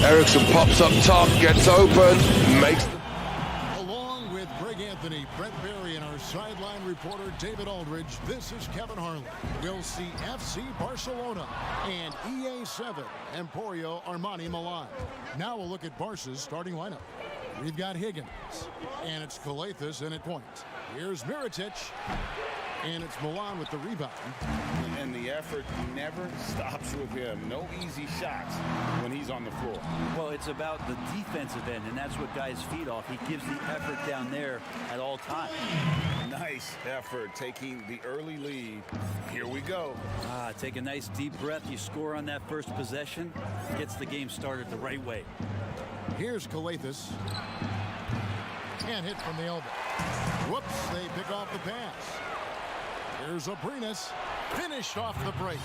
Eriksson pops up top, gets open, makes... Along with Greg Anthony, Brett Barry, and our sideline reporter David Aldridge, this is Kevin Harlan. We'll see FC Barcelona and EA7 Emporio Armani Milan. Now we'll look at Barca's starting lineup. We've got Higgins, and it's Calathes in at point. Here's Mirotic, and it's Milan with the rebound. And the effort never stops with him. No easy shots when he's on the floor. Well, it's about the defensive end, and that's what guys feed off. He gives the effort down there at all times. Nice effort taking the early lead. Here we go. Take a nice deep breath. You score on that first possession. Gets the game started the right way. Here's Calathes. And hit from the elbow. Whoops, they pick off the pass. Here's Abrinas. Finished off the break.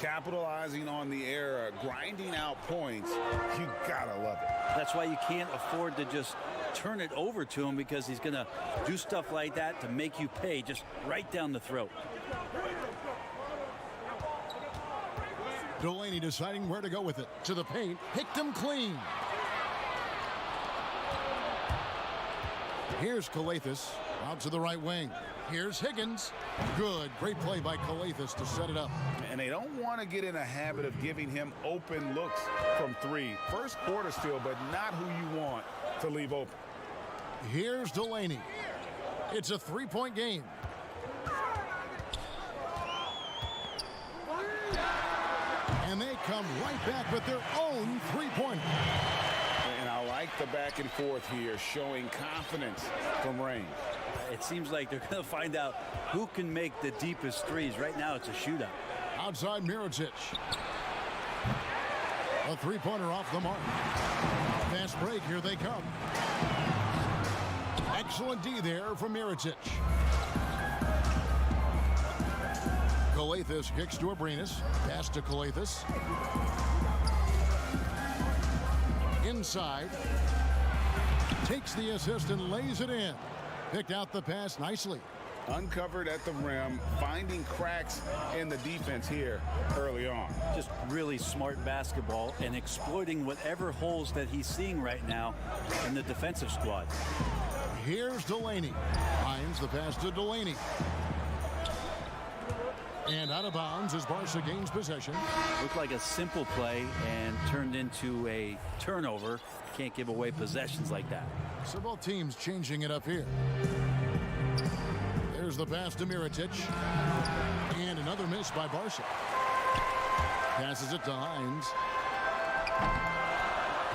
Capitalizing on the error, grinding out points. You gotta love it. That's why you can't afford to just turn it over to him, because he's going to do stuff like that to make you pay just right down the throat. Delaney deciding where to go with it. To the paint. Picked him clean. Here's Calathes. Out to the right wing. Here's Higgins. Good. Great play by Calathes to set it up. And they don't want to get in a habit of giving him open looks from three. First quarter still, but not who you want to leave open. Here's Delaney. It's a three-point game. And they come right back with their own three-pointer. And I like the back and forth here, showing confidence from range. It seems like they're going to find out who can make the deepest threes. Right now, it's a shootout. Outside Mirotic. A three-pointer off the mark. Fast break, here they come. Excellent D there from Mirotic. Calathes kicks to Abrinas. Pass to Calathes. Inside. Takes the assist and lays it in. Picked out the pass nicely. Uncovered at the rim, finding cracks in the defense here early on. Just really smart basketball and exploiting whatever holes that he's seeing right now in the defensive squad. Here's Delaney. Finds the pass to Delaney. And out of bounds as Barca gains possession. Looked like a simple play and turned into a turnover. Can't give away possessions like that. So both teams changing it up here. There's the pass to Mirotic. And another miss by Barca. Passes it to Hines.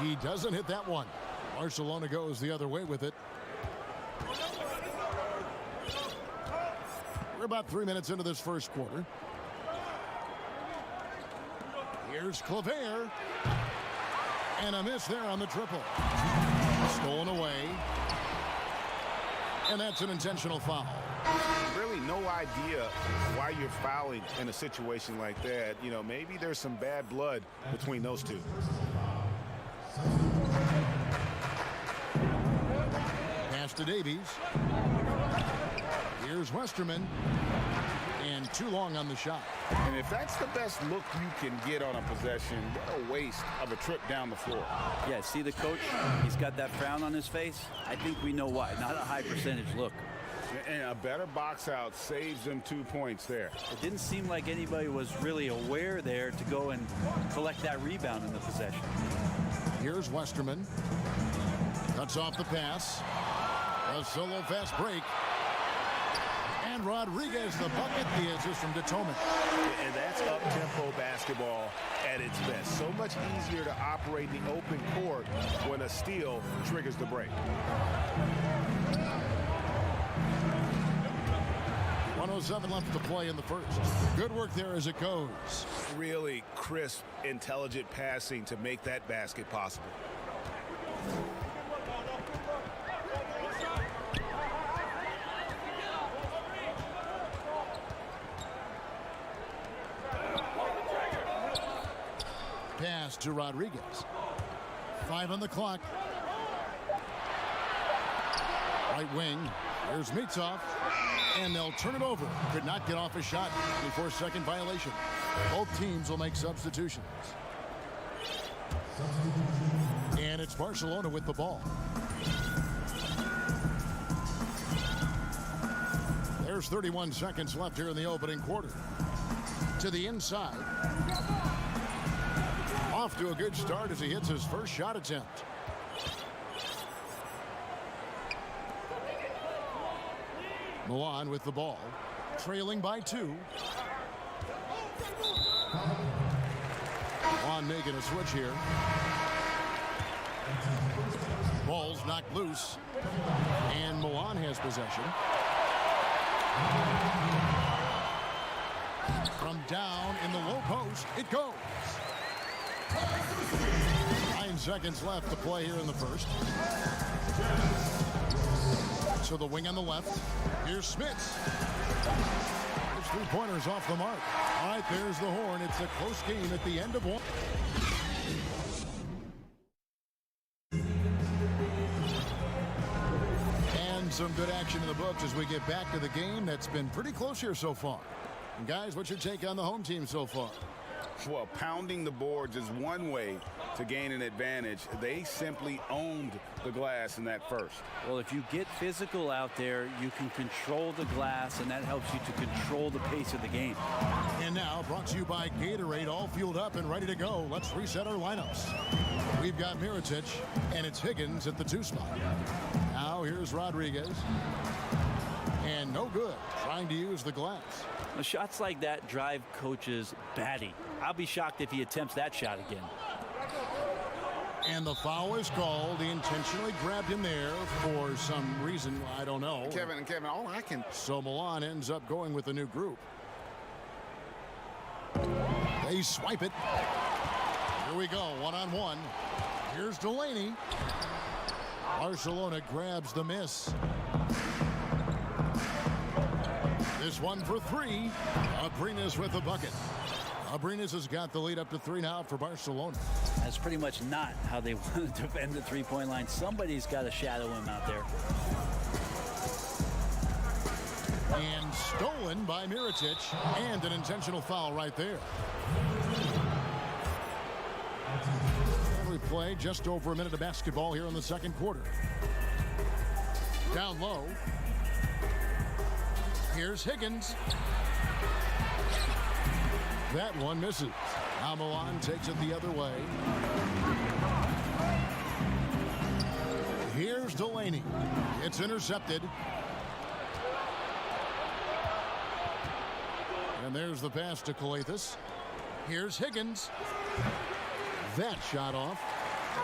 He doesn't hit that one. Barcelona goes the other way with it. We're about 3 minutes into this first quarter. Here's Claver. And a miss there on the triple. Stolen away. And that's an intentional foul. Really no idea why you're fouling in a situation like that. You know, maybe there's some bad blood between those two. Pass to Davies. Here's Westerman. And too long on the shot. And if that's the best look you can get on a possession, what a waste of a trip down the floor. Yeah, see the coach? He's got that frown on his face. I think we know why. Not a high percentage look. And a better box out saves them 2 points there. It didn't seem like anybody was really aware there to go and collect that rebound in the possession. Here's Westerman. Cuts off the pass. A solo fast break. And Rodriguez the bucket, the assist from Detoman. And that's up-tempo basketball at its best. So much easier to operate the open court when a steal triggers the break. 1:07 left to play in the first. Good work there as it goes. Really crisp, intelligent passing to make that basket possible. Pass to Rodriguez. 5 on the clock. Right wing. Here's Mitov. And they'll turn it over. Could not get off a shot. 24-second violation. Both teams will make substitutions. And it's Barcelona with the ball. There's 31 seconds left here in the opening quarter. To the inside. Off to a good start as he hits his first shot attempt. Milan with the ball. Trailing by 2. On making a switch here. Ball's knocked loose. And Milan has possession. From down in the low post, it goes. 9 seconds left to play here in the first. So the wing on the left. Here's Smits. His three-pointers off the mark. All right, there's the horn. It's a close game at the end of one. And some good action in the books as we get back to the game that's been pretty close here so far. And guys, what's your take on the home team so far? Well, pounding the boards is one way to gain an advantage. They simply owned the glass in that first. Well, if you get physical out there, you can control the glass, and that helps you to control the pace of the game. And now, brought to you by Gatorade, all fueled up and ready to go. Let's reset our lineups. We've got Mirotic, and it's Higgins at the 2 spot. Now, here's Rodriguez. And no good, trying to use the glass. Now, shots like that drive coaches batty. I'll be shocked if he attempts that shot again. And the foul is called. He intentionally grabbed him there for some reason, I don't know. Kevin, all I can... So Milan ends up going with a new group. They swipe it. Here we go, one-on-one. Here's Delaney. Barcelona grabs the miss. This one for 3. Abrinas with the bucket. Abrinas has got the lead up to 3 now for Barcelona. That's pretty much not how they want to defend the three-point line. Somebody's got to shadow him out there. And stolen by Mirotic. And an intentional foul right there. And we play just over a minute of basketball here in the second quarter. Down low. Here's Higgins. That one misses. Now Milan takes it the other way. Here's Delaney. It's intercepted. And there's the pass to Calathes. Here's Higgins. That shot off.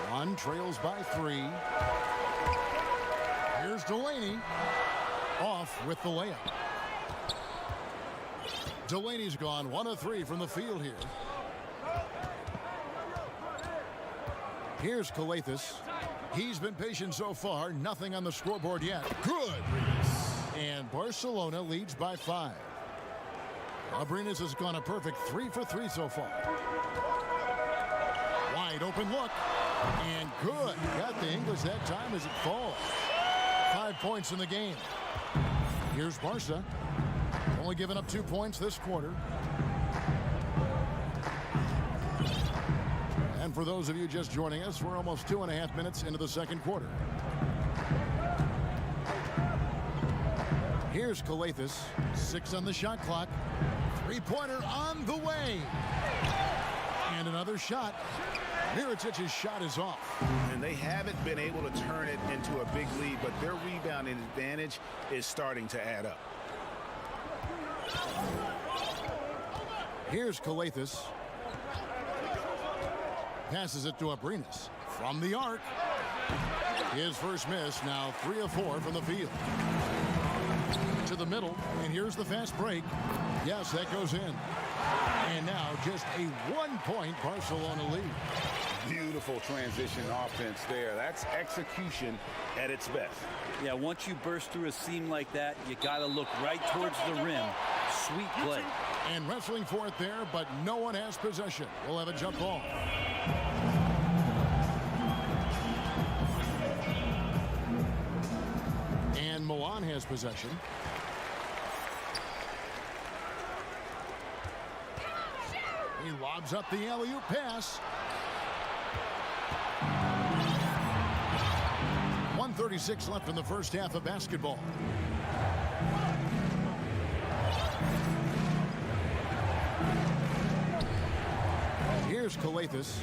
Milan trails by 3. Here's Delaney. Off with the layup. Delaney's gone 1 of 3 from the field here. Here's Calathes. He's been patient so far. Nothing on the scoreboard yet. Good. And Barcelona leads by 5. Abrinas has gone a perfect 3 for 3 so far. Wide open look. And good. Got the English that time as it falls. 5 points in the game. Here's Barca. Only given up 2 points this quarter. And for those of you just joining us, we're almost 2.5 minutes into the second quarter. Here's Calathes. 6 on the shot clock. 3-pointer on the way. And another shot. Mirotic's shot is off. And they haven't been able to turn it into a big lead, but their rebounding advantage is starting to add up. Here's Calathes. Passes it to Abrinas. From the arc. His first miss, now 3 of 4 from the field. To the middle, and here's the fast break. Yes, that goes in. And now just a 1-point Barcelona lead. Beautiful transition offense there. That's execution at its best. Yeah, once you burst through a seam like that, you got to look right towards the rim. Sweet play. And wrestling for it there, but no one has possession. We'll have a jump ball. And Milan has possession. He lobs up the alley-oop pass. 1:36 left in the first half of basketball. Here's Calathis.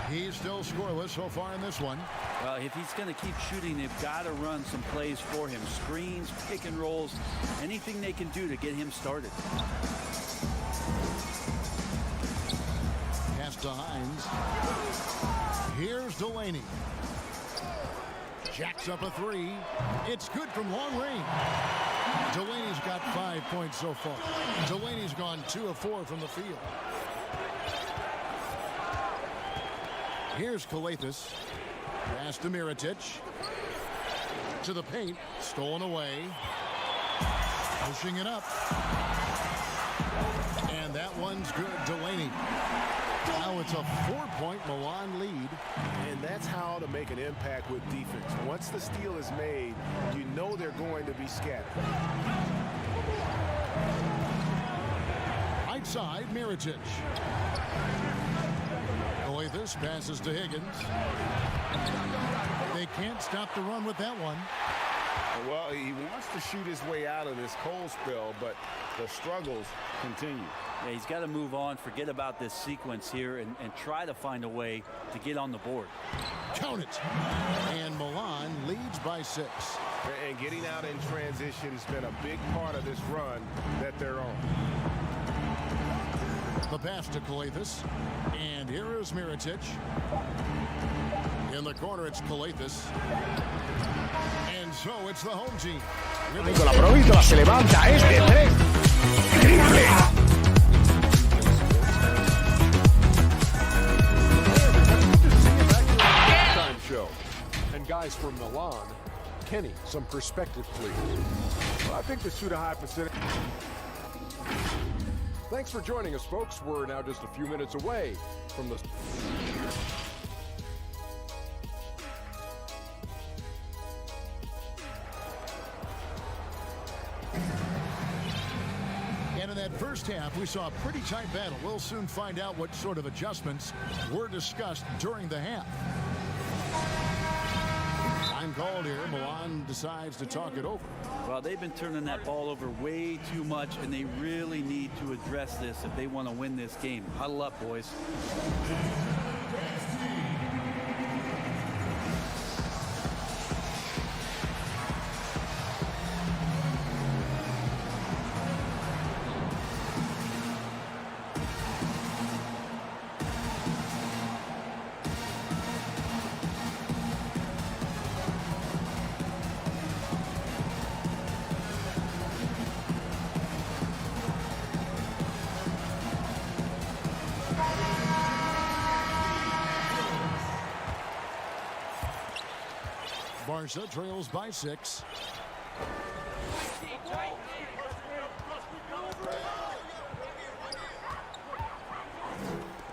He's still scoreless so far in this one. Well, if he's going to keep shooting, they've got to run some plays for him. Screens, pick and rolls, anything they can do to get him started. Pass to Hines. Here's Delaney. Jacks up a three. It's good from long range. Delaney's got 5 points so far. Delaney's gone 2 of 4 from the field. Here's Calathis. Pass to Mirotic. To the paint. Stolen away. Pushing it up. And that one's good. Delaney. Now it's a 4-point Milan lead. And that's how to make an impact with defense. Once the steal is made, you know they're going to be scattered. Right side, Mirotic. Calathis passes to Higgins. They can't stop the run with that one. Well, he wants to shoot his way out of this cold spell, but the struggles continue. Yeah, he's got to move on, forget about this sequence here, and try to find a way to get on the board. Count it. And Milan leads by 6. And getting out in transition has been a big part of this run that they're on. The pass to Calathis. And here is Mirotic. In the corner, it's Calathis. And so it's the home team. Nicola Provítola se levanta este 3. Triple. Time show. And guys from Milan, Kenny, some perspective, please. Well, I think they shoot a high percentage. Thanks for joining us, folks. We're now just a few minutes away from the... And in that first half, we saw a pretty tight battle. We'll soon find out what sort of adjustments were discussed during the half. Time called here. Milan decides to talk it over. Well, they've been turning that ball over way too much, and they really need to address this if they want to win this game. Huddle up, boys. Barca trails by 6.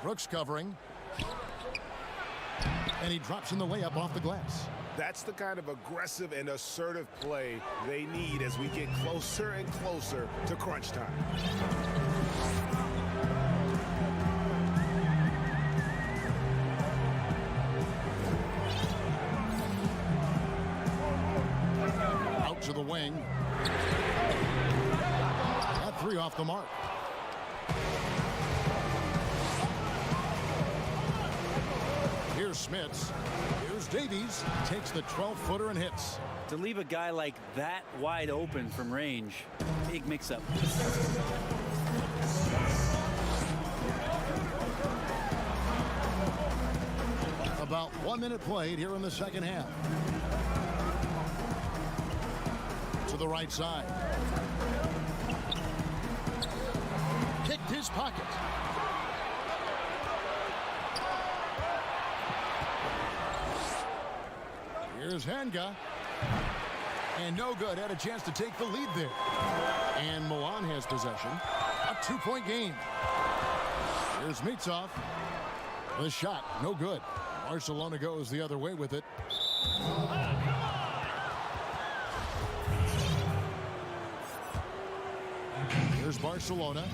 Brooks covering. And he drops in the layup off the glass. That's the kind of aggressive and assertive play they need as we get closer and closer to crunch time. To the wing. That 3 off the mark. Here's Smits. Here's Davies. Takes the 12-footer and hits. To leave a guy like that wide open from range, big mix-up. About 1 minute played here in the second half. To the right side. Kicked his pocket. Here's Hanga. And no good. Had a chance to take the lead there. And Milan has possession. A 2-point game. Here's Mitsov. The shot, no good. Barcelona goes the other way with it. Here's Barcelona.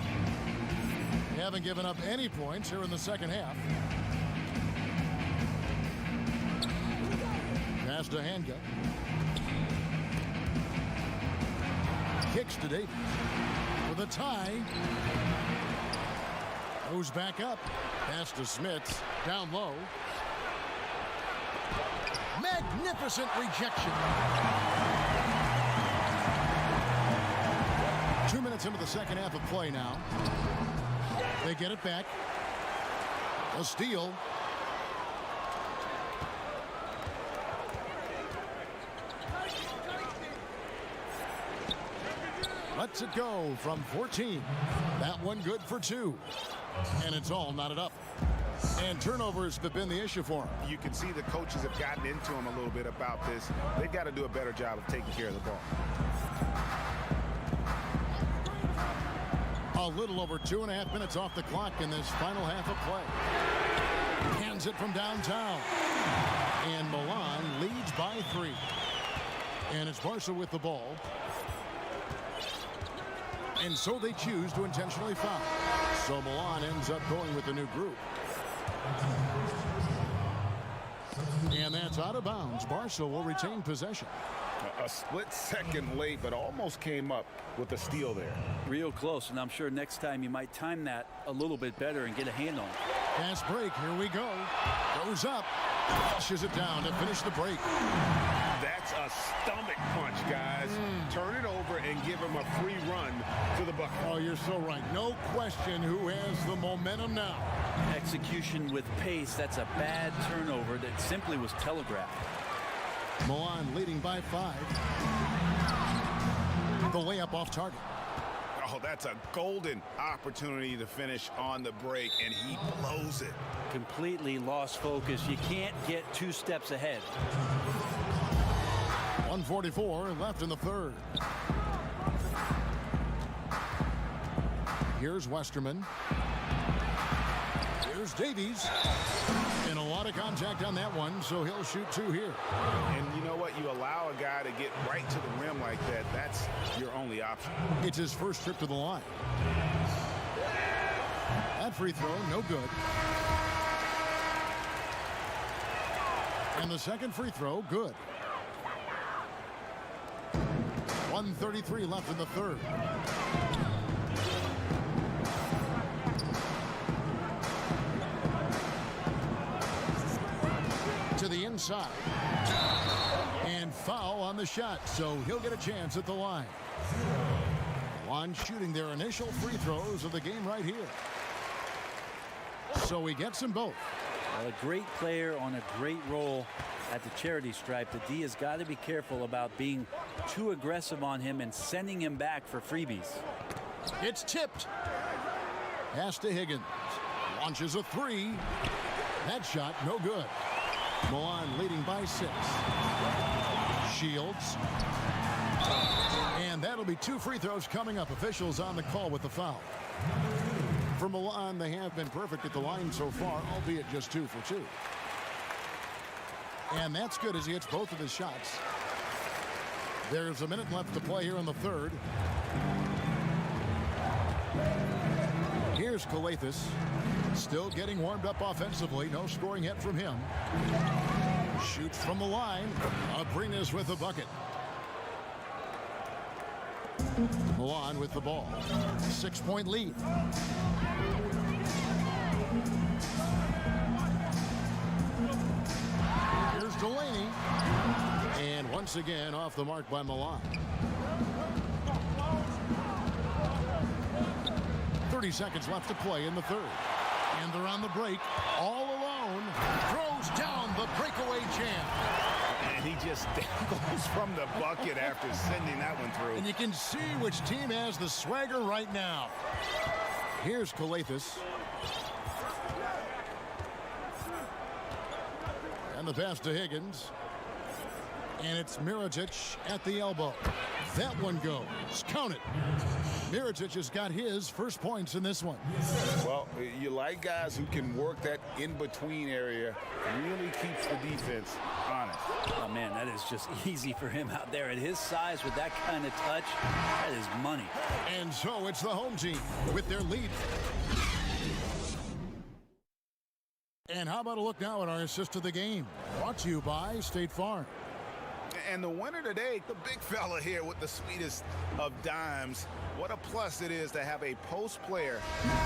They haven't given up any points here in the second half. Pass to Hanga. Kicks to Davies. For the tie. Goes back up. Pass to Smits. Down low. Magnificent rejection. 2 minutes into the second half of play now. They get it back. A steal. Lets it go from 14. That one good for 2. And it's all knotted up. And turnovers have been the issue for him. You can see the coaches have gotten into him a little bit about this. They've got to do a better job of taking care of the ball. A little over 2.5 minutes off the clock in this final half of play. Hands it from downtown. And Milan leads by 3. And it's Barca with the ball. And so they choose to intentionally foul. So Milan ends up going with the new group. And that's out of bounds. Barca will retain possession. A split second late, but almost came up with a steal there. Real close, and I'm sure next time you might time that a little bit better and get a hand on it. Fast break, here we go. Goes up, pushes it down to finish the break. That's a stomach punch, guys. Turn it over and give him a free run to the bucket. Oh, you're so right. No question who has the momentum now. Execution with pace, that's a bad turnover that simply was telegraphed. Milan leading by 5. The layup off target. Oh, that's a golden opportunity to finish on the break, and he blows it. Completely lost focus. You can't get 2 steps ahead. 1:44 left in the third. Here's Westerman. Here's Davies. And a lot of contact on that one, so he'll shoot 2 here. And you know what? You allow a guy to get right to the rim like that. That's your only option. It's his first trip to the line. That free throw, no good. And the second free throw, good. 1:33 left in the third. To the inside. And foul on the shot, so he'll get a chance at the line. Milan shooting their initial free throws of the game right here. So he gets them both. Well, a great player on a great role at the charity stripe. The D has got to be careful about being too aggressive on him and sending him back for freebies. It's tipped. Pass to Higgins. Launches a 3. That shot, no good. Milan leading by 6. Shields. And that'll be 2 free throws coming up. Officials on the call with the foul. For Milan, they have been perfect at the line so far, albeit just 2 for 2. And that's good as he hits both of his shots. There's a minute left to play here in the third. Here's Calathis. Still getting warmed up offensively. No scoring yet from him. Shoots from the line. Abrinas with the bucket. Milan with the ball. 6-point lead. Here's Delaney. And once again off the mark by Milan. 30 seconds left to play in the third. And they're on the break, all alone. Throws down the breakaway jam. And he just goes from the bucket after sending that one through. And you can see which team has the swagger right now. Here's Calathis. And the pass to Higgins. And it's Mirotic at the elbow. That one goes. Count it. Mirotic has got his first points in this one. Well, you like guys who can work that in-between area, really keeps the defense honest. Oh, man, that is just easy for him out there. At his size, with that kind of touch, that is money. And so it's the home team with their lead. And how about a look now at our assist of the game? Brought to you by State Farm. And the winner today, the big fella here with the sweetest of dimes. What a plus it is to have a post player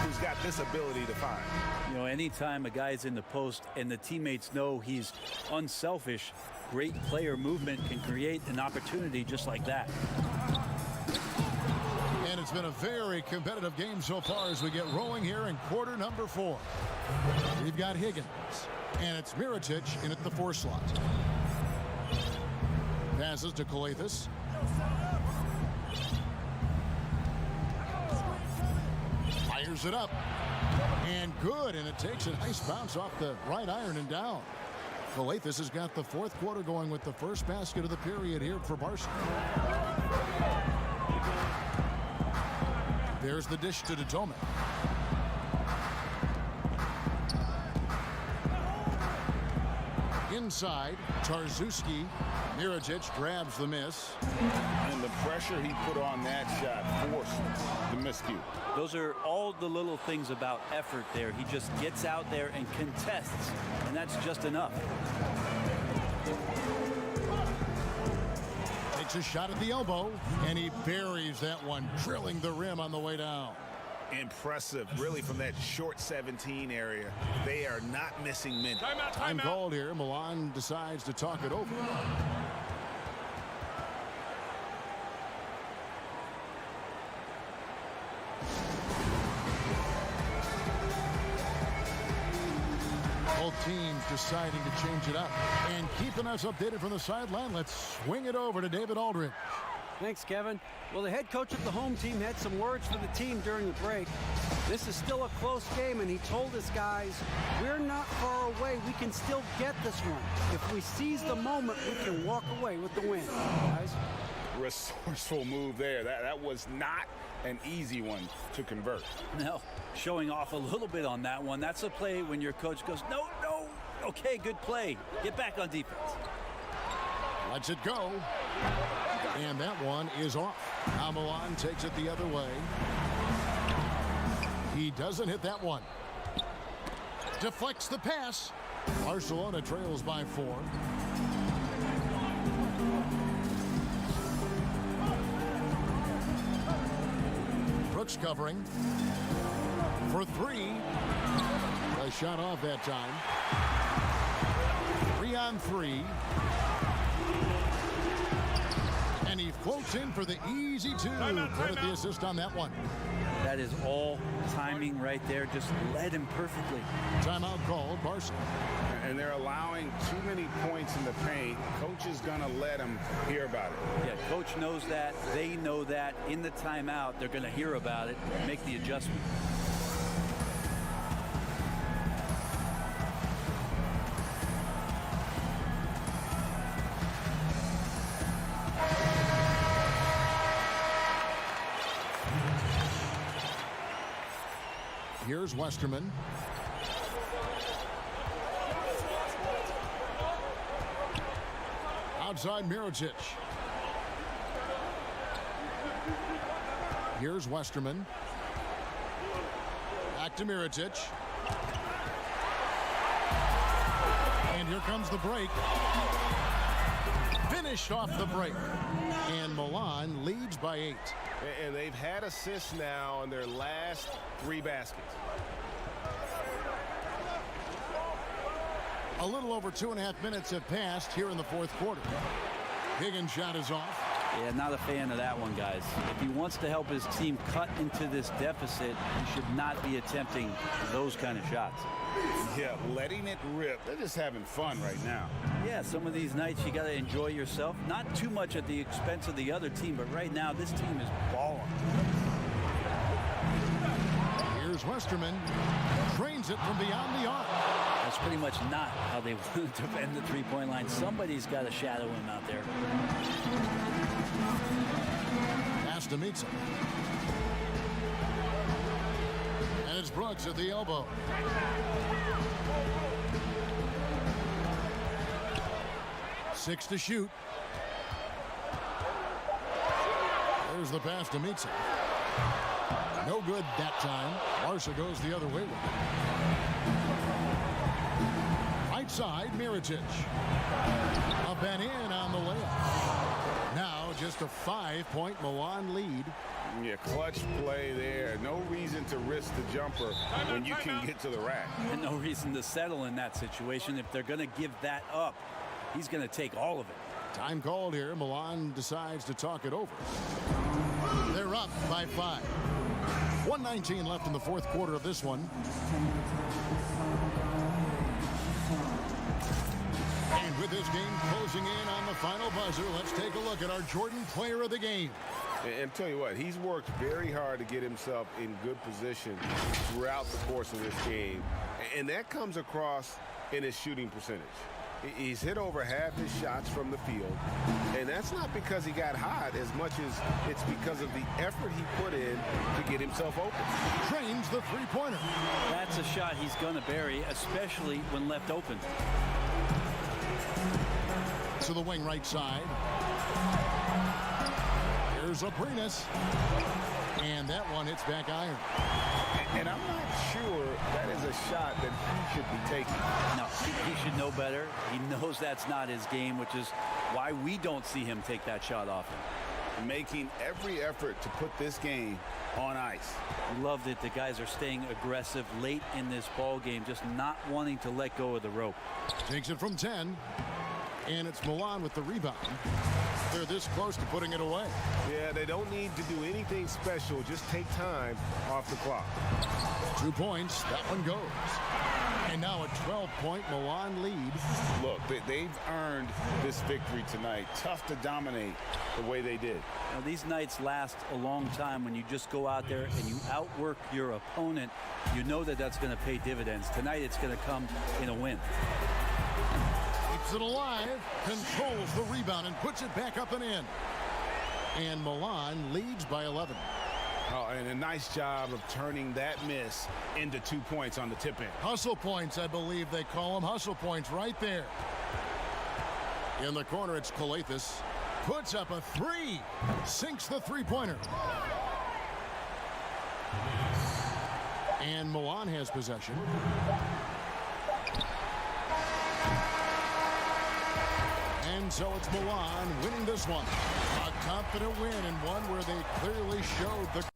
who's got this ability to find. You know, anytime a guy's in the post and the teammates know he's unselfish, great player movement can create an opportunity just like that. And it's been a very competitive game so far as we get rolling here in quarter number 4. We've got Higgins, and it's Mirotic in at the 4 slot. Passes to Calathis. Fires it up. And good, and it takes a nice bounce off the right iron and down. Calathis has got the 4th quarter going with the first basket of the period here for Barca. There's the dish to Dotome. Inside, Tarczewski. Mirotic grabs the miss. And the pressure he put on that shot forced the miscue. Those are all the little things about effort there. He just gets out there and contests, and that's just enough. Takes a shot at the elbow, and he buries that one, drilling the rim on the way down. Impressive, really, from that short 17 area. They are not missing many. Time called here. Milan decides to talk it over. Both teams deciding to change it up. And keeping us updated from the sideline, let's swing it over to David Aldridge. Thanks, Kevin. Well, the head coach of the home team had some words for the team during the break. This is still a close game, and he told his guys, we're not far away. We can still get this one. If we seize the moment, we can walk away with the win, guys. Resourceful move there. That was not an easy one to convert. No, showing off a little bit on that one. That's a play when your coach goes, no, no. Okay, good play. Get back on defense. Lets it go. And that one is off. Now Milan takes it the other way. He doesn't hit that one. Deflects the pass. Barcelona trails by 4. Brooks covering for 3. A shot off that time. 3 on 3. And he floats in for the easy 2. Credit the assist on that one. That is all timing right there. Just led him perfectly. Timeout called, Barca. And they're allowing too many points in the paint. Coach is going to let them hear about it. Yeah, coach knows that. They know that. In the timeout, they're going to hear about it and make the adjustment. Here's Westerman. Outside Mirotic. Here's Westerman. Back to Mirotic. And here comes the break. Finished off the break. And Milan leads by 8. And they've had assists now on their last 3 baskets. A little over 2.5 minutes have passed here in the 4th quarter. Higgins' shot is off. Yeah, not a fan of that one, guys. If he wants to help his team cut into this deficit, he should not be attempting those kind of shots. Yeah, letting it rip. They're just having fun right now. Yeah, some of these nights you got to enjoy yourself. Not too much at the expense of the other team, but right now this team is balling. Here's Westerman. Drains it from beyond the arc. That's pretty much not how they want to defend the three-point line. Somebody's got to shadow him out there. Pass to Mitsa. And it's Brooks at the elbow. Six to shoot. There's the pass to Mitsa. No good that time. Barca goes the other way with it. side, Mirotic. Up and in on the layup. Now just a 5-point Milan lead. Yeah, clutch play there. No reason to risk the jumper when you can get to the rack. And no reason to settle in that situation. If they're going to give that up, he's going to take all of it. Time called here. Milan decides to talk it over. They're up by 5. 1:19 left in the fourth quarter of this one. And with this game closing in on the final buzzer, let's take a look at our Jordan Player of the Game. And tell you what, he's worked very hard to get himself in good position throughout the course of this game. And that comes across in his shooting percentage. He's hit over half his shots from the field. And that's not because he got hot as much as it's because of the effort he put in to get himself open. Trains the three-pointer. That's a shot he's going to bury, especially when left open. To the wing right side. Here's Aprinas. And that one hits back iron. And I'm not sure that is a shot that he should be taking. No, he should know better. He knows that's not his game, which is why we don't see him take that shot often. Making every effort to put this game on ice. We love that the guys are staying aggressive late in this ball game, just not wanting to let go of the rope. Takes it from 10. And it's Milan with the rebound. They're this close to putting it away. Yeah, they don't need to do anything special. Just take time off the clock. 2 points. That one goes. And now a 12-point Milan lead. Look, they've earned this victory tonight. Tough to dominate the way they did. Now, these nights last a long time when you just go out there and you outwork your opponent. You know that that's going to pay dividends. Tonight it's going to come in a win. Keeps it alive, controls the rebound and puts it back up and in. And Milan leads by 11. Oh, and a nice job of turning that miss into 2 points on the tip in. Hustle points, I believe they call them. Hustle points right there. In the corner, it's Calathis. Puts up a 3. Sinks the three-pointer. And Milan has possession. And so it's Milan winning this one. A confident win and one where they clearly showed the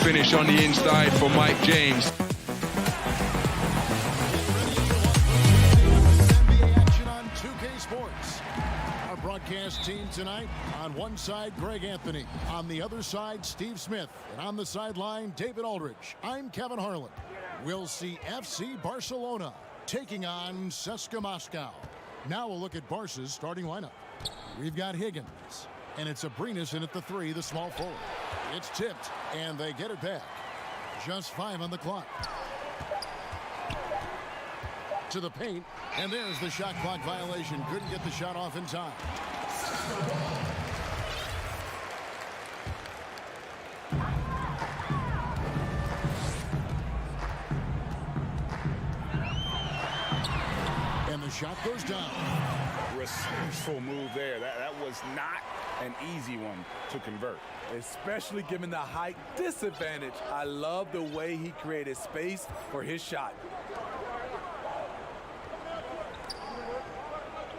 finish on the inside for Mike James. NBA action on 2K Sports. Our broadcast team tonight, on one side, Greg Anthony. On the other side, Steve Smith. And on the sideline, David Aldridge. I'm Kevin Harlan. We'll see FC Barcelona taking on CSKA Moscow. Now we'll look at Barca's starting lineup. We've got Higgins. And it's Abrinas in at the 3, the small forward. It's tipped, and they get it back. Just 5 on the clock. To the paint, and there's the shot clock violation. Couldn't get the shot off in time. And the shot goes down. Resourceful move there. That was not an easy one to convert. Especially given the height disadvantage. I love the way he created space for his shot.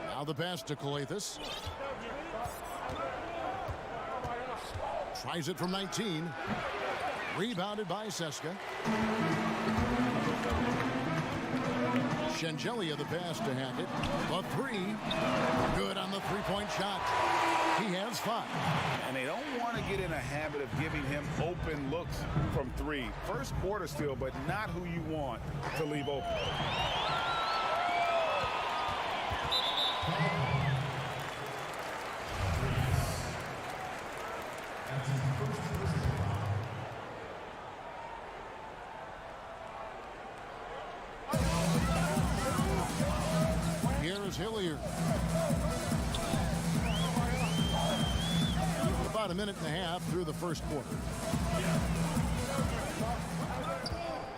Now the pass to Coletas. Tries it from 19. Rebounded by CSKA. Shengelia the pass to Hackett. The 3. Good on the three-point shot. He has 5. And they don't want to get in a habit of giving him open looks from 3. First quarter still, but not who you want to leave open. Here's Hilliard. About a minute and a half through the first quarter.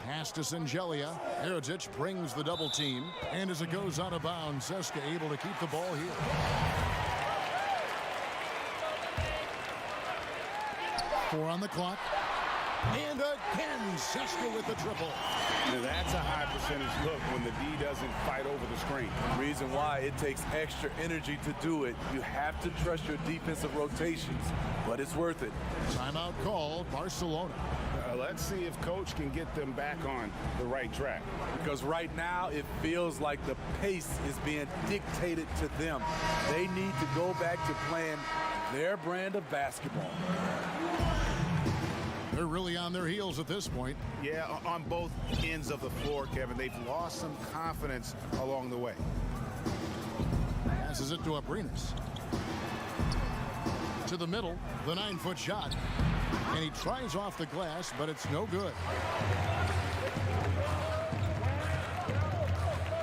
Pass to Shengelia. Heritage brings the double team. And as it goes out of bounds, CSKA able to keep the ball here. Four on the clock. And again, CSKA with the triple. Now that's a high percentage look when the D doesn't fight over the screen. Reason why it takes extra energy to do it. You have to trust your defensive rotations, but it's worth it. Timeout called, Barcelona. Let's see if Coach can get them back on the right track. Because right now it feels like the pace is being dictated to them. They need to go back to playing their brand of basketball. They're really on their heels at this point. Yeah, on both ends of the floor, Kevin. They've lost some confidence along the way. Passes it to Abrinas. To the middle, the 9-foot shot. And he tries off the glass, but it's no good.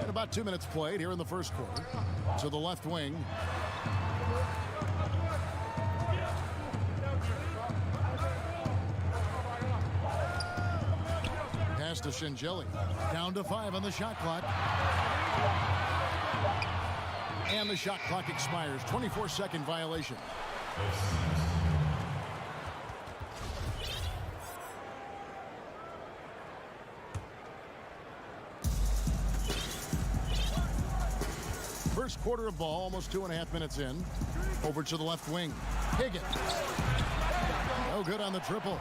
And about 2 minutes played here in the first quarter. To the left wing. Pass to Shengelia. Down to 5 on the shot clock. And the shot clock expires. 24-second violation. First quarter of ball, almost 2.5 minutes in. Over to the left wing. Higgins. No good on the triple.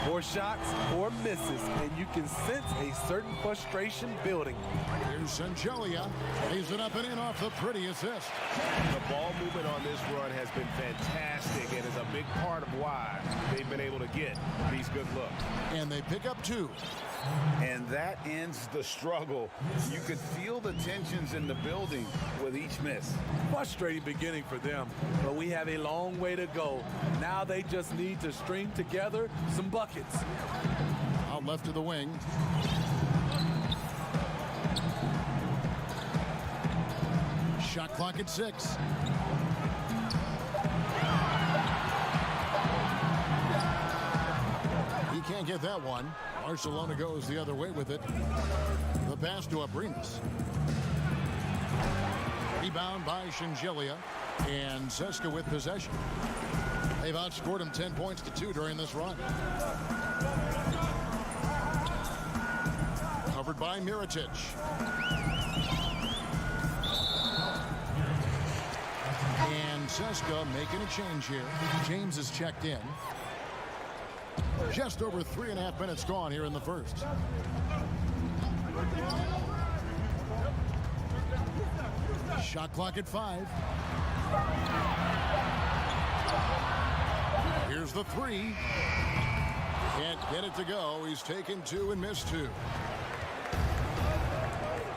4 shots, 4 misses, and you can sense a certain frustration building. Here's Shengelia. Lays it up and in off the pretty assist. The ball movement on this run has been fantastic and is a big part of why they've been able to get these good looks. And they pick up 2. And that ends the struggle. You could feel the tensions in the building with each miss. Frustrating beginning for them, but we have a long way to go. Now they just need to string together some buckets. Out left to the wing. Shot clock at 6. He can't get that one. Barcelona goes the other way with it. The pass to Abrinas. Rebound by Shengelia. And CSKA with possession. They've outscored him 10 points to 2 during this run. Covered by Mirotic. And CSKA making a change here. James is checked in. Just over 3.5 minutes gone here in the first. Shot clock at 5. Here's the 3. Can't get it to go. He's taken 2 and missed 2.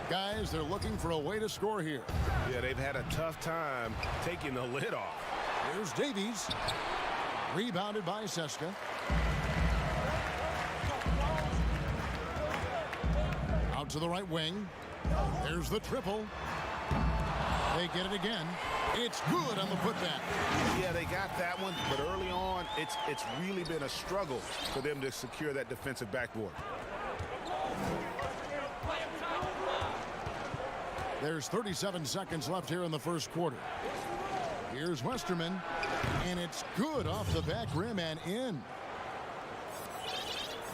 Guys, they're looking for a way to score here. Yeah, they've had a tough time taking the lid off. Here's Davies. Rebounded by Seska. Out to the right wing. There's the triple. They get it again. It's good on the putback. Yeah, they got that one, but early on, it's really been a struggle for them to secure that defensive backboard. There's 37 seconds left here in the first quarter. Here's Westerman, and it's good off the back rim and in.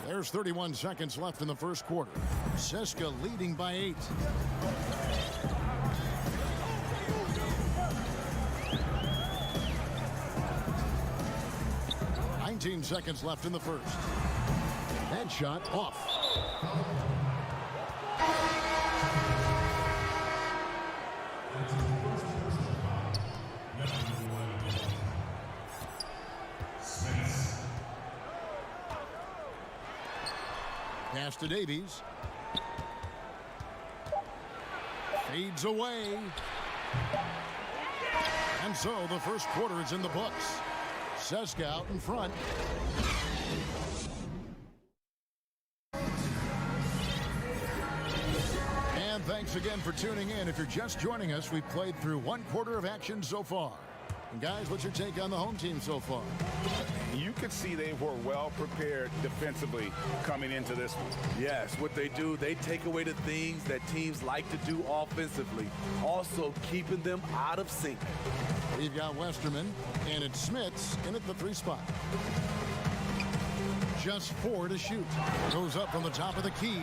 There's 31 seconds left in the first quarter. Seska leading by 8. Seconds left in the first. That shot off. Pass to Davies. Fades away. And so the first quarter is in the books. Seska out in front. And thanks again for tuning in. If you're just joining us, we've played through 1 quarter of action so far. And guys, what's your take on the home team so far? You could see they were well prepared defensively coming into this one. Yes, what they do, they take away the things that teams like to do offensively, also keeping them out of sync. We've got Westerman, and it's Smits in at the 3 spot. Just 4 to shoot. Goes up from the top of the key.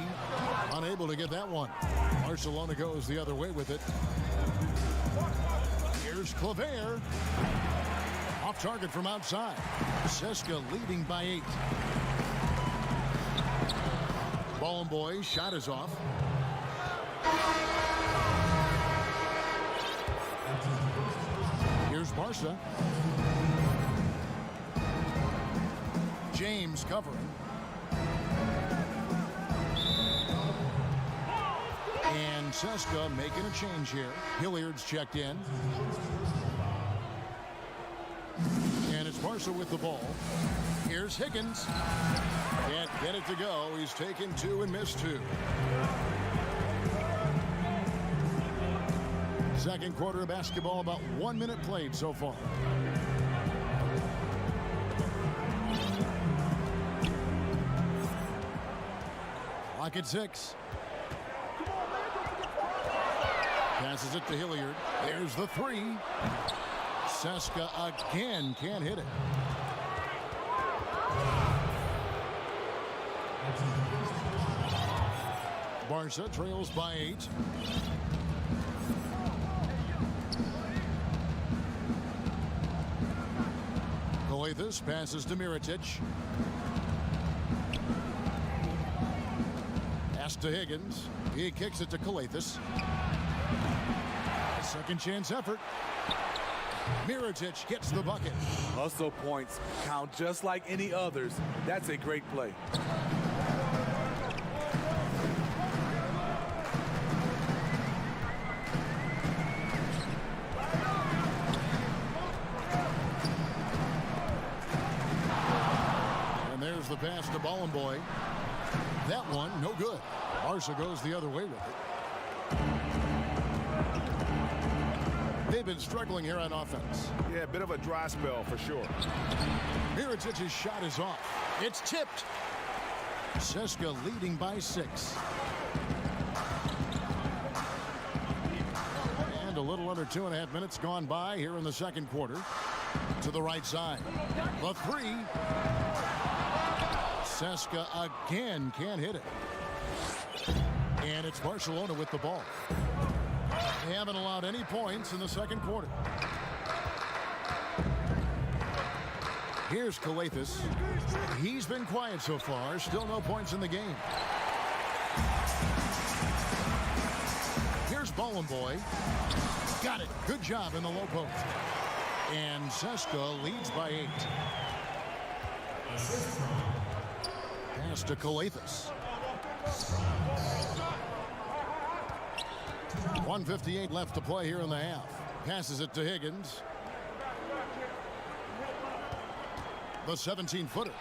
Unable to get that one. Barcelona goes the other way with it. Here's Claver. Off target from outside. Seska leading by 8. Ball and boy, shot is off. Here's Barca. James covering. And Seska making a change here. Hilliard's checked in. And it's Barca with the ball. Here's Higgins. Can't get it to go. He's taken 2 and missed 2. Second quarter of basketball, about 1 minute played so far. Clock at 6. Passes it to Hilliard. There's the 3. Seska again can't hit it. Barca trails by 8. Coathis passes to Mirotic. Pass to Higgins. He kicks it to Coathis. Second chance effort. Mirotic gets the bucket. Hustle points count just like any others. That's a great play. And there's the pass to Ballenboy. That one, no good. Barca goes the other way with it. They've been struggling here on offense. Yeah, a bit of a dry spell for sure. Mirotic's shot is off. It's tipped. Seska leading by 6. And a little under 2.5 minutes gone by here in the second quarter. To the right side. The 3. Seska again can't hit it. And it's Barcelona with the ball. They haven't allowed any points in the second quarter. Here's Calathis. He's been quiet so far. Still no points in the game. Here's Boy. Got it. Good job in the low post. And Seska leads by 8. Pass to Calathis. 1:58 left to play here in the half. Passes it to Higgins. The 17-footer.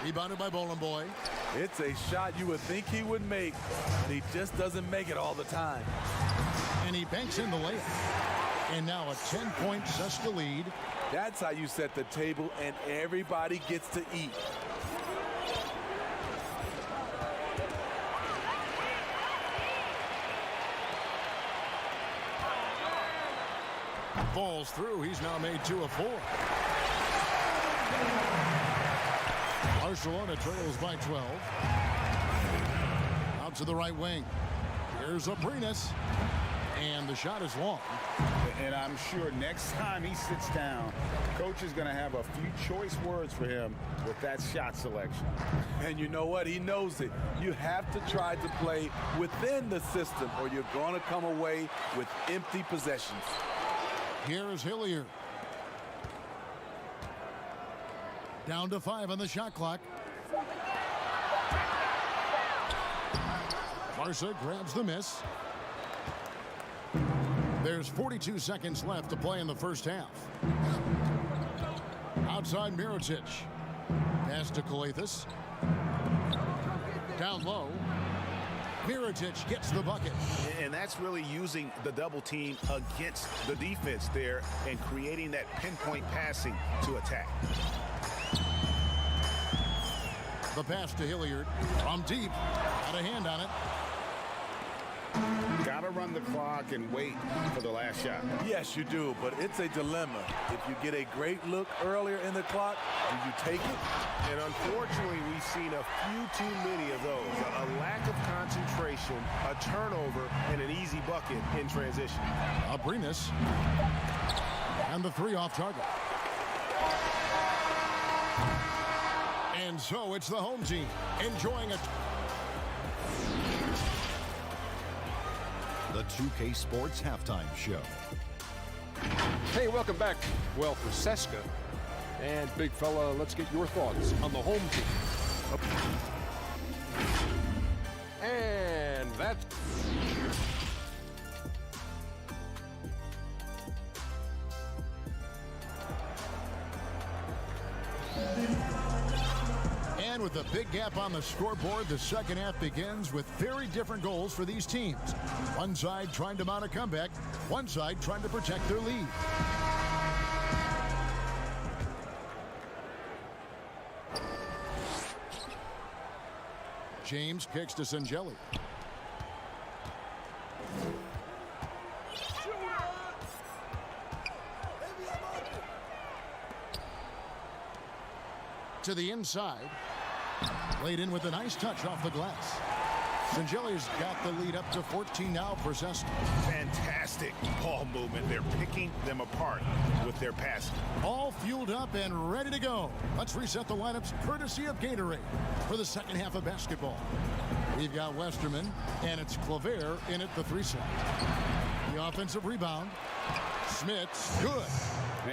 Rebounded by Boy. It's a shot you would think he would make, but he just doesn't make it all the time. And he banks in the layup. And now a 10-point Seska lead. That's how you set the table, and everybody gets to eat. Falls through. He's now made 2 of 4. Barcelona trails by 12. Out to the right wing. Here's Aprinas. And the shot is long. And I'm sure next time he sits down, coach is going to have a few choice words for him with that shot selection. And you know what? He knows it. You have to try to play within the system, or you're going to come away with empty possessions. Here is Hilliard. Down to 5 on the shot clock. Barca grabs the miss. There's 42 seconds left to play in the first half. Outside Mirotic. Pass to Calathis. Down low. Mirotic gets the bucket. And that's really using the double team against the defense there and creating that pinpoint passing to attack. The pass to Hilliard from deep. Got a hand on it. Got to run the clock and wait for the last shot. Yes, you do, but it's a dilemma. If you get a great look earlier in the clock, do you take it? And unfortunately, we've seen a few too many of those. A lack of concentration, a turnover, and an easy bucket in transition. Aprinas. And the 3 off target. And so it's the home team enjoying it. The 2K Sports Halftime Show. Hey, welcome back. Well, for Seska. And big fella, let's get your thoughts on the home team. And that's... And with a big gap on the scoreboard, the second half begins with very different goals for these teams. One side trying to mount a comeback, one side trying to protect their lead. James kicks to Sangelli. To the inside. Laid in with a nice touch off the glass. Sangelli's got the lead up to 14 now for Seska. Fantastic ball movement. They're picking them apart with their passing. All fueled up and ready to go. Let's reset the lineups courtesy of Gatorade for the second half of basketball. We've got Westerman, and it's Claver in at the 3 side. The offensive rebound. Smith's good.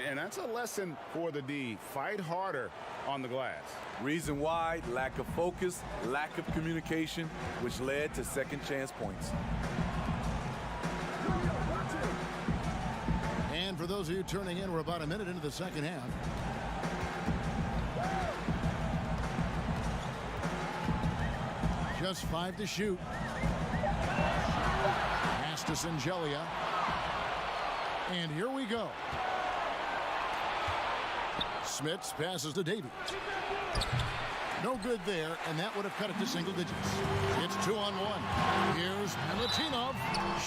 And that's a lesson for the D. Fight harder on the glass. Reason why: lack of focus, lack of communication, which led to second chance points. And for those of you turning in, we're about a minute into the second half. Just 5 to shoot. Pass to Sangelia. And here we go. Smits passes to Davies. No good there, and that would have cut it to single digits. It's 2-on-1. Here's Milutinov.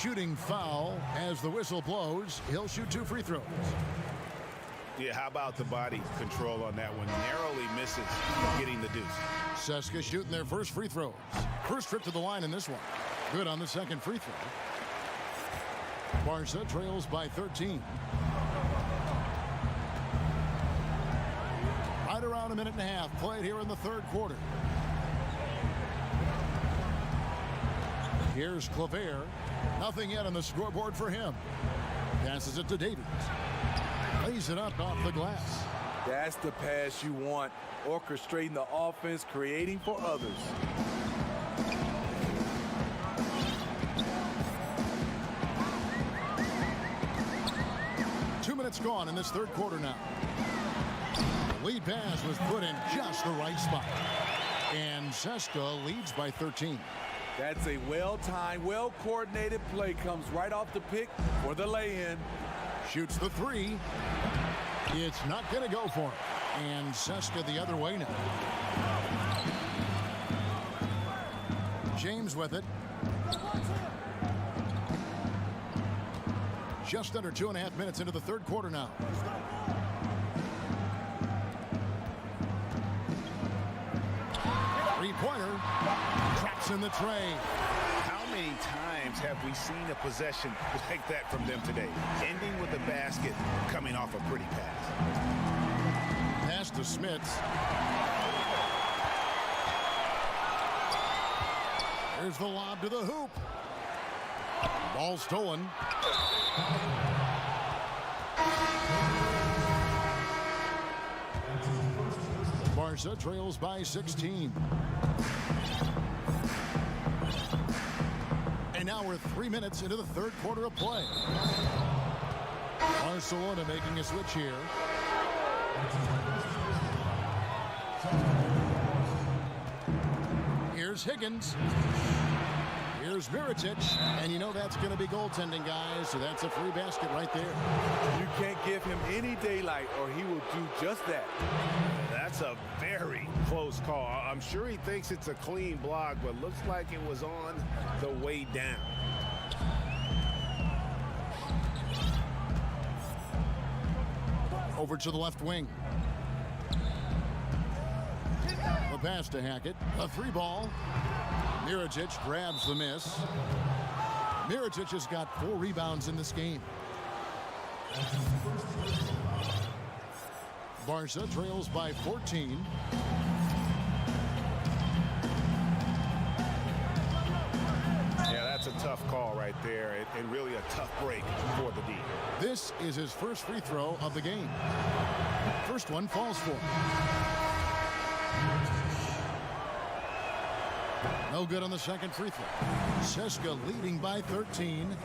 Shooting foul as the whistle blows. He'll shoot 2 free throws. Yeah, how about the body control on that one? Narrowly misses getting the deuce. Seska shooting their first free throws. First trip to the line in this one. Good on the second free throw. Barca trails by 13. around a minute and a half played here in the third quarter. Here's Claver. Nothing yet on the scoreboard for him. Passes it to Davies. Lays it up off the glass. That's the pass you want. Orchestrating the offense, creating for others. Minutes gone in this third quarter now. The lead pass was put in just the right spot. And Seska leads by 13. That's a well-timed, well-coordinated play. Comes right off the pick for the lay-in. Shoots the three. It's not going to go for him. And Seska the other way now. James with it. Just under 2.5 minutes into the third quarter now. Three-pointer. Traps in the tray. How many times have we seen a possession like that from them today? Ending with a basket, coming off a pretty pass. Pass to Smits. Here's the lob to the hoop. Ball stolen. Barca trails by 16. And now we're 3 minutes into the third quarter of play. Barcelona making a switch here. Here's Higgins. Here's Mirotic, and you know that's going to be goaltending, guys, so that's a free basket right there. You can't give him any daylight, or he will do just that. That's a very close call. I'm sure he thinks it's a clean block, but looks like it was on the way down. Over to the left wing. The pass to Hackett. A three ball. Mirotic grabs the miss. Mirotic has got 4 rebounds in this game. Barca trails by 14. Yeah, that's a tough call right there, and really a tough break for the D. This is his first free throw of the game. First one falls for him. No good on the second free throw. Seska leading by 13.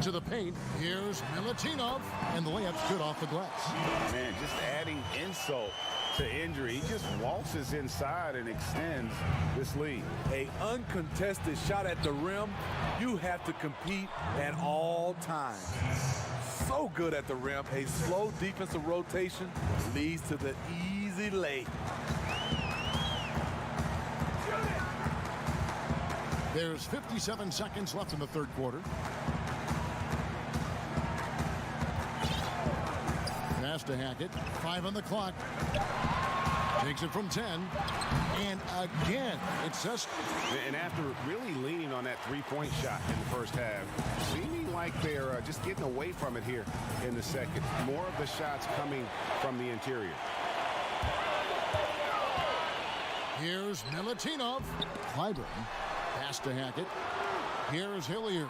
To the paint. Here's Milutinov. And the layup's good off the glass. Man, just adding insult to injury. He just waltzes inside and extends this lead. A uncontested shot at the rim. You have to compete at all times. So good at the rim. A slow defensive rotation leads to the easy lay. There's 57 seconds left in the third quarter. Pass to Hackett. 5 on the clock. Takes it from 10. And again, it's just... And after really leaning on that three-point shot in the first half, seeming like they're just getting away from it here in the second. More of the shots coming from the interior. Here's Milutinov. Clyburn. Pass to Hackett. Here's Hilliard.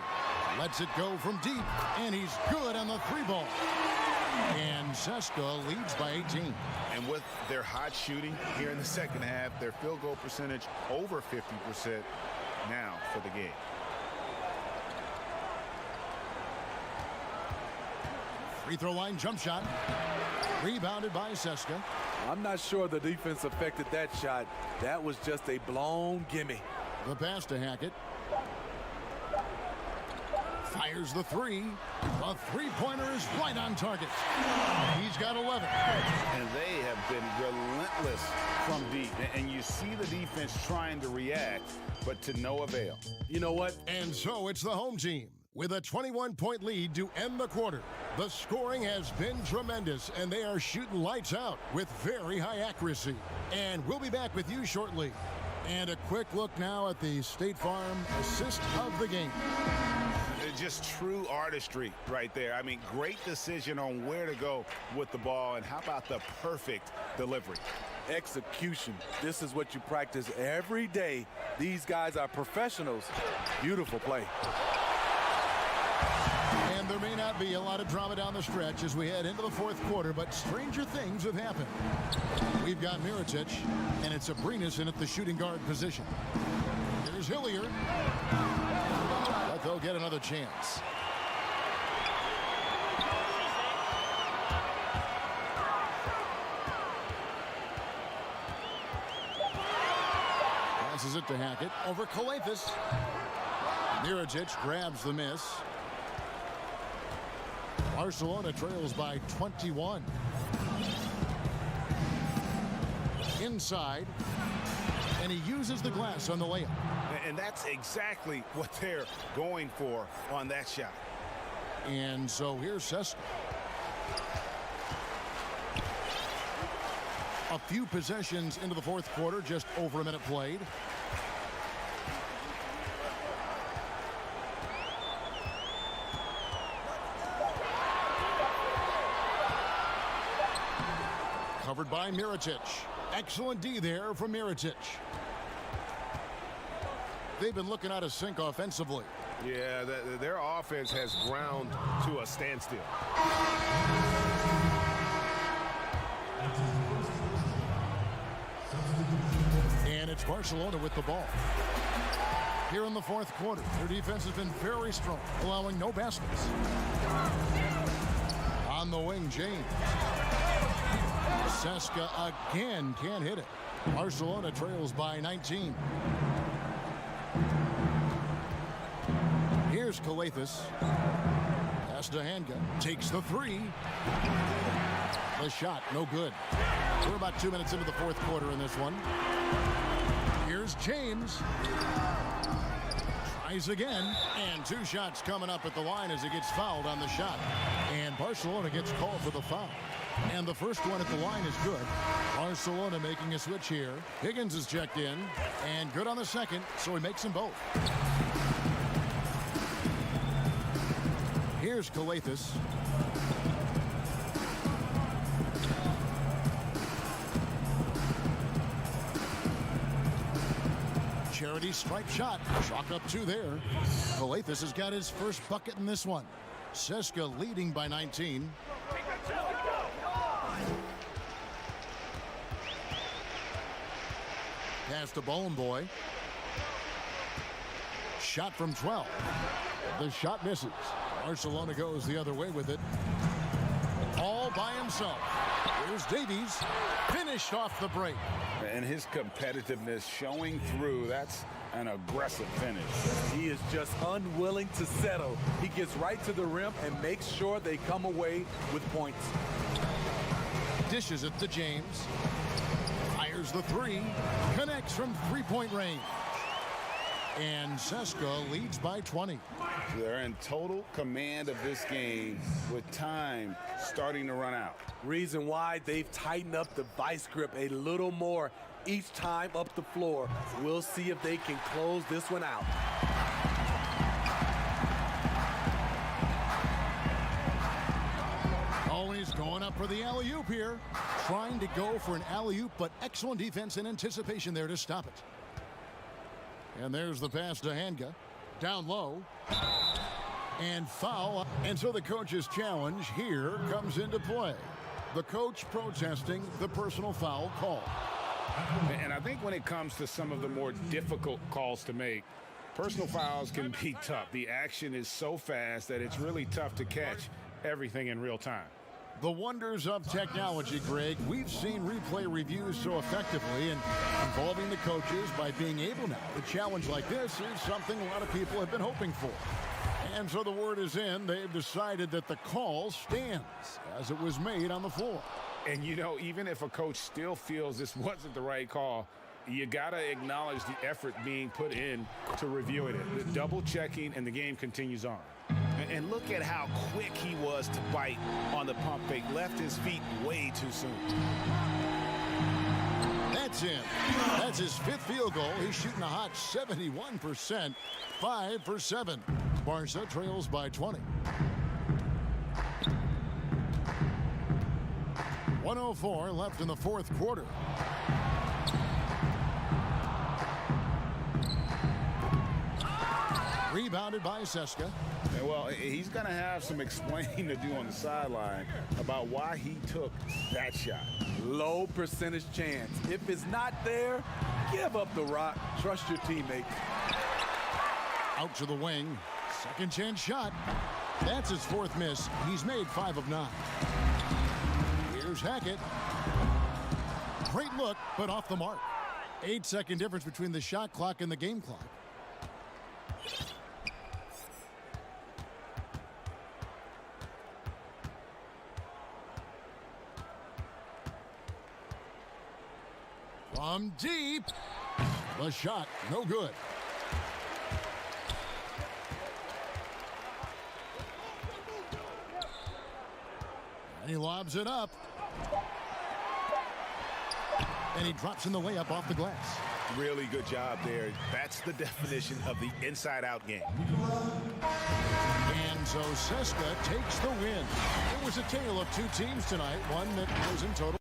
Lets it go from deep, and he's good on the three ball. And Seska leads by 18. And with their hot shooting here in the second half, their field goal percentage over 50% now for the game. Free throw line jump shot. Rebounded by Seska. I'm not sure the defense affected that shot. That was just a blown gimme. The pass to Hackett. Fires the three. A three-pointer is right on target. He's got 11. And they have been relentless from deep. And you see the defense trying to react, but to no avail. You know what? And so it's the home team with a 21-point lead to end the quarter. The scoring has been tremendous, and they are shooting lights out with very high accuracy. And we'll be back with you shortly. And a quick look now at the State Farm assist of the game. just true artistry right there. I mean, great decision on where to go with the ball, and how about the perfect delivery? Execution. This is what you practice every day. These guys are professionals. Beautiful play. And there may not be a lot of drama down the stretch as we head into the fourth quarter, but stranger things have happened. We've got Mirotic, and it's Abrinas in at the shooting guard position. Here's Hilliard. But they'll get another chance. Passes it to Hackett over Kalathis. Mirotic grabs the miss. Barcelona trails by 21. Inside, and he uses the glass on the layup. And that's exactly what they're going for on that shot. And so here's Seska. A few possessions into the fourth quarter, just over a minute played. Covered by Mirotic. Excellent D there from Mirotic. They've been looking out of sync offensively. Yeah, their offense has ground to a standstill. And it's Barcelona with the ball. Here in the fourth quarter, their defense has been very strong, allowing no baskets. On the wing, James. Seska again can't hit it. Barcelona trails by 19. Here's Kalathis. Pass to Hanga. Takes the three. The shot, no good. We're about 2 minutes into the fourth quarter in this one. Here's James. Tries again. And 2 shots coming up at the line as he gets fouled on the shot. And Barcelona gets called for the foul. And the first one at the line is good. Barcelona making a switch here. Higgins is checked in. And good on the second, so he makes them both. Here's Kalathis. Charity stripe shot. Chalk up 2 there. Kalathis has got his first bucket in this one. Seska leading by 19. Pass to Bone Boy. Shot from 12. The shot misses. Barcelona goes the other way with it. All by himself. Here's Davies. Finished off the break. And his competitiveness showing through. That's an aggressive finish. He is just unwilling to settle. He gets right to the rim and makes sure they come away with points. Dishes it to James. Fires the three. Connects from three-point range. And Seska leads by 20. They're in total command of this game with time starting to run out. Reason why they've tightened up the vice grip a little more each time up the floor. We'll see if they can close this one out. Always going up for the alley-oop here. Trying to go for an alley-oop, but excellent defense and anticipation there to stop it. And there's the pass to Hanga. Down low. And foul. And so the coach's challenge here comes into play. The coach protesting the personal foul call. And I think when it comes to some of the more difficult calls to make, personal fouls can be tough. The action is so fast that it's really tough to catch everything in real time. The wonders of technology, Greg. We've seen replay reviews so effectively, and involving the coaches by being able now to challenge like this is something a lot of people have been hoping for. And so the word is in. They've decided that the call stands as it was made on the floor. And, you know, even if a coach still feels this wasn't the right call, you got to acknowledge the effort being put in to reviewing it. The double checking, and the game continues on. And look at how quick he was to bite on the pump fake. Left his feet way too soon. That's in. That's his 5th field goal. He's shooting a hot 71%, 5 for 7. Barca trails by 20. 1:04 left in the fourth quarter. Rebounded by Seska. And well, he's going to have some explaining to do on the sideline about why he took that shot. Low percentage chance. If it's not there, give up the rock. Trust your teammates. Out to the wing. Second chance shot. That's his fourth miss. He's made 5 of 9. Here's Hackett. Great look, but off the mark. 8-second difference between the shot clock and the game clock. From deep. The shot, no good. And he lobs it up. And he drops in the layup off the glass. Really good job there. That's the definition of the inside-out game. And so Seska takes the win. It was a tale of two teams tonight, one that was in total.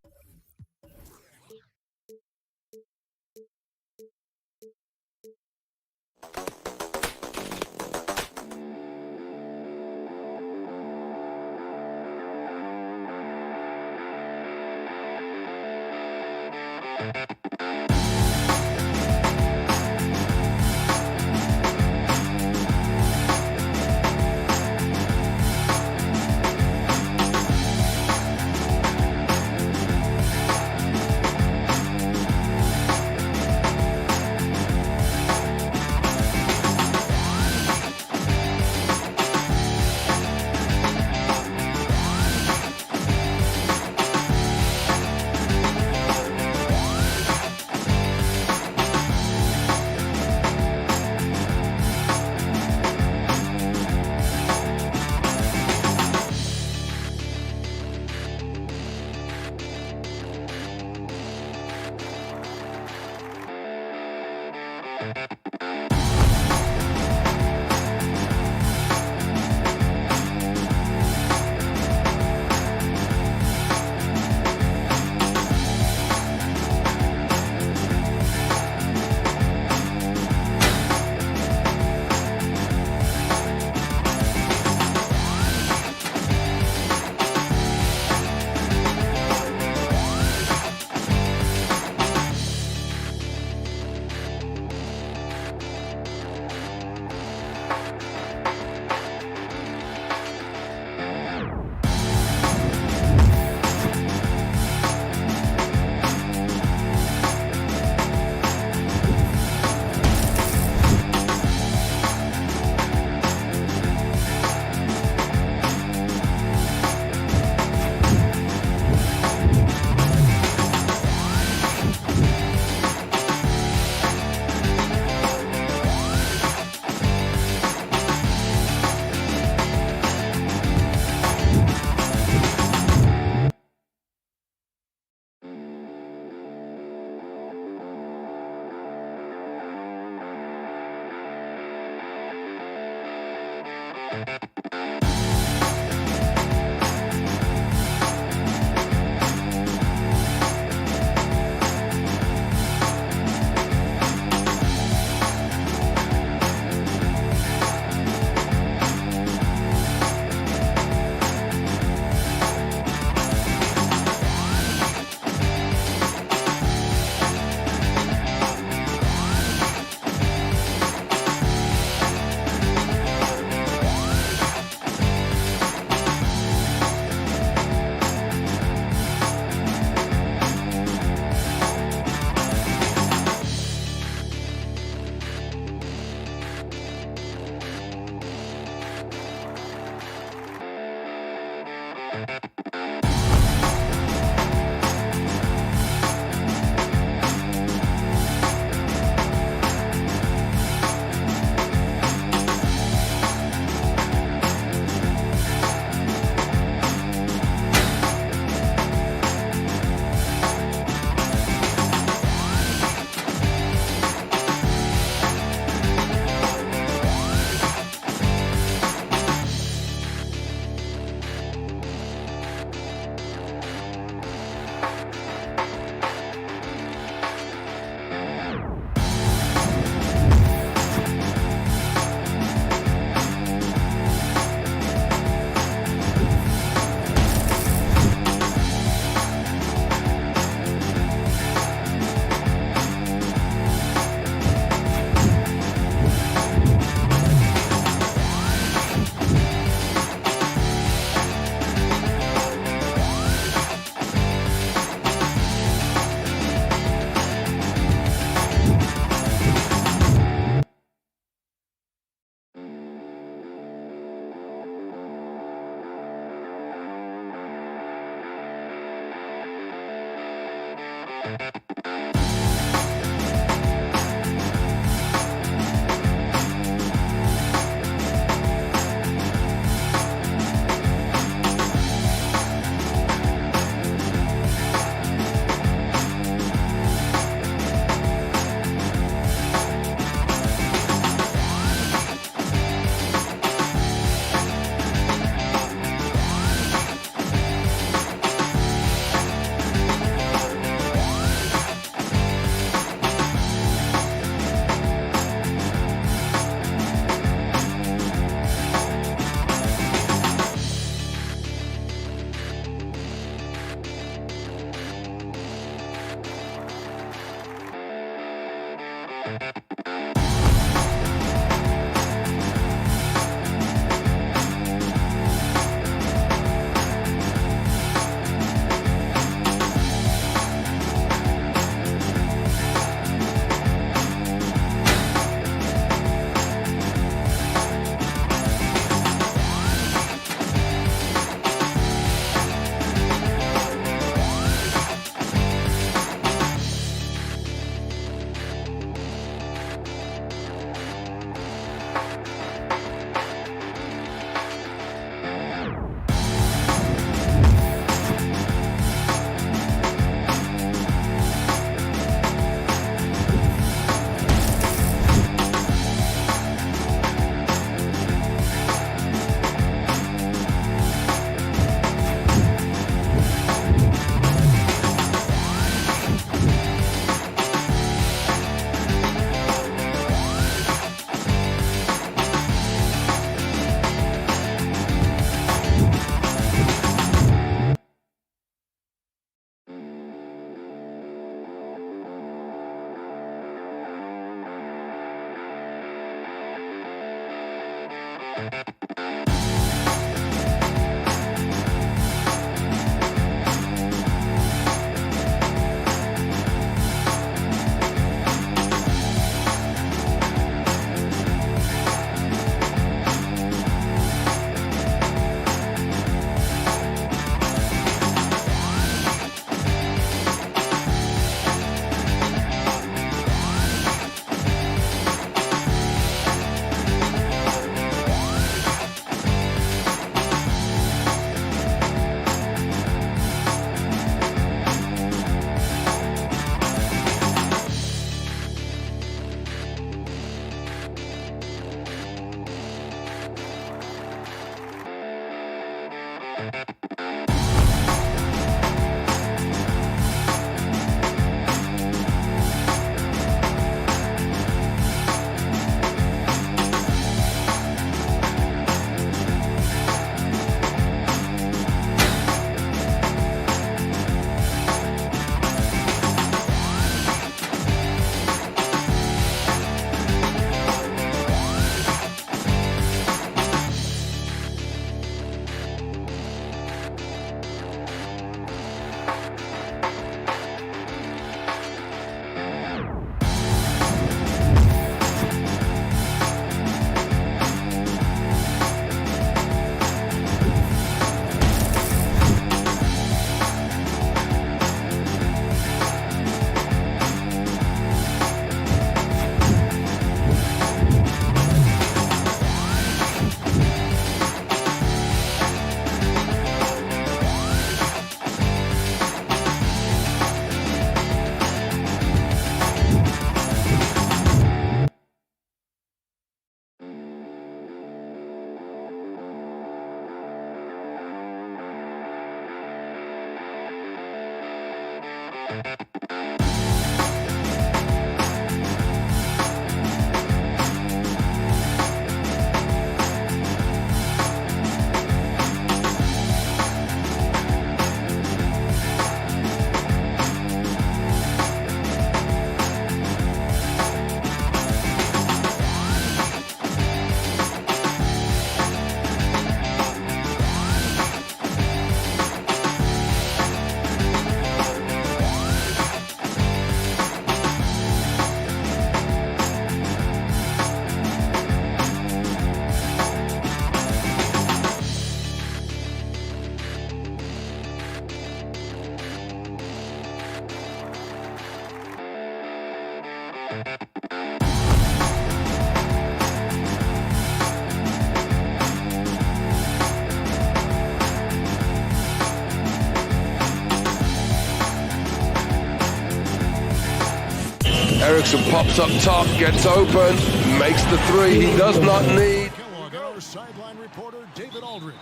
Eriksson pops up top, gets open, makes the three he does not need. And our sideline reporter, David Aldridge.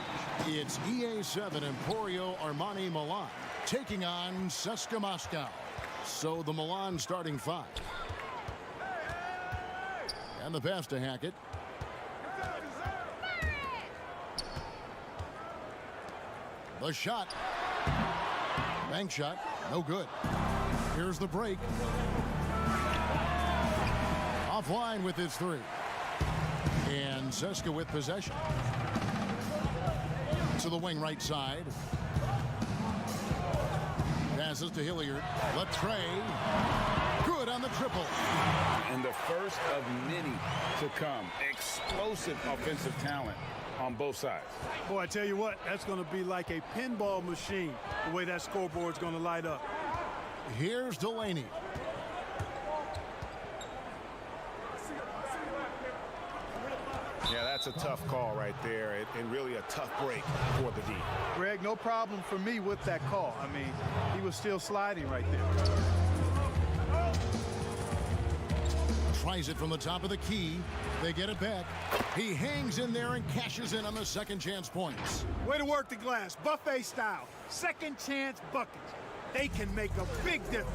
It's EA7 Emporio Armani Milan taking on CSKA Moscow. So the Milan starting five. And the pass to Hackett. The shot. Bank shot. No good. Here's the break. Offline with his three. And CSKA with possession. To the wing right side. Passes to Hilliard. Latre. Good on the triple. And the first of many to come. Explosive offensive talent on both sides. Boy, I tell you what, that's going to be like a pinball machine, the way that scoreboard's going to light up. Here's Delaney. Yeah, that's a tough call right there, and really a tough break for the D. Greg, no problem for me with that call. I mean, he was still sliding right there. Tries it from the top of the key. They get it back. He hangs in there and cashes in on the second chance points. Way to work the glass, buffet style. Second chance buckets. They can make a big difference.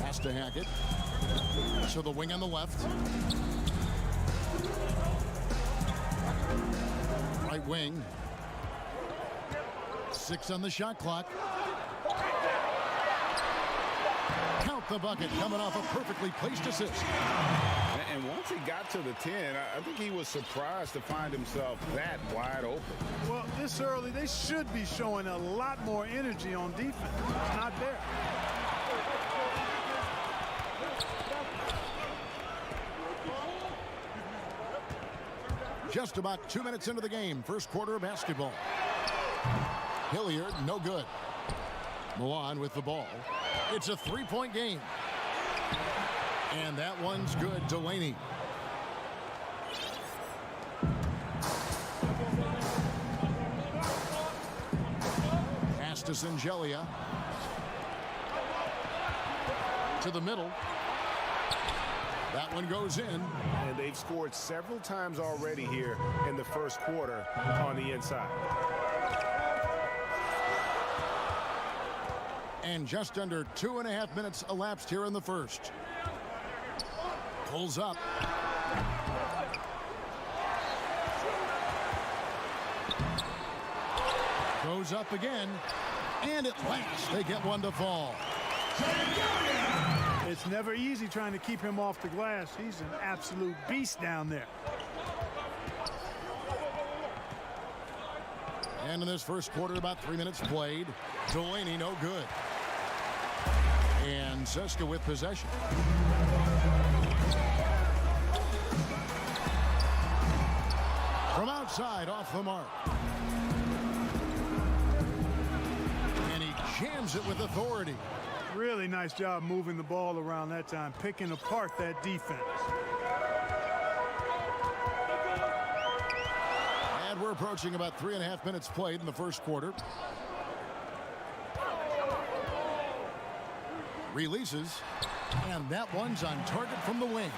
Pass to Hackett. To the wing on the left. Right wing. 6 on the shot clock. Count the bucket coming off a perfectly placed assist. And once he got to the 10, I think he was surprised to find himself that wide open. Well, this early, they should be showing a lot more energy on defense. It's not there. Just about 2 minutes into the game. First quarter of basketball. Hilliard, no good. Milan with the ball. It's a three-point game. And that one's good. Delaney. Pass to Singelia. To the middle. That one goes in. And they've scored several times already here in the first quarter on the inside. And just under 2.5 minutes elapsed here in the first. Pulls up. Goes up again. And at last they get one to fall. It's never easy trying to keep him off the glass. He's an absolute beast down there. And in this first quarter, about 3 minutes played. Delaney, no good. And CSKA with possession. From outside, off the mark. And he jams it with authority. Really nice job moving the ball around that time, picking apart that defense. And we're approaching about 3.5 minutes played in the first quarter. Releases, and that one's on target from the wing.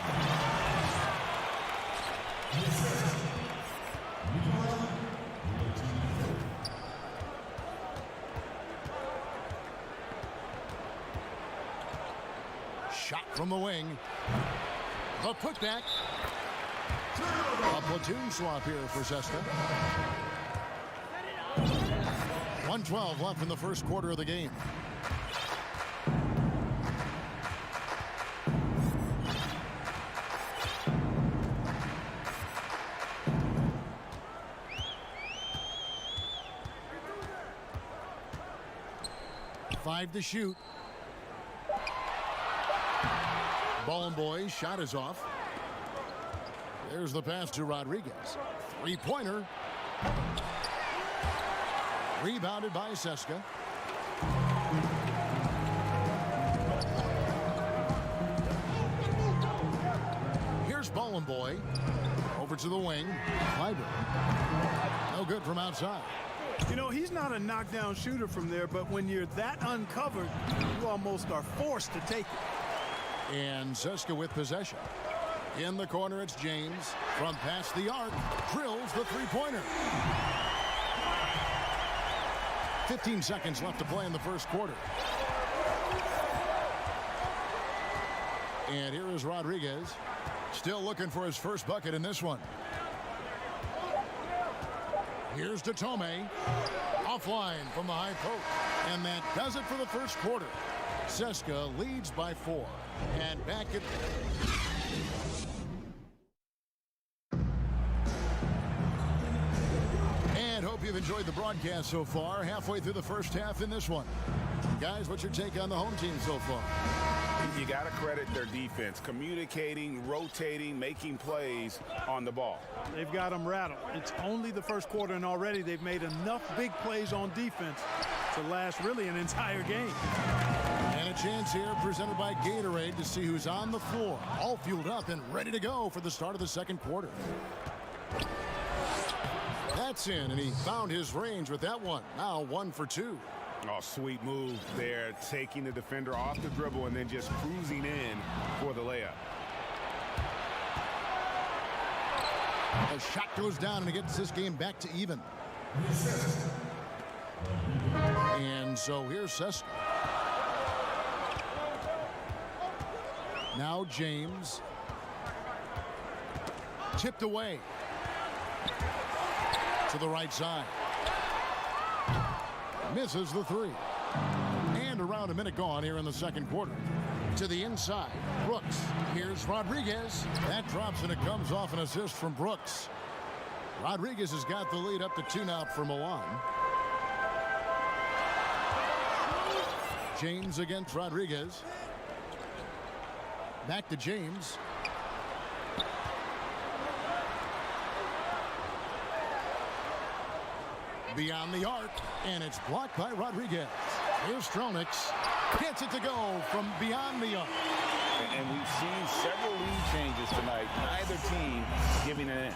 Shot from the wing. The putback. A platoon swap here for CSKA. 1:12 left in the first quarter of the game. Five to shoot. Ball and boys, shot is off. There's the pass to Rodriguez. Three-pointer. Rebounded by CSKA. Golden Boy. Over to the wing. Fiber. No good from outside. You know, he's not a knockdown shooter from there, but when you're that uncovered, you almost are forced to take it. And Seska with possession. In the corner, it's James. From past the arc, drills the three-pointer. 15 seconds left to play in the first quarter. And here is Rodriguez. Still looking for his first bucket in this one. Here's Datome. Offline from the high post. And that does it for the first quarter. Seska leads by 4. And back at... And hope you've enjoyed the broadcast so far. Halfway through the first half in this one. Guys, what's your take on the home team so far? You got to credit their defense. Communicating, rotating, making plays on the ball. They've got them rattled. It's only the first quarter, and already they've made enough big plays on defense to last really an entire game. And a chance here presented by Gatorade to see who's on the floor. All fueled up and ready to go for the start of the second quarter. That's in, and he found his range with that one. Now 1 for 2. Oh, sweet move there, taking the defender off the dribble and then just cruising in for the layup. A shot goes down, and it gets this game back to even. And so here's Seska. Now James. Tipped away. To the right side. Misses the 3. And around a minute gone here in the second quarter. To the inside, Brooks. Here's Rodriguez. That drops, and it comes off an assist from Brooks. Rodriguez has got the lead up to 2 now for Milan. James against Rodriguez. Back to James. Beyond the arc, and it's blocked by Rodriguez. Here's Stronix. Gets it to go from beyond the arc. And we've seen several lead changes tonight. Neither team giving it in.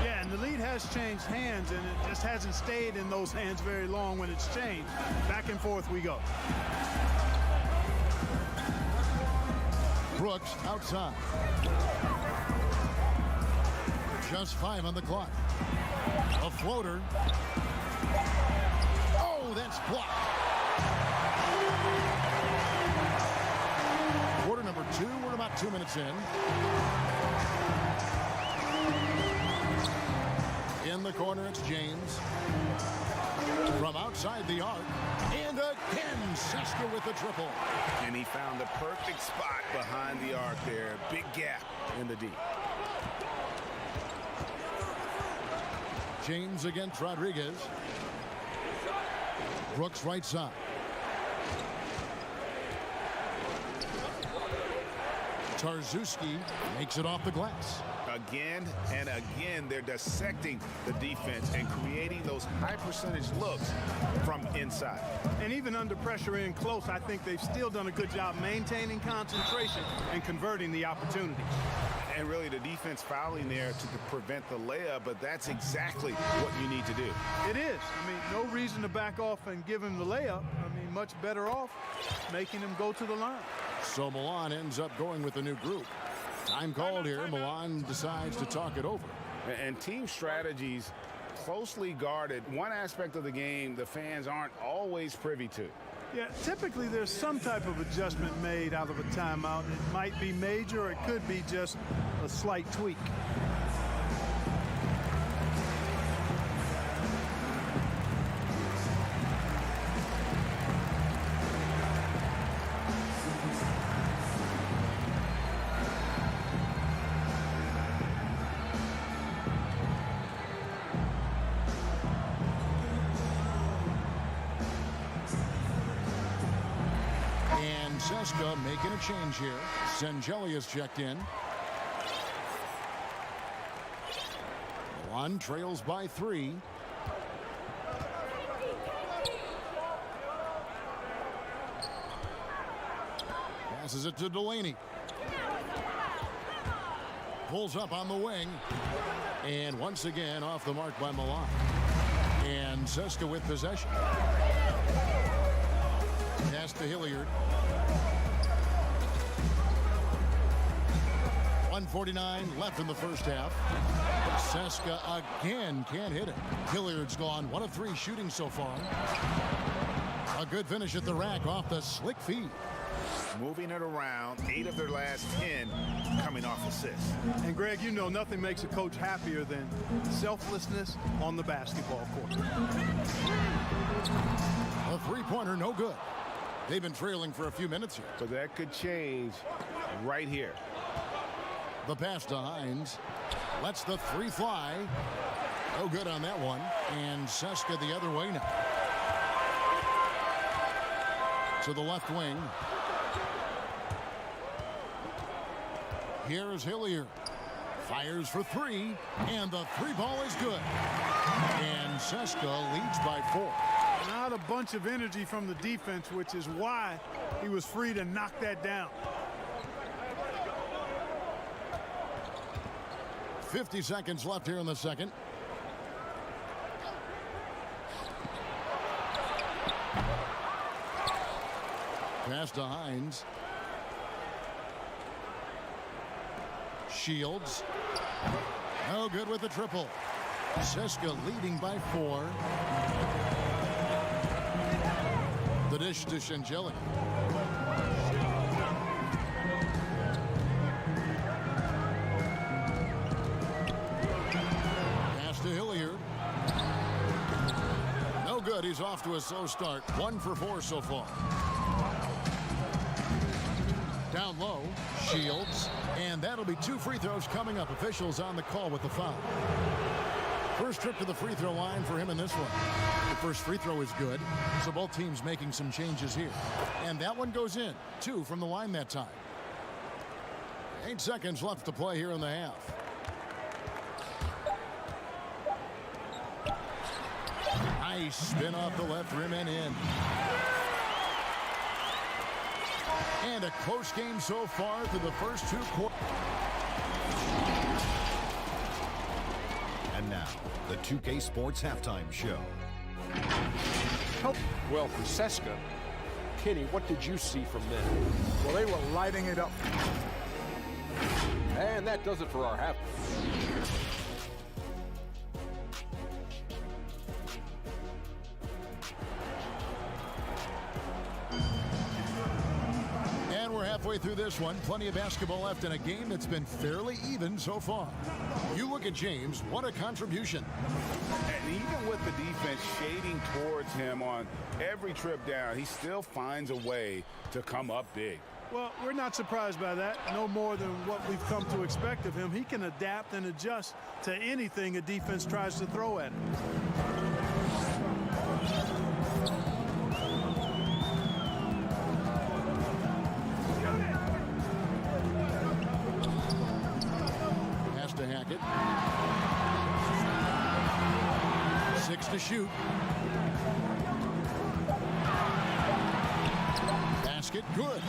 Yeah, and the lead has changed hands, and it just hasn't stayed in those hands very long when it's changed. Back and forth we go. Brooks outside. Just 5 on the clock. A floater. Oh, that's blocked. Quarter number 2. We're about 2 minutes in. In the corner, it's James. From outside the arc. And again, Seska with the triple. And he found the perfect spot behind the arc there. Big gap in the D. James against Rodriguez. Brooks right side. Tarzuski makes it off the glass. Again and again, they're dissecting the defense and creating those high percentage looks from inside. And even under pressure in close, I think they've still done a good job maintaining concentration and converting the opportunities. And really the defense fouling there to prevent the layup, but that's exactly what you need to do. It is. I mean, no reason to back off and give him the layup. I mean, much better off making him go to the line. So Milan ends up going with a new group. Time called here. Milan decides to talk it over. And team strategies closely guarded. One aspect of the game the fans aren't always privy to. Yeah, typically there's some type of adjustment made out of a timeout. It might be major, or it could be just a slight tweak. Seska making a change here. Sengeli is checked in. Milan trails by 3. Passes it to Delaney. Pulls up on the wing. And once again, off the mark by Milan. And Seska with possession. Pass to Hilliard. 1:49 left in the first half. Seska again can't hit it. Hilliard's gone 1 of 3 shooting so far. A good finish at the rack off the slick feed. Moving it around, 8 of their last 10 coming off assists. And Greg, you know nothing makes a coach happier than selflessness on the basketball court. A three-pointer, no good. They've been trailing for a few minutes here. But that could change right here. The pass to Hines. Lets the three fly. No good on that one. And Seska the other way now. To the left wing. Here's Hilliard. Fires for 3. And the 3-ball is good. And Seska leads by 4. Not a bunch of energy from the defense, which is why he was free to knock that down. 50 seconds left here in the second. Pass to Hines. Shields. No good with the triple. Seska leading by 4. The dish to Shangeli. Pass to Hilliard. No good. He's off to a slow start. 1 for 4 so far. Down low. Shields. And that'll be 2 free throws coming up. Officials on the call with the foul. First trip to the free throw line for him in this one. The first free throw is good, so both teams making some changes here. And that one goes in. 2 from the line that time. 8 seconds left to play here in the half. Nice spin off the left rim and in. And a close game so far through the first 2 quarters. And now, the 2K Sports Halftime Show. Well, for Seska, Kenny, what did you see from them? Well, they were lighting it up. And that does it for our half. Halfway through this one, plenty of basketball left in a game that's been fairly even so far. You look at James, what a contribution. And even with the defense shading towards him on every trip down, he still finds a way to come up big. Well, we're not surprised by that. No more than what we've come to expect of him. He can adapt and adjust to anything a defense tries to throw at him. To Hackett. 6 to shoot. Basket good.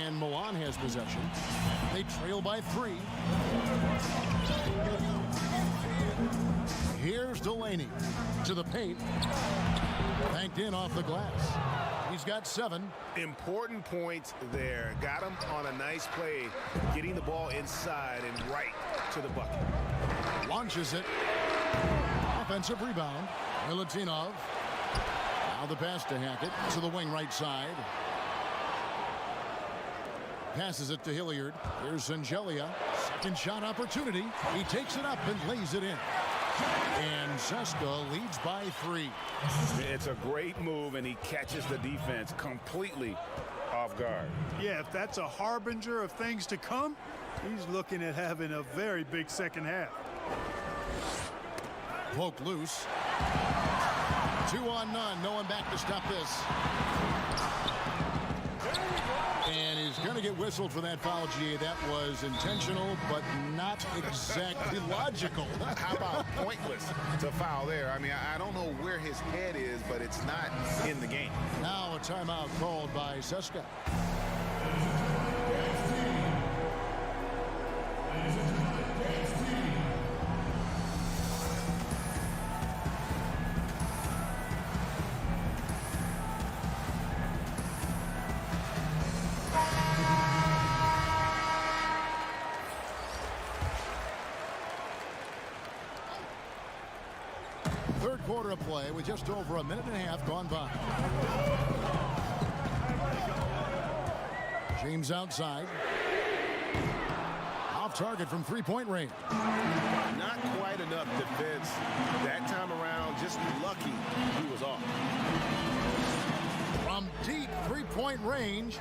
And Milan has possession. They trail by 3. Here's Delaney to the paint. Banked in off the glass. He's got 7. Important points there. Got him on a nice play, getting the ball inside and right to the bucket. Launches it. Offensive rebound. Milutinov. Now the pass to Hackett to the wing right side. Passes it to Hilliard. Here's Zangelia. Second shot opportunity. He takes it up and lays it in. And Seska leads by 3. It's a great move, and he catches the defense completely off guard. Yeah, if that's a harbinger of things to come, he's looking at having a very big second half. Poke loose. 2 on none. No one back to stop this. And he's going to get whistled for that foul, GA. That was intentional, but not exactly logical. How about pointless to foul there? I mean, I don't know where his head is, but it's not in the game. Now a timeout called by Seska. Third quarter of play with just over a minute and a half gone by. James outside. Off target from three-point range. Not quite enough defense that time around. Just lucky he was off. From deep three-point range,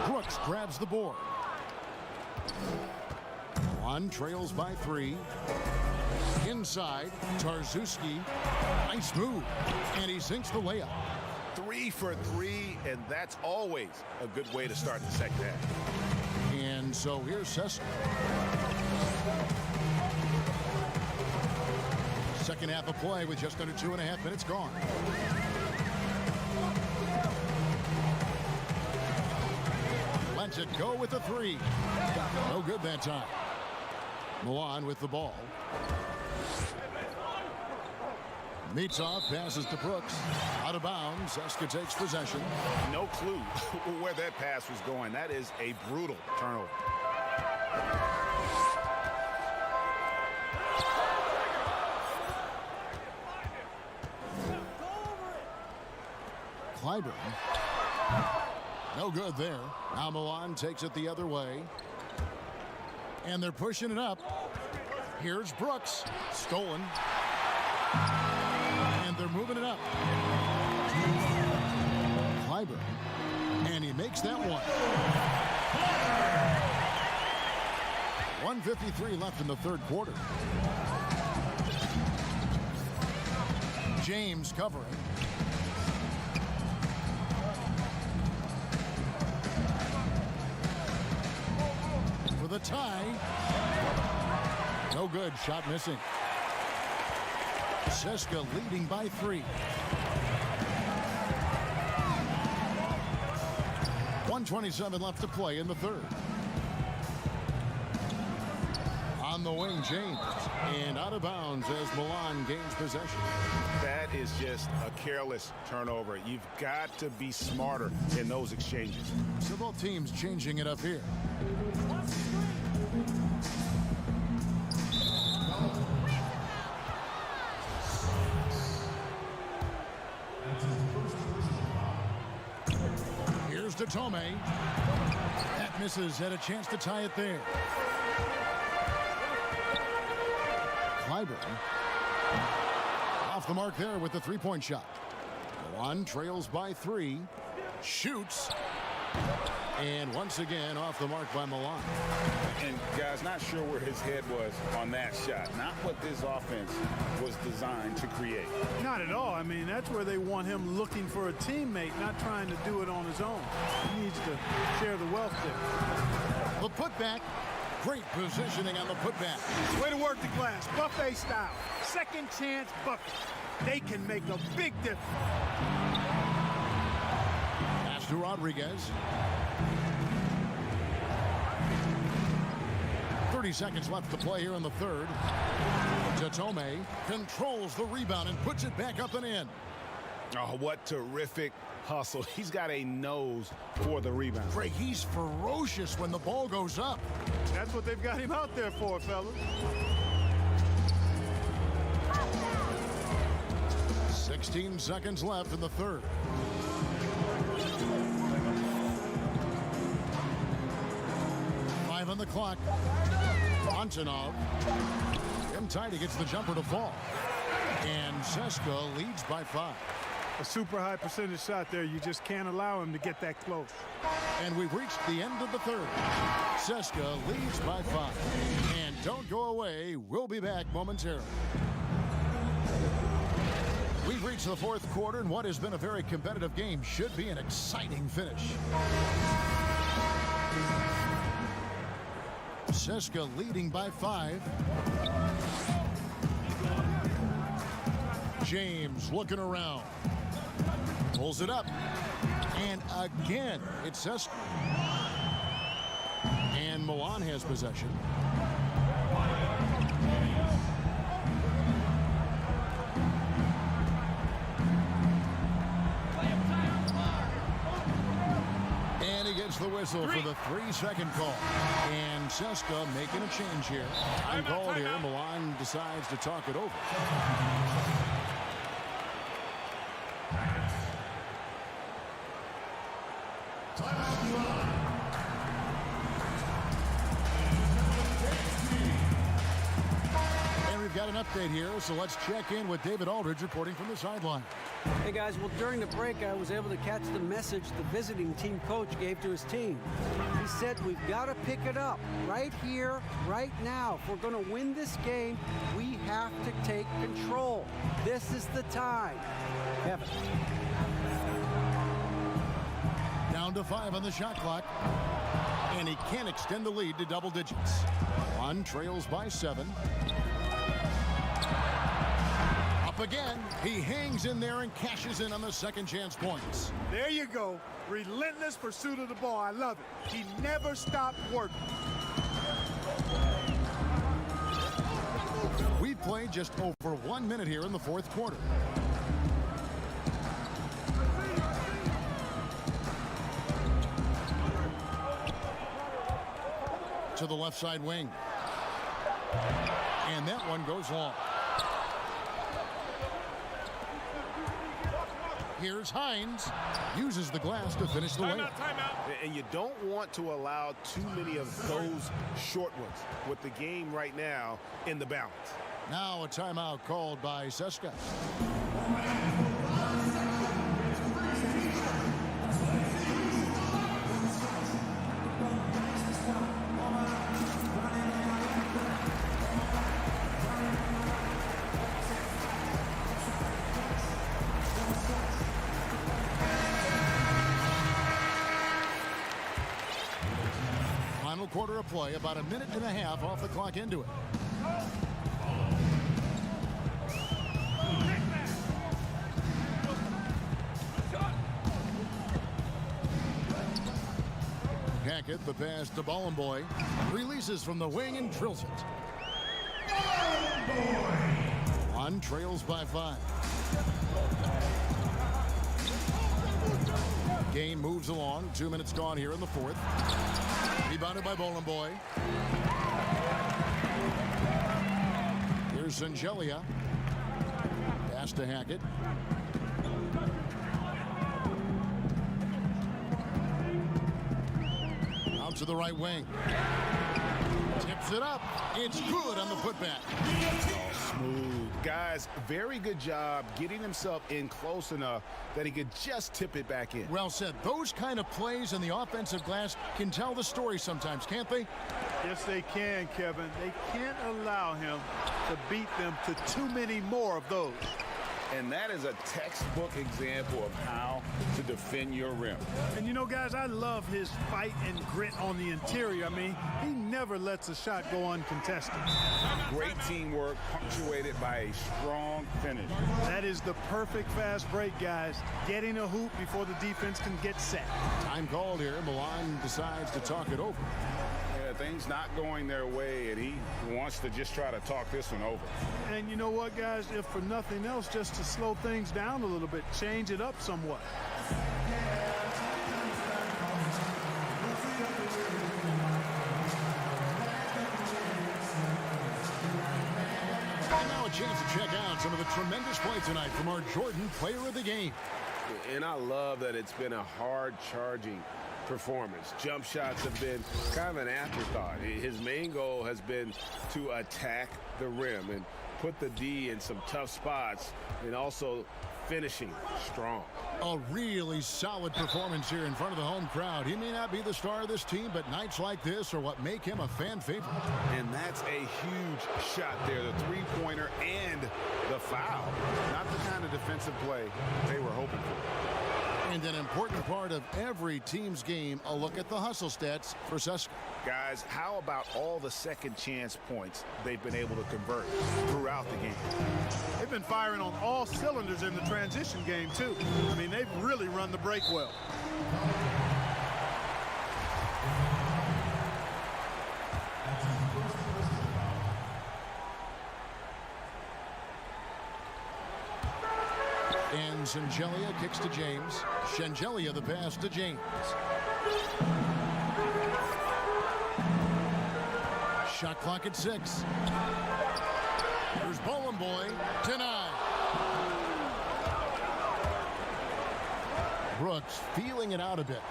Brooks grabs the board. One trails by 3. Inside, Tarczewski. Nice move. And he sinks the layup. 3 for 3, and that's always a good way to start the second half. And so here's Seska. Second half of play with just under 2.5 minutes gone. Lets it go with the 3. No good that time. Milan with the ball. Mitov passes to Brooks. Out of bounds. Seska takes possession. No clue where that pass was going. That is a brutal turnover. Clyburn. No good there. Now Milan takes it the other way. And they're pushing it up. Here's Brooks. Stolen. And they're moving it up. Clyburn. And he makes that one. 1:53 left in the third quarter. James covering. For the tie. No good. Shot missing. Seska leading by 3. 1:27 left to play in the third. On the wing, James. And out of bounds as Milan gains possession. That is just a careless turnover. You've got to be smarter in those exchanges. So both teams changing it up here. Here's Tome. That misses. Had a chance to tie it there. Clyburn. Off the mark there with the three-point shot. Milan trails by 3. Shoots. And once again off the mark by Milan. And guys, not sure where his head was on that shot. Not what this offense was designed to create. Not at all. I mean, that's where they want him looking for a teammate, not trying to do it on his own. He needs to share the wealth there. The putback. Great positioning on the putback. Way to work the glass. Buffet style. Second chance bucket. They can make a big difference. Pass to Rodriguez. 30 seconds left to play here in the third. Tome controls the rebound and puts it back up and in. Oh, what terrific hustle. He's got a nose for the rebound. Greg, he's ferocious when the ball goes up. That's what they've got him out there for, fellas. 16 seconds left in the third. On the clock. Antonov. Tim Tidy gets the jumper to fall. And Seska leads by 5. A super high percentage shot there. You just can't allow him to get that close. And we've reached the end of the third. Seska leads by 5. And don't go away. We'll be back momentarily. We've reached the fourth quarter, and what has been a very competitive game should be an exciting finish. Seska leading by 5. James looking around. Pulls it up. And again, it's Seska. And Milan has possession. And he gets the whistle for the 3-second call. And Seska making a change here. Uncalled here. Milan decides to talk it over. And we've got an update here, so let's check in with David Aldridge reporting from the sideline. Hey guys, well during the break I was able to catch the message the visiting team coach gave to his team. He said we've got to pick it up right here, right now. If we're going to win this game, we have to take control. This is the time. Kevin. Down to 5 on the shot clock. And he can't extend the lead to double digits. One trails by 7. Up again. He hangs in there and cashes in on the second chance points. There you go. Relentless pursuit of the ball. I love it. He never stopped working. We've played just over 1 minute here in the fourth quarter. To the left side wing. And that one goes long. Here's Hines. Uses the glass to finish the layup. And you don't want to allow too many of those short ones with the game right now in the balance. Now a timeout called by CSKA. Final quarter of play, about a minute and a half off the clock into it. Hackett, the pass to Bollenboy. Releases from the wing and drills it. One trails by 5. Game moves along. 2 minutes gone here in the fourth. Rebounded by Bollenboy. Here's Sangelia. Pass to Hackett. Out to the right wing. Tips it up. It's good on the putback. Oh, smooth. Guys, very good job getting himself in close enough that he could just tip it back in. Well said. Those kind of plays in the offensive glass can tell the story sometimes, can't they? Yes, they can, Kevin. They can't allow him to beat them to too many more of those. And that is a textbook example of how to defend your rim. And you know, guys, I love his fight and grit on the interior. I mean, he never lets a shot go uncontested. Great teamwork punctuated by a strong finish. That is the perfect fast break, guys. Getting a hoop before the defense can get set. Time called here. Milan decides to talk it over. Yeah, things not going their way, and he wants to just try to talk this one over. And you know what, guys? If for nothing else, just to slow things down a little bit, change it up somewhat. And now a chance to check out some of the tremendous play tonight from our Jordan Player of the Game. And I love that it's been a hard-charging performance. Jump shots have been kind of an afterthought. His main goal has been to attack the rim and put the D in some tough spots, and also finishing strong. A really solid performance here in front of the home crowd. He may not be the star of this team, but nights like this are what make him a fan favorite. And that's a huge shot there, the three-pointer and the foul. Not the kind of defensive play they were hoping for. And an important part of every team's game, a look at the hustle stats for CSKA. Guys, how about all the second chance points they've been able to convert throughout the game? They've been firing on all cylinders in the transition game, too. I mean, they've really run the break well. And Sangelia kicks to James. Sangelia the pass to James. Shot clock at 6. Here's Bollenboy to 9. Brooks feeling it out a bit.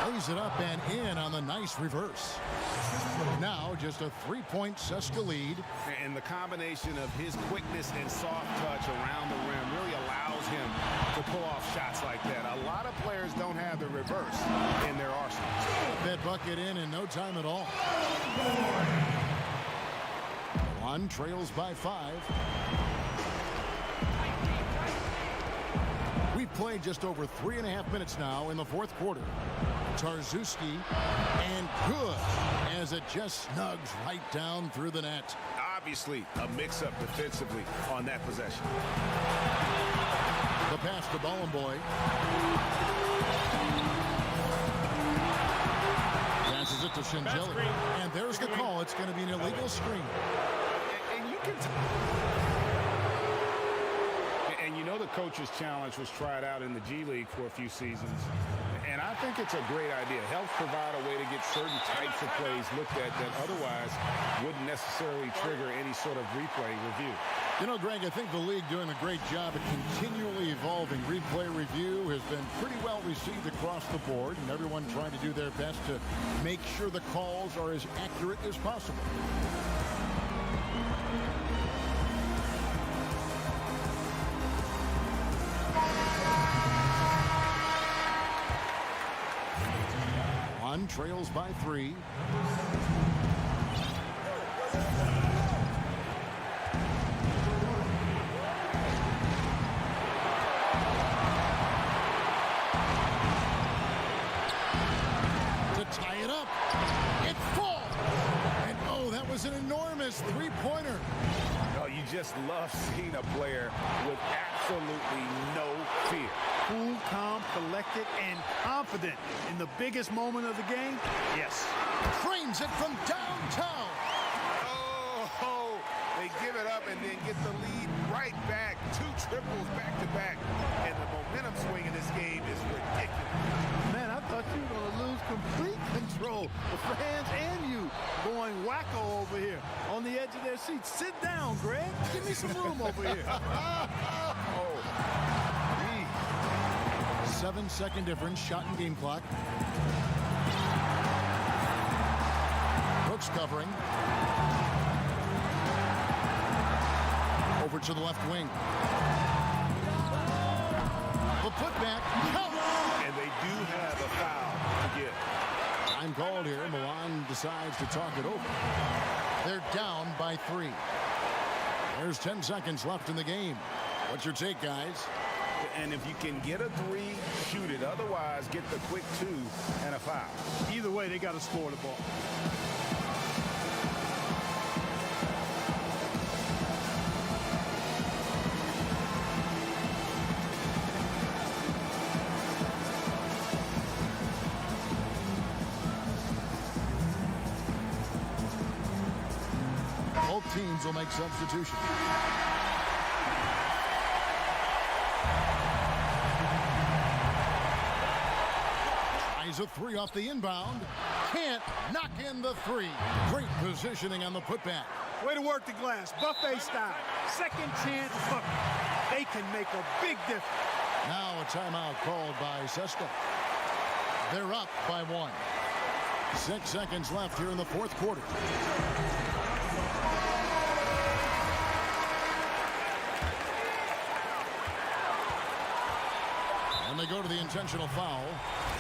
Lays it up and in on the nice reverse. Now just a 3-point Cesca lead. And the combination of his quickness and soft touch around the rim really allows him to pull off shots like that. A lot of players don't have the reverse in their arsenal. That bucket in no time at all. One trails by 5. We've played just over 3.5 minutes now in the fourth quarter. Tarczewski, and good as it just snugs right down through the net. Obviously, a mix-up defensively on that possession. The pass to Bollenboy. Passes it to Shingeli. And there's the call. It's going to be an illegal screen. And you can... And you know the coach's challenge was tried out in the G League for a few seasons. And I think it's a great idea. Helps provide a way to get certain types of plays looked at that otherwise wouldn't necessarily trigger any sort of replay review. You know, Greg, I think the league doing a great job at continually evolving. Replay review has been pretty well received across the board, and everyone trying to do their best to make sure the calls are as accurate as possible. One trails by 3. An enormous three-pointer. No, you just love seeing a player with absolutely no fear. Cool, calm, collected, and confident in the biggest moment of the game. Yes. Frames it from downtown. Oh, they give it up and then get the lead right back. 2 triples back-to-back. And the momentum swing in this game is ridiculous. Man, I thought you were going to lose complete control. The fans and you going wacko over here on the edge of their seats. Sit down, Greg. Give me some room over here. 7-second difference, shot and game clock. Brooks covering. Over to the left wing. The putback counts. And they do have a foul to give. Time called here. Milan decides to talk it over. They're down by 3. There's 10 seconds left in the game. What's your take, guys? And if you can get a 3, shoot it. Otherwise, get the quick 2 and a foul. Either way, they got to score the ball. Both teams will make substitutions. Tries a 3 off the inbound. Can't knock in the 3. Great positioning on the putback. Way to work the glass. Buffet style. Second chance bucket. They can make a big difference. Now a timeout called by Cesca. They're up by 1. 6 seconds left here in the fourth quarter. And they go to the intentional foul.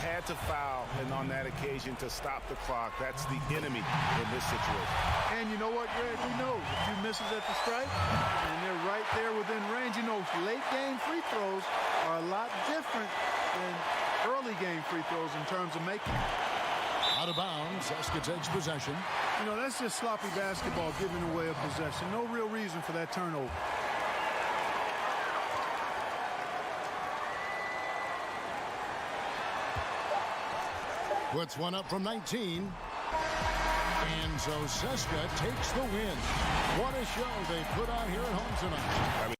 Had to foul, and on that occasion to stop the clock. That's the enemy in this situation. And you know what, Greg? We know a few misses at the stripe, and they're right there within range. You know, late game free throws are a lot different than early game free throws in terms of making. Out of bounds, Cesca takes possession. You know, that's just sloppy basketball, giving away a possession. No real reason for that turnover. Puts one up from 19. And so Cesca takes the win. What a show they put on here at home tonight.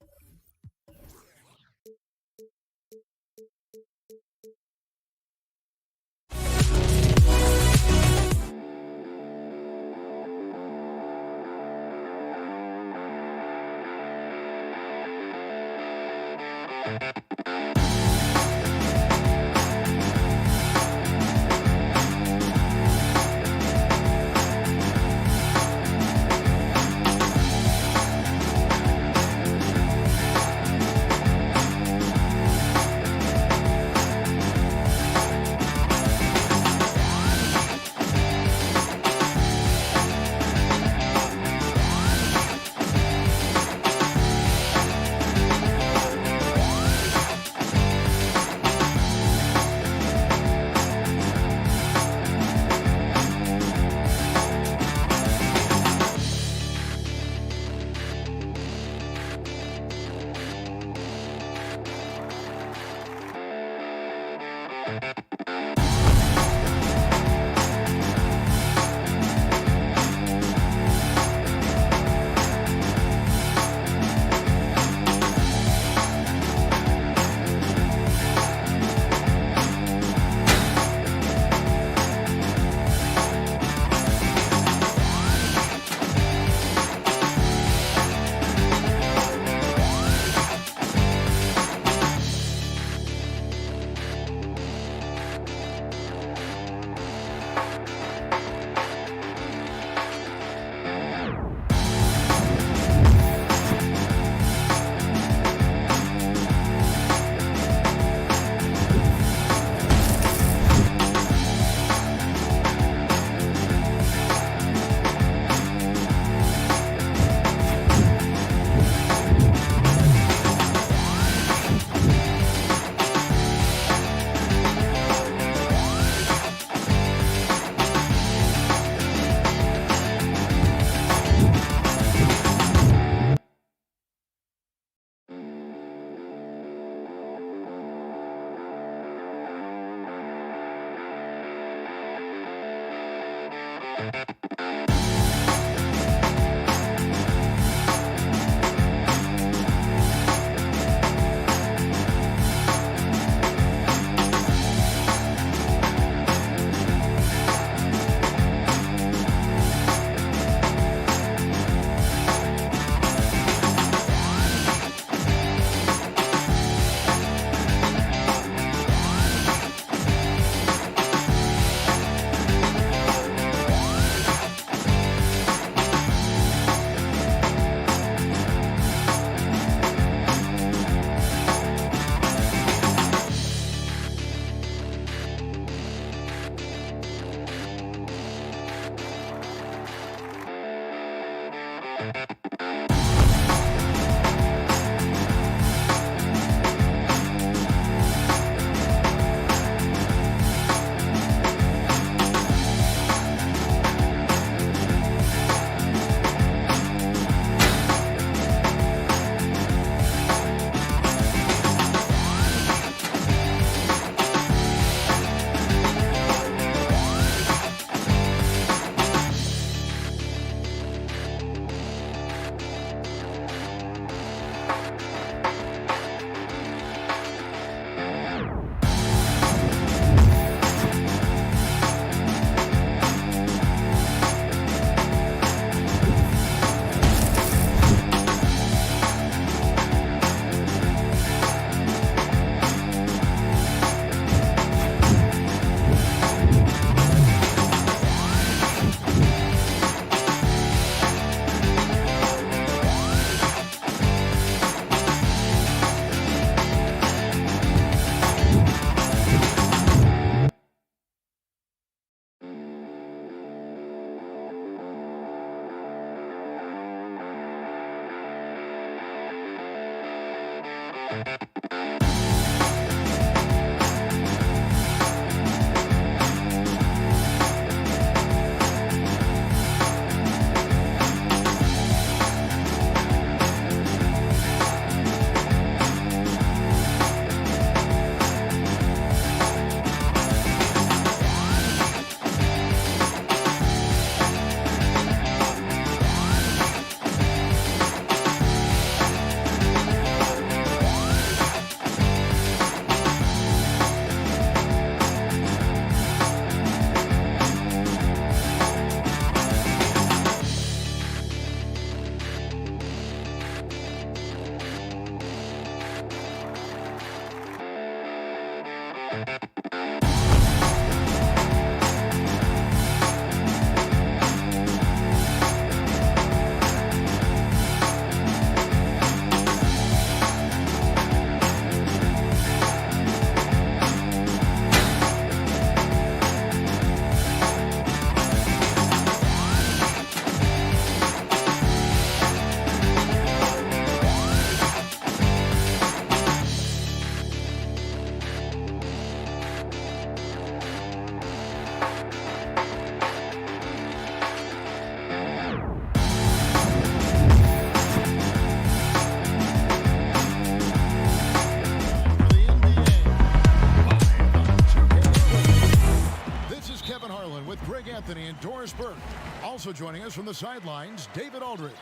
And Doris Burke. Also joining us from the sidelines, David Aldridge.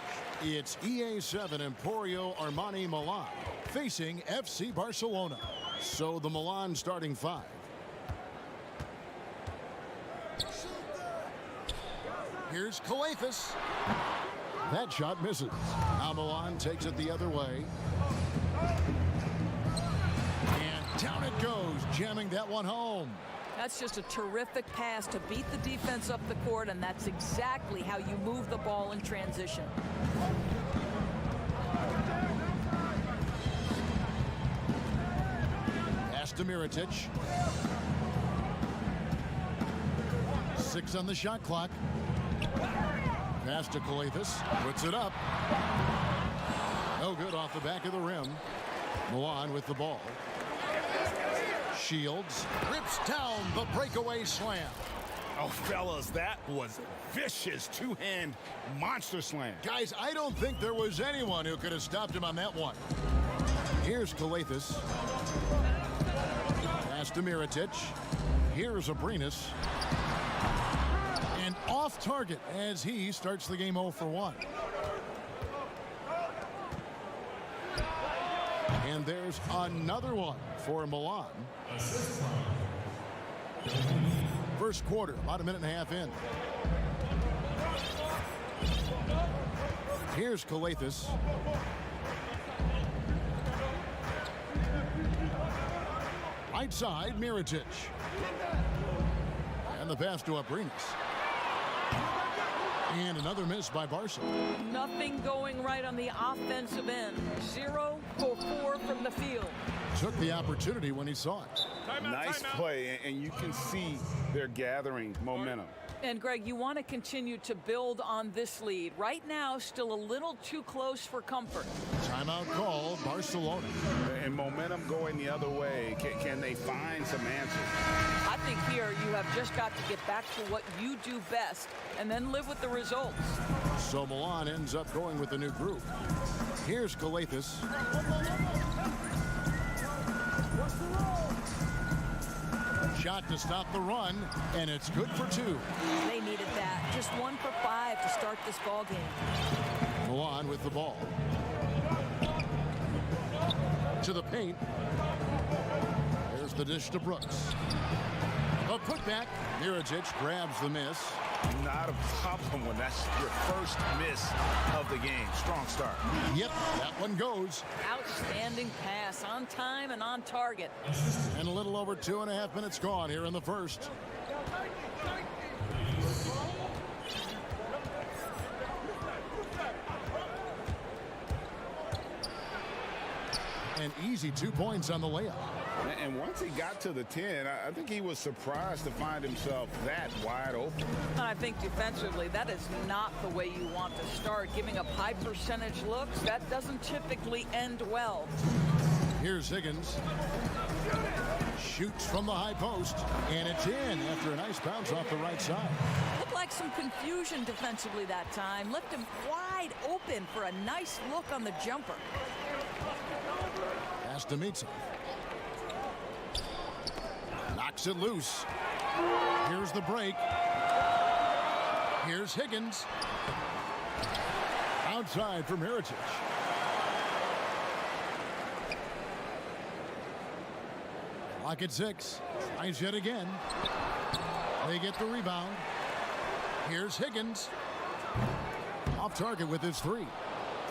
It's EA7 Emporio Armani Milan facing FC Barcelona. So the Milan starting five. Here's Calathis. That shot misses. Now Milan takes it the other way. And down it goes, jamming that one home. That's just a terrific pass to beat the defense up the court, and that's exactly how you move the ball in transition. Pass to Mirotic. 6 on the shot clock. Pass to Calathis. Puts it up. No good off the back of the rim. Milan with the ball. Shields rips down the breakaway slam. Oh, fellas, that was a vicious two-hand monster slam. Guys, I don't think there was anyone who could have stopped him on that one. Here's Calathis. Pass to Mirotic. Here's Abrinas. And off target as he starts the game 0 for 1. And there's another one for Milan. First quarter, about a minute and a half in. Here's Calathis. Right side, Mirotic. And the pass to Abrinas. And another miss by Barca. Nothing going right on the offensive end. 0 for 4 from the field. Took the opportunity when he saw it. Nice play, and you can see they're gathering momentum. And Greg, you want to continue to build on this lead. Right now, still a little too close for comfort. Timeout call, Barcelona. And momentum going the other way. Can they find some answers? I think here you have just got to get back to what you do best and then live with the results. So Milan ends up going with a new group. Here's Calathis. Shot to stop the run, and it's good for 2. They needed that. Just 1 for 5 to start this ball game. Milan with the ball. To the paint. There's the dish to Brooks. A putback. Mirajic grabs the miss. Not a problem when that's your first miss of the game. Strong start. Yep, that one goes. Outstanding pass, on time and on target. And a little over 2.5 minutes gone here in the first. An easy 2 points on the layup. And once he got to the 10, I think he was surprised to find himself that wide open. I think defensively, that is not the way you want to start. Giving up high percentage looks, that doesn't typically end well. Here's Higgins. Shoots from the high post, and it's in after a nice bounce off the right side. Looked like some confusion defensively that time. Left him wide open for a nice look on the jumper. Pass to Mitsa. Knocks it loose. Here's the break. Here's Higgins. Outside from Mirajic. Clock at 6. Tries yet again. They get the rebound. Here's Higgins. Off target with his 3.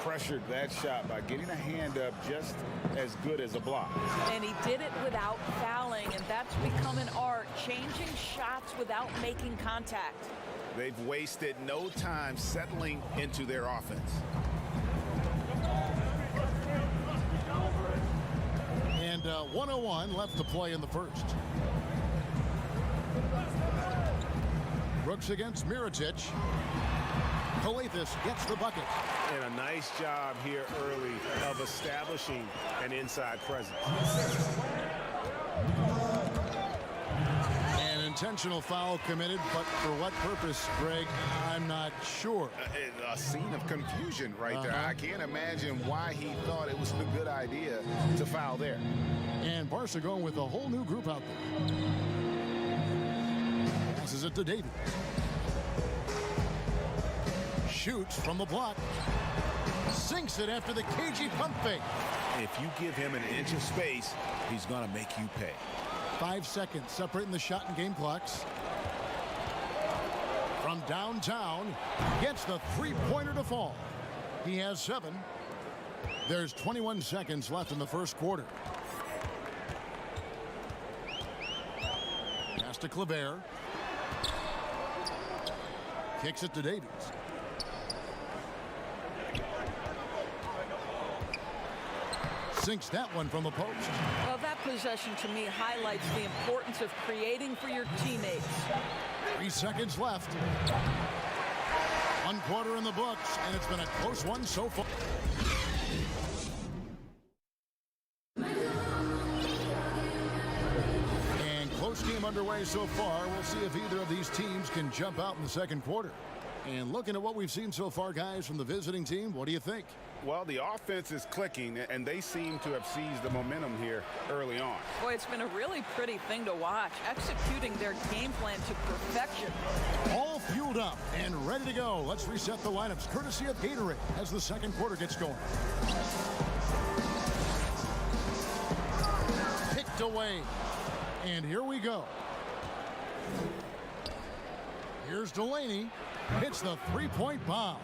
Pressured that shot by getting a hand up just as good as a block. And he did it without fouling, and that's become an art, changing shots without making contact. They've wasted no time settling into their offense. And 1:01 left to play in the first. Brooks against Mirajic. Calathis gets the bucket. And a nice job here early of establishing an inside presence. An intentional foul committed, but for what purpose, Greg, I'm not sure. A scene of confusion right there. I can't imagine why he thought it was a good idea to foul there. And Barca going with a whole new group out there. Passes it to Davies. Shoots from the block. Sinks it after the cagey pump fake. If you give him an inch of space, he's going to make you pay. 5 seconds separating the shot and game clocks. From downtown, gets the 3-pointer to fall. He has 7. There's 21 seconds left in the first quarter. Pass to Kleber. Kicks it to Davies. Sinks that one from the post. Well, that possession to me highlights the importance of creating for your teammates. 3 seconds left. 1 quarter in the books, and it's been a close one so far. And close game underway so far. We'll see if either of these teams can jump out in the second quarter. And looking at what we've seen so far, guys, from the visiting team, what do you think? Well, the offense is clicking, and they seem to have seized the momentum here early on. Boy, it's been a really pretty thing to watch, executing their game plan to perfection. All fueled up and ready to go. Let's reset the lineups, courtesy of Gatorade, as the second quarter gets going. Picked away. And here we go. Here's Delaney. Hits the 3-point bomb.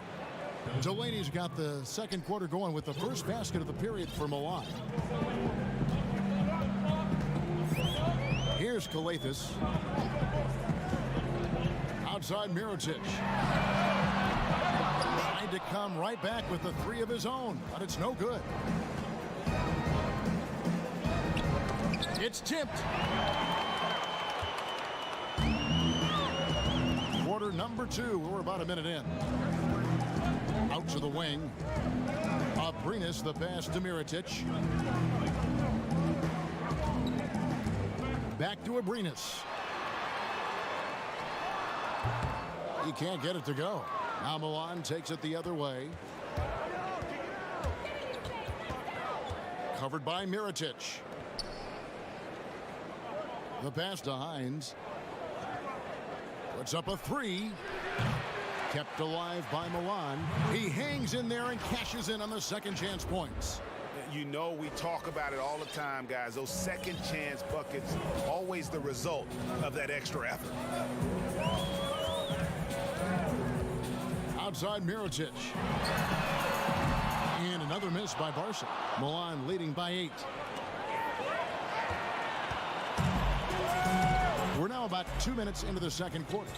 Delaney's got the second quarter going with the first basket of the period for Milan. Here's Calathis. Outside Mirajic. Trying to come right back with the 3 of his own, but it's no good. It's tipped. quarter number 2. We're about a minute in. Out to the wing. Abrinas the pass to Mirotic. Back to Abrinas. He can't get it to go. Now Milan takes it the other way. Covered by Mirotic. The pass to Hines. Puts up a 3. Kept alive by Milan. He hangs in there and cashes in on the second chance points. You know, we talk about it all the time, guys. Those second chance buckets, always the result of that extra effort. Outside Mirotic. And another miss by Barca. Milan leading by 8. We're now about 2 minutes into the second quarter.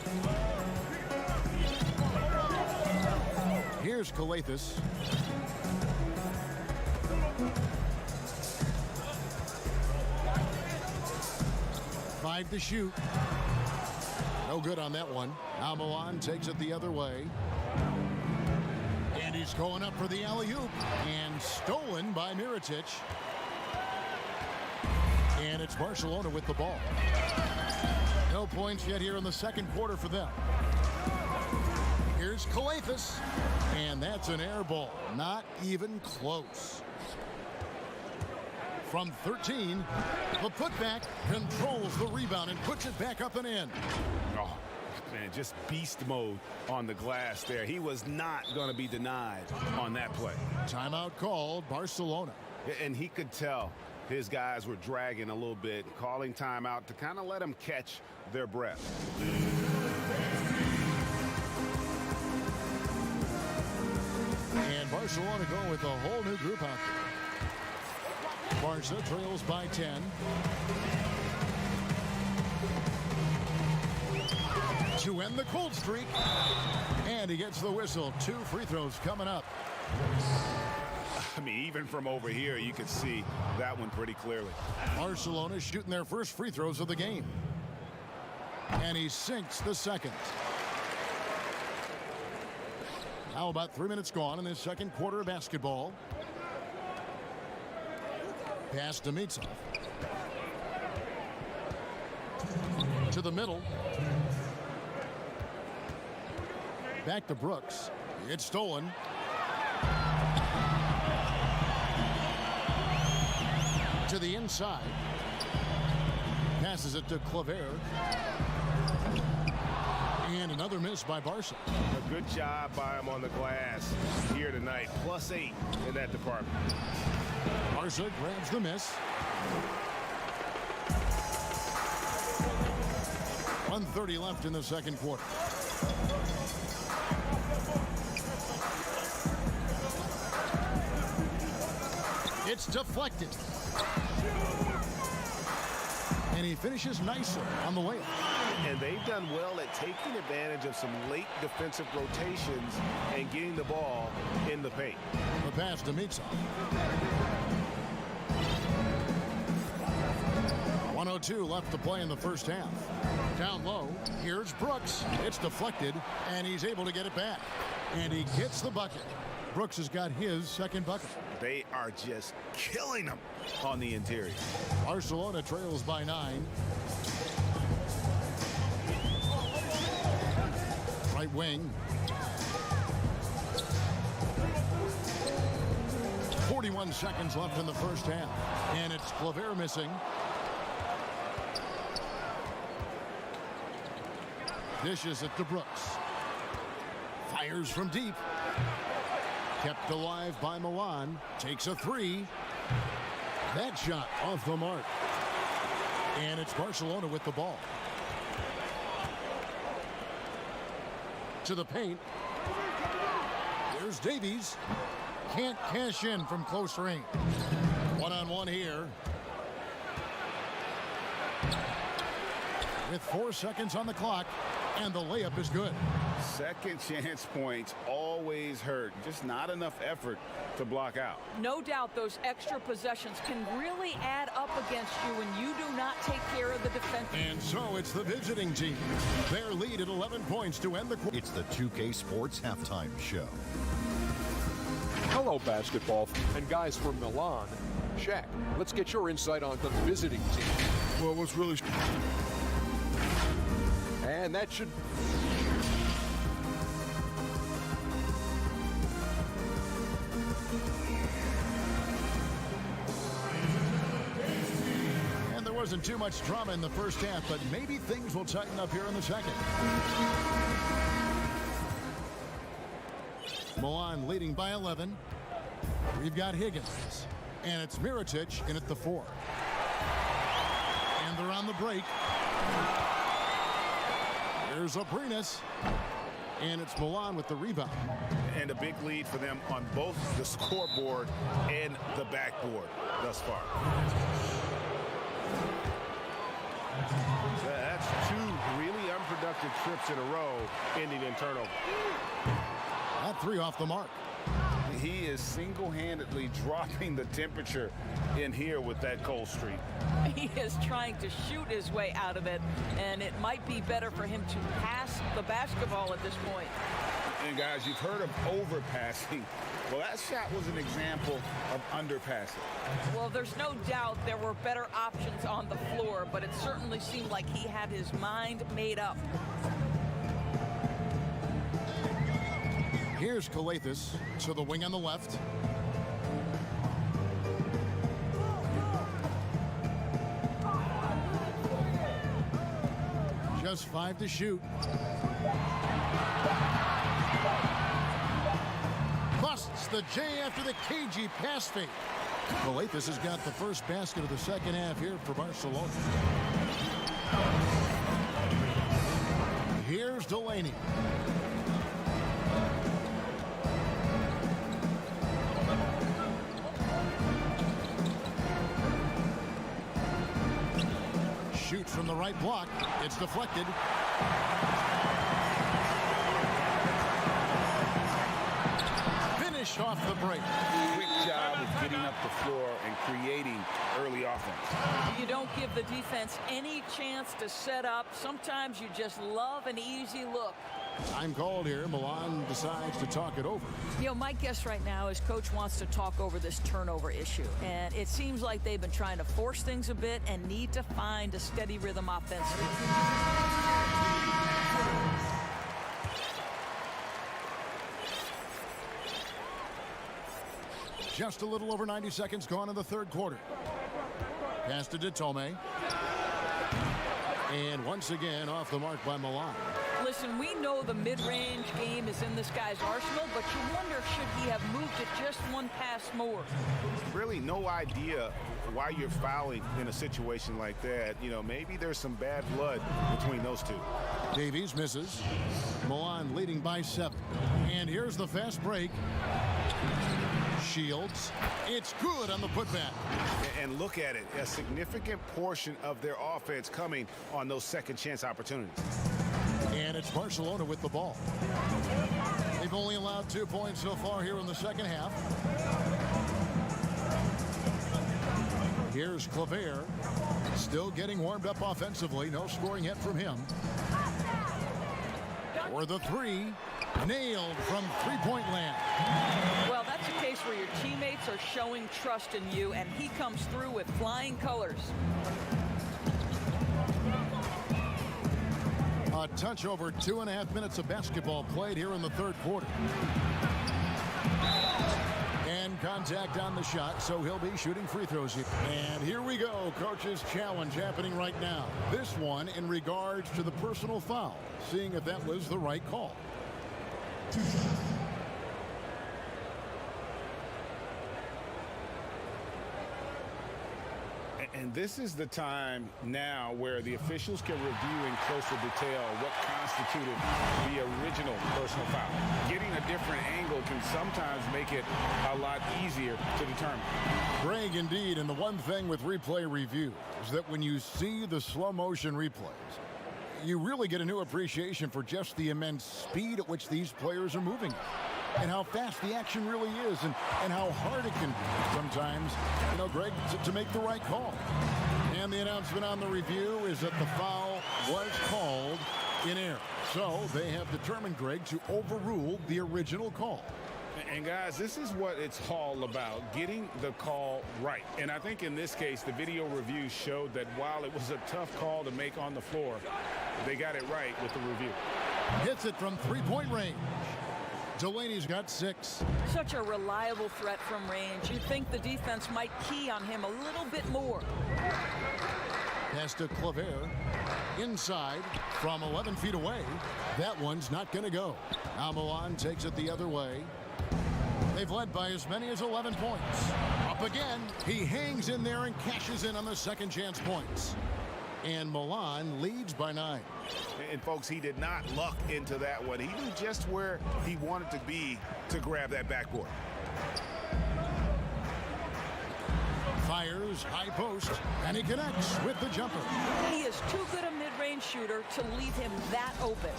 Here's Calathis. Five to shoot. No good on that one. Now Milan takes it the other way. And he's going up for the alley-oop. And stolen by Mirotic. And it's Barcelona with the ball. No points yet here in the second quarter for them. Here's Calathis. And that's an air ball. Not even close. From 13, the putback controls the rebound and puts it back up and in. Oh, man, just beast mode on the glass there. He was not going to be denied on that play. Timeout called, Barcelona. And he could tell his guys were dragging a little bit, calling timeout to kind of let them catch their breath. And Barcelona go with a whole new group out there. Barca trails by 10. To end the cold streak. And he gets the whistle. 2 free throws coming up. I mean, even from over here, you can see that one pretty clearly. Barcelona shooting their first free throws of the game. And he sinks the second. Now about 3 minutes gone in this second quarter of basketball. Pass to Mitsov. To the middle. Back to Brooks. It's stolen. To the inside. Passes it to Claver. And another miss by Barca. A good job by him on the glass here tonight. +8 in that department. Barca grabs the miss. 1:30 left in the second quarter. It's deflected. And he finishes nicely on the way. And they've done well at taking advantage of some late defensive rotations and getting the ball in the paint. The pass to Mitsov. 1:02 left to play in the first half. Down low, here's Brooks. It's deflected, and he's able to get it back. And he gets the bucket. Brooks has got his second bucket. They are just killing them on the interior. Barcelona trails by 9. Right wing. 41 seconds left in the first half. And it's Claver missing. Dishes it to Brooks. Fires from deep. Kept alive by Milan. Takes a 3. That shot off the mark. And it's Barcelona with the ball. To the paint. Here's Davies. Can't cash in from close range. One-on-one here. with 4 seconds on the clock, and the layup is good. Second chance points always hurt. Just not enough effort to block out. No doubt those extra possessions can really add up against you when you do not take care of the defense. And so it's the visiting team. Their lead at 11 points to end the quarter. It's the 2K Sports Halftime Show. Hello, basketball and guys from Milan. Shaq, let's get your insight on the visiting team. Well, what's really... And that should... And there wasn't too much drama in the first half, but maybe things will tighten up here in the second. Milan leading by 11. We've got Higgins. And it's Mirotic in at the 4. And they're on the break. Here's Abrinas. And it's Milan with the rebound. And a big lead for them on both the scoreboard and the backboard thus far. That's 2 really unproductive trips in a row ending in turnover. That 3 off the mark. He is single-handedly dropping the temperature in here with that cold streak. He is trying to shoot his way out of it, and it might be better for him to pass the basketball at this point. And guys, you've heard of overpassing. Well, that shot was an example of underpassing. Well, there's no doubt there were better options on the floor, but it certainly seemed like he had his mind made up. Here's Calathis to the wing on the left. Just 5 to shoot. Busts the J after the cagey pass fake. Calathis has got the first basket of the second half here for Barcelona. Here's Delaney. Shoots from the right block. It's deflected. Finished off the break. Quick job of getting up the floor and creating early offense. You don't give the defense any chance to set up. Sometimes you just love an easy look. Time called here. Milan decides to talk it over. You know, my guess right now is Coach wants to talk over this turnover issue. And it seems like they've been trying to force things a bit and need to find a steady rhythm offensively. Just a little over 90 seconds gone in the third quarter. Pass to Ditome. And once again off the mark by Milan. Listen, we know the mid-range game is in this guy's arsenal, but you wonder, should he have moved it just one pass more? Really no idea why you're fouling in a situation like that. You know, maybe there's some bad blood between those two. Davies misses. Milan leading by 7. And here's the fast break. Shields. It's good on the putback. And look at it, a significant portion of their offense coming on those second chance opportunities. And it's Barcelona with the ball. They've only allowed 2 points so far here in the second half. Here's Claver. Still getting warmed up offensively. No scoring yet from him. For the 3. Nailed from three-point land. Well, that's a case where your teammates are showing trust in you, and he comes through with flying colors. A touch over 2.5 minutes of basketball played here in the third quarter. And contact on the shot, so he'll be shooting free throws here. And here we go, coach's challenge happening right now. This one in regards to the personal foul, seeing if that was the right call. And this is the time now where the officials can review in closer detail what constituted the original personal foul. Getting a different angle can sometimes make it a lot easier to determine. Greg, indeed, and the one thing with replay review is that when you see the slow motion replays, you really get a new appreciation for just the immense speed at which these players are moving and how fast the action really is and how hard it can be sometimes, Greg, to make the right call. And the announcement on the review is that the foul was called in error. So they have determined, Greg, to overrule the original call. And guys, this is what it's all about, getting the call right. And I think in this case, the video review showed that while it was a tough call to make on the floor, they got it right with the review. Hits it from three-point range. Delaney's got 6. Such a reliable threat from range. You'd think the defense might key on him a little bit more. Pass to Claver. Inside from 11 feet away. That one's not going to go. Now Milan takes it the other way. They've led by as many as 11 points. Up again. He hangs in there and cashes in on the second chance points. And Milan leads by 9. And folks, he did not luck into that one. He knew just where he wanted to be to grab that backboard. Fires high post, and he connects with the jumper. He is too good a mid-range shooter to leave him that open.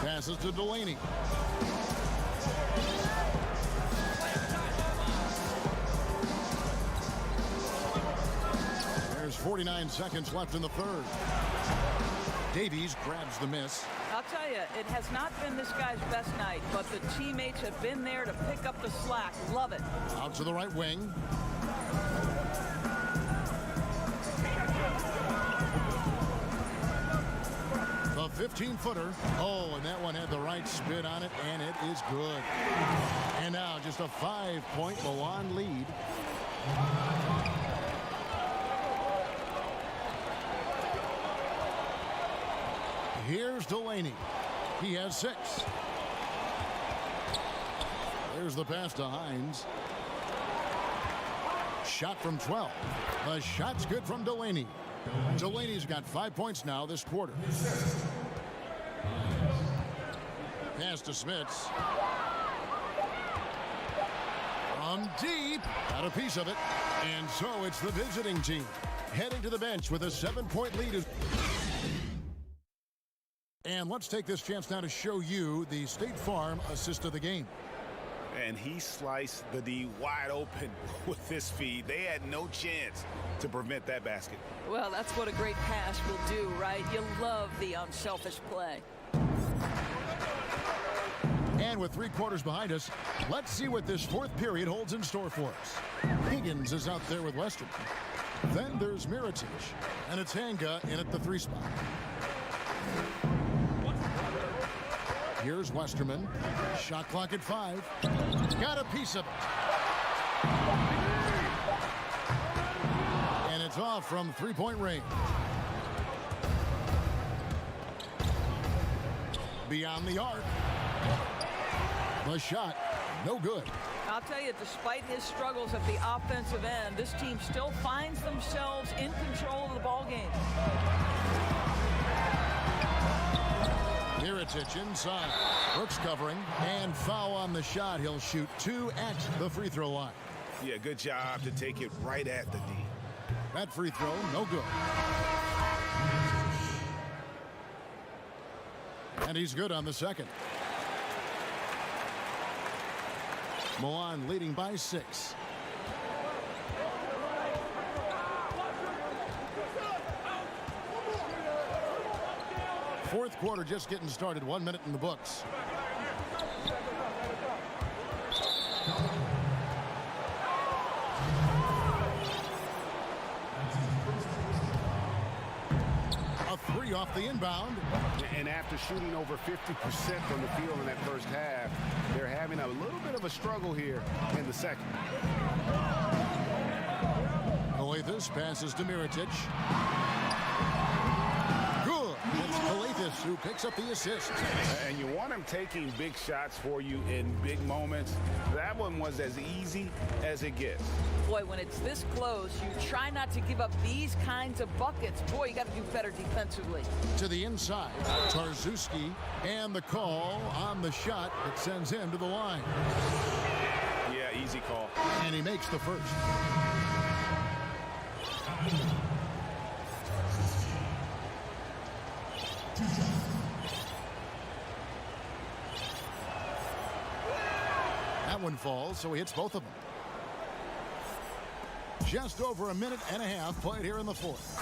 Passes to Delaney. There's 49 seconds left in the third. Davies grabs the miss. I'll tell you, it has not been this guy's best night, but the teammates have been there to pick up the slack. Love it. Out to the right wing. The 15-footer. Oh, and that one had the right spin on it, and it is good. And now just a 5-point Milan lead. Here's Delaney. He has 6. There's the pass to Hines. Shot from 12. The shot's good from Delaney. Delaney's got 5 points now this quarter. Pass to Smits. From deep. Got a piece of it. And so it's the visiting team heading to the bench with a 7-point lead. And let's take this chance now to show you the State Farm assist of the game. And he sliced the D wide open with this feed. They had no chance to prevent that basket. Well, that's what a great pass will do, right? You love the unselfish play. And with 3 quarters behind us, let's see what this fourth period holds in store for us. Higgins is out there with Western. Then there's Mirotic, and it's Hanga in at the 3 spot. Here's Westerman. Shot clock at 5. Got a piece of it. And it's off from 3-point range. Beyond the arc. The shot, no good. I'll tell you, despite his struggles at the offensive end, this team still finds themselves in control of the ball game. Mirotic inside. Brooks covering. And foul on the shot. He'll shoot 2 at the free throw line. Yeah, good job to take it right at the D. That free throw, no good. And he's good on the second. Milan leading by 6. Fourth quarter just getting started. 1 minute in the books. A 3 off the inbound. And after shooting over 50% from the field in that first half, they're having a little bit of a struggle here in the second. Calathes passes to Mirotic. Good. It's Calathes who picks up the assist. And you want him taking big shots for you in big moments. That one was as easy as it gets. Boy, when it's this close, you try not to give up these kinds of buckets. Boy, you got to do better defensively. To the inside, Tarczewski, and the call on the shot that sends him to the line. Yeah, easy call. And he makes the first. That one falls, so he hits both of them. Just over a minute and a half played here in the fourth.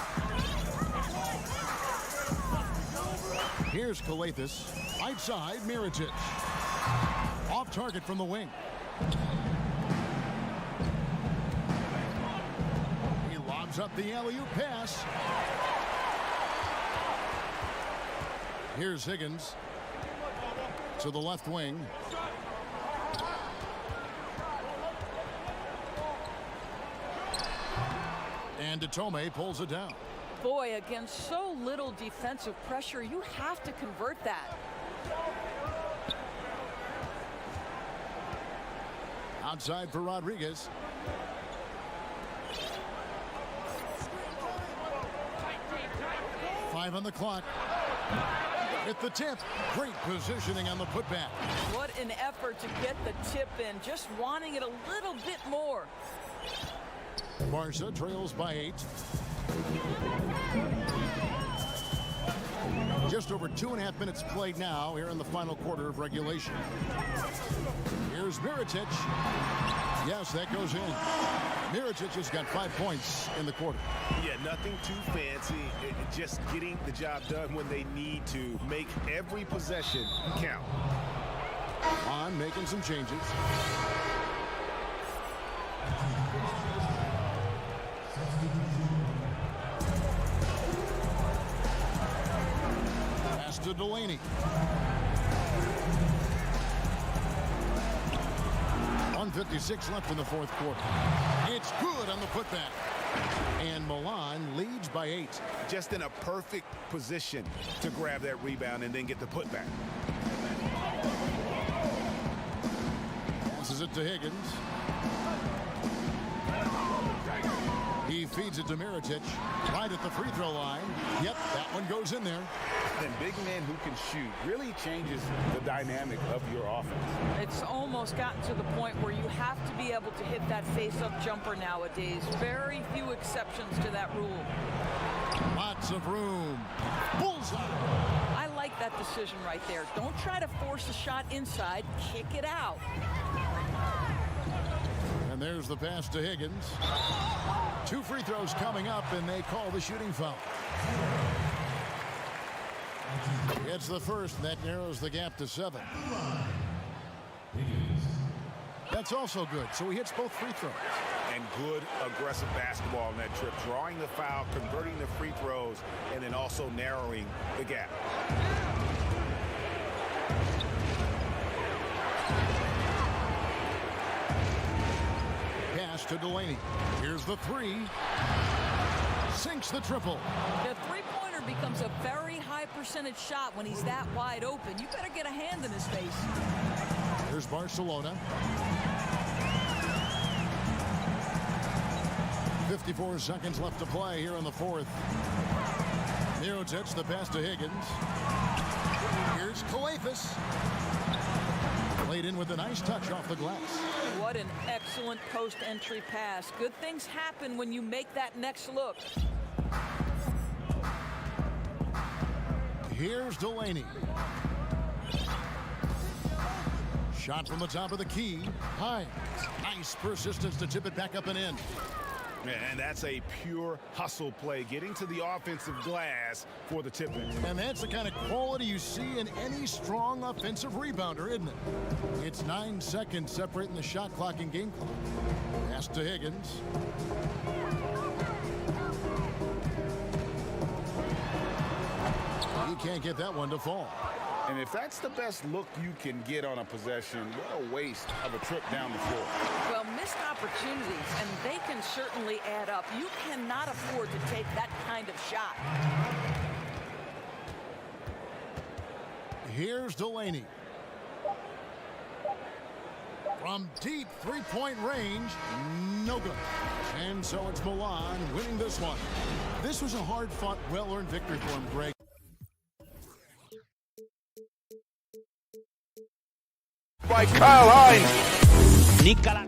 Here's Kalathis. Right side, Mirotic. Off target from the wing. He lobs up the alley-oop pass. Here's Higgins to the left wing. And Tome pulls it down. Boy, against so little defensive pressure, you have to convert that. Outside for Rodriguez. Five on the clock. At the tip. Great positioning on the putback. What an effort to get the tip in. Just wanting it a little bit more. Barca trails by 8. Just over 2.5 minutes played now here in the final quarter of regulation. Here's Mirotic. Yes, that goes in. Mirotic has got 5 points in the quarter. Yeah, nothing too fancy. Just getting the job done when they need to. Make every possession count. On making some changes. Pass to Delaney. 1:56 left in the fourth quarter. It's good on the putback. And Milan leads by 8. Just in a perfect position to grab that rebound and then get the putback. Passes it to Higgins. He feeds it to Mirotic. Right at the free throw line. Yep, that one goes in there. And big men who can shoot really changes the dynamic of your offense. It's almost gotten to the point where you have to be able to hit that face-up jumper nowadays. Very few exceptions to that rule. Lots of room. Bullseye. I like that decision right there. Don't try to force a shot inside. Kick it out. And there's the pass to Higgins. 2 free throws coming up, and they call the shooting foul. It's the first, and that narrows the gap to 7. That's also good, so he hits both free throws. And good aggressive basketball on that trip. Drawing the foul, converting the free throws, and then also narrowing the gap. Pass to Delaney. Here's the 3. Sinks the triple. The three-pointer becomes a very high percentage shot when he's that wide open. You better get a hand in his face. Here's Barcelona. 54 seconds left to play here in the fourth. Mirotic, the pass to Higgins. Here's Kalathis. Played in with a nice touch off the glass. What an excellent post-entry pass. Good things happen when you make that next look. Here's Delaney. Shot from the top of the key. High. Nice persistence to tip it back up and in. And that's a pure hustle play, getting to the offensive glass for the tip-in. And that's the kind of quality you see in any strong offensive rebounder, isn't it? It's 9 seconds separating the shot clock and game clock. Pass to Higgins. He can't get that one to fall. And if that's the best look you can get on a possession, what a waste of a trip down the floor. Well, missed opportunities, and they can certainly add up. You cannot afford to take that kind of shot. Here's Delaney. From deep three-point range, no good. And so it's Milan winning this one. This was a hard-fought, well-earned victory for him, Greg. By Kyle Hines. Nicola.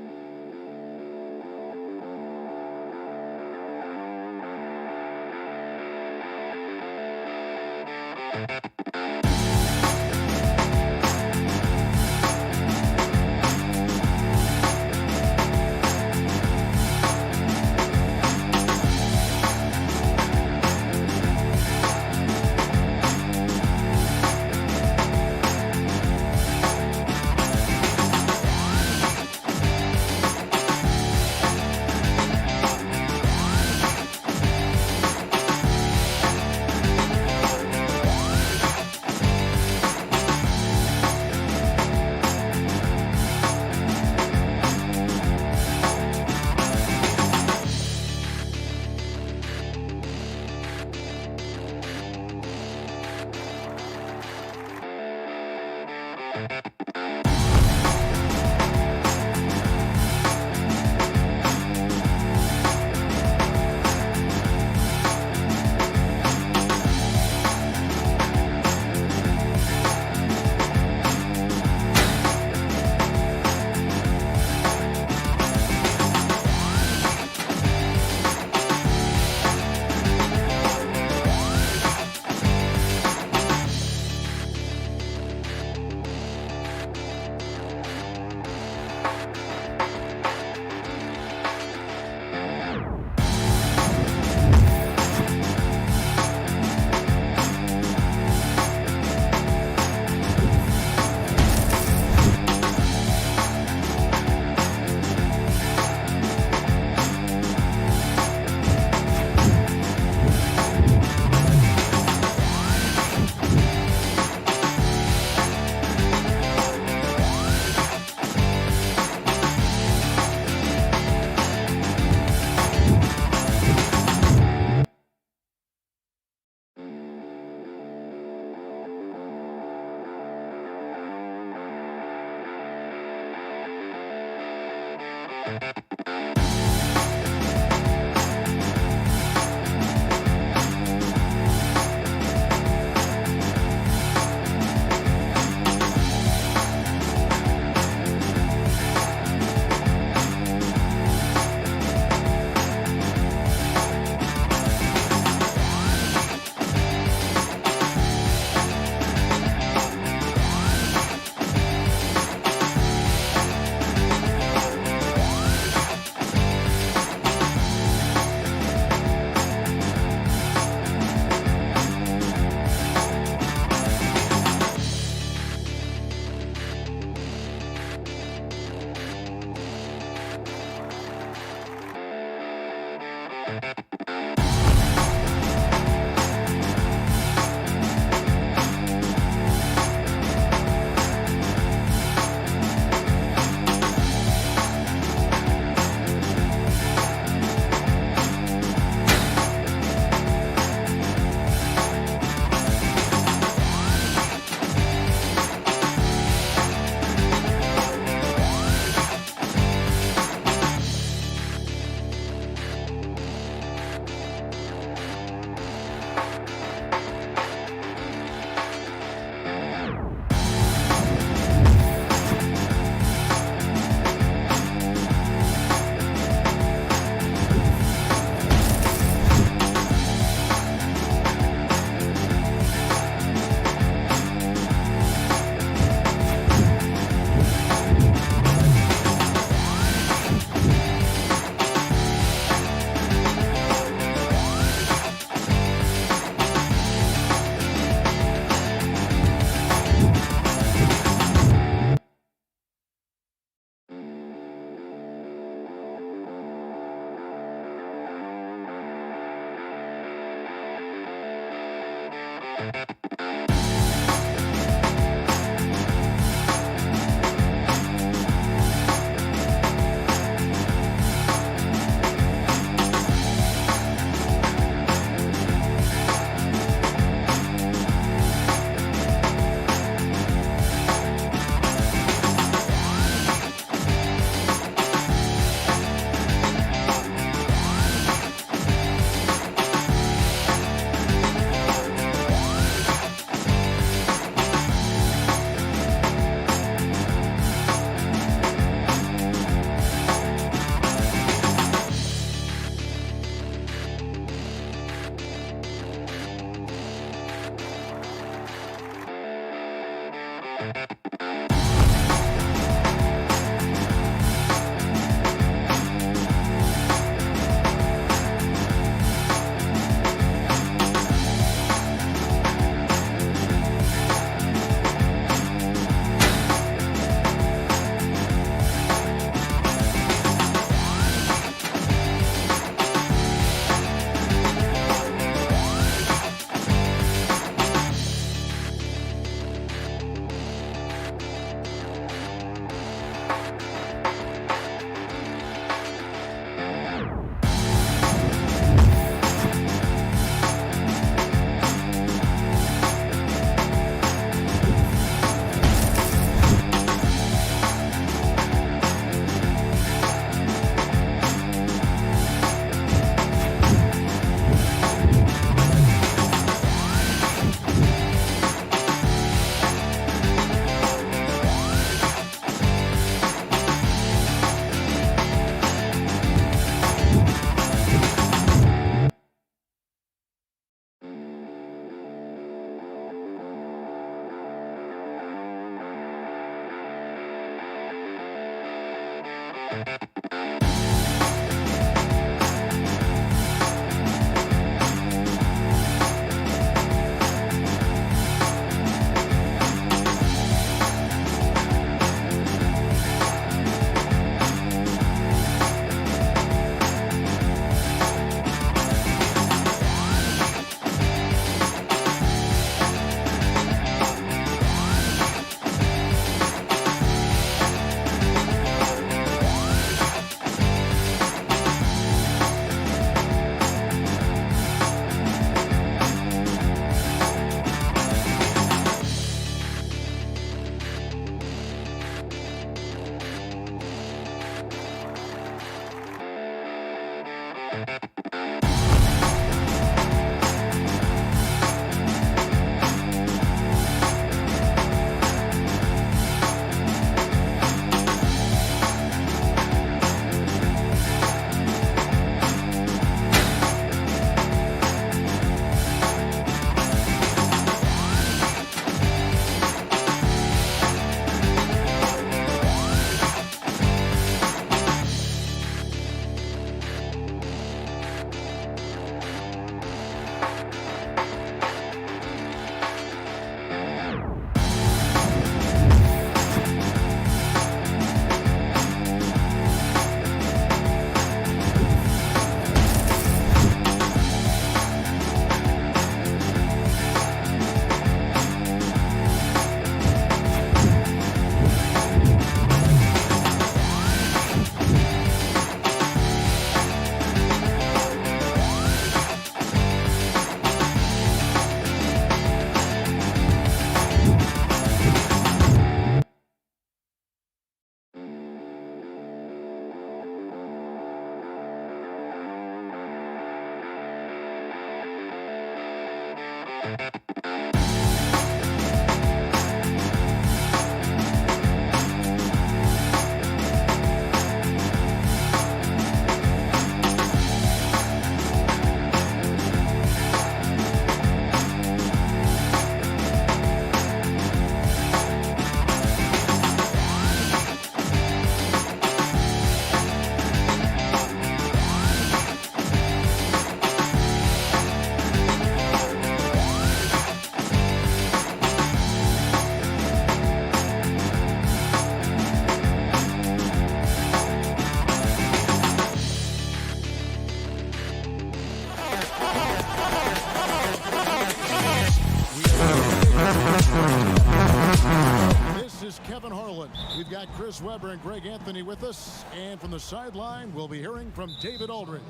We've got Chris Webber and Greg Anthony with us. And from the sideline, we'll be hearing from David Aldridge.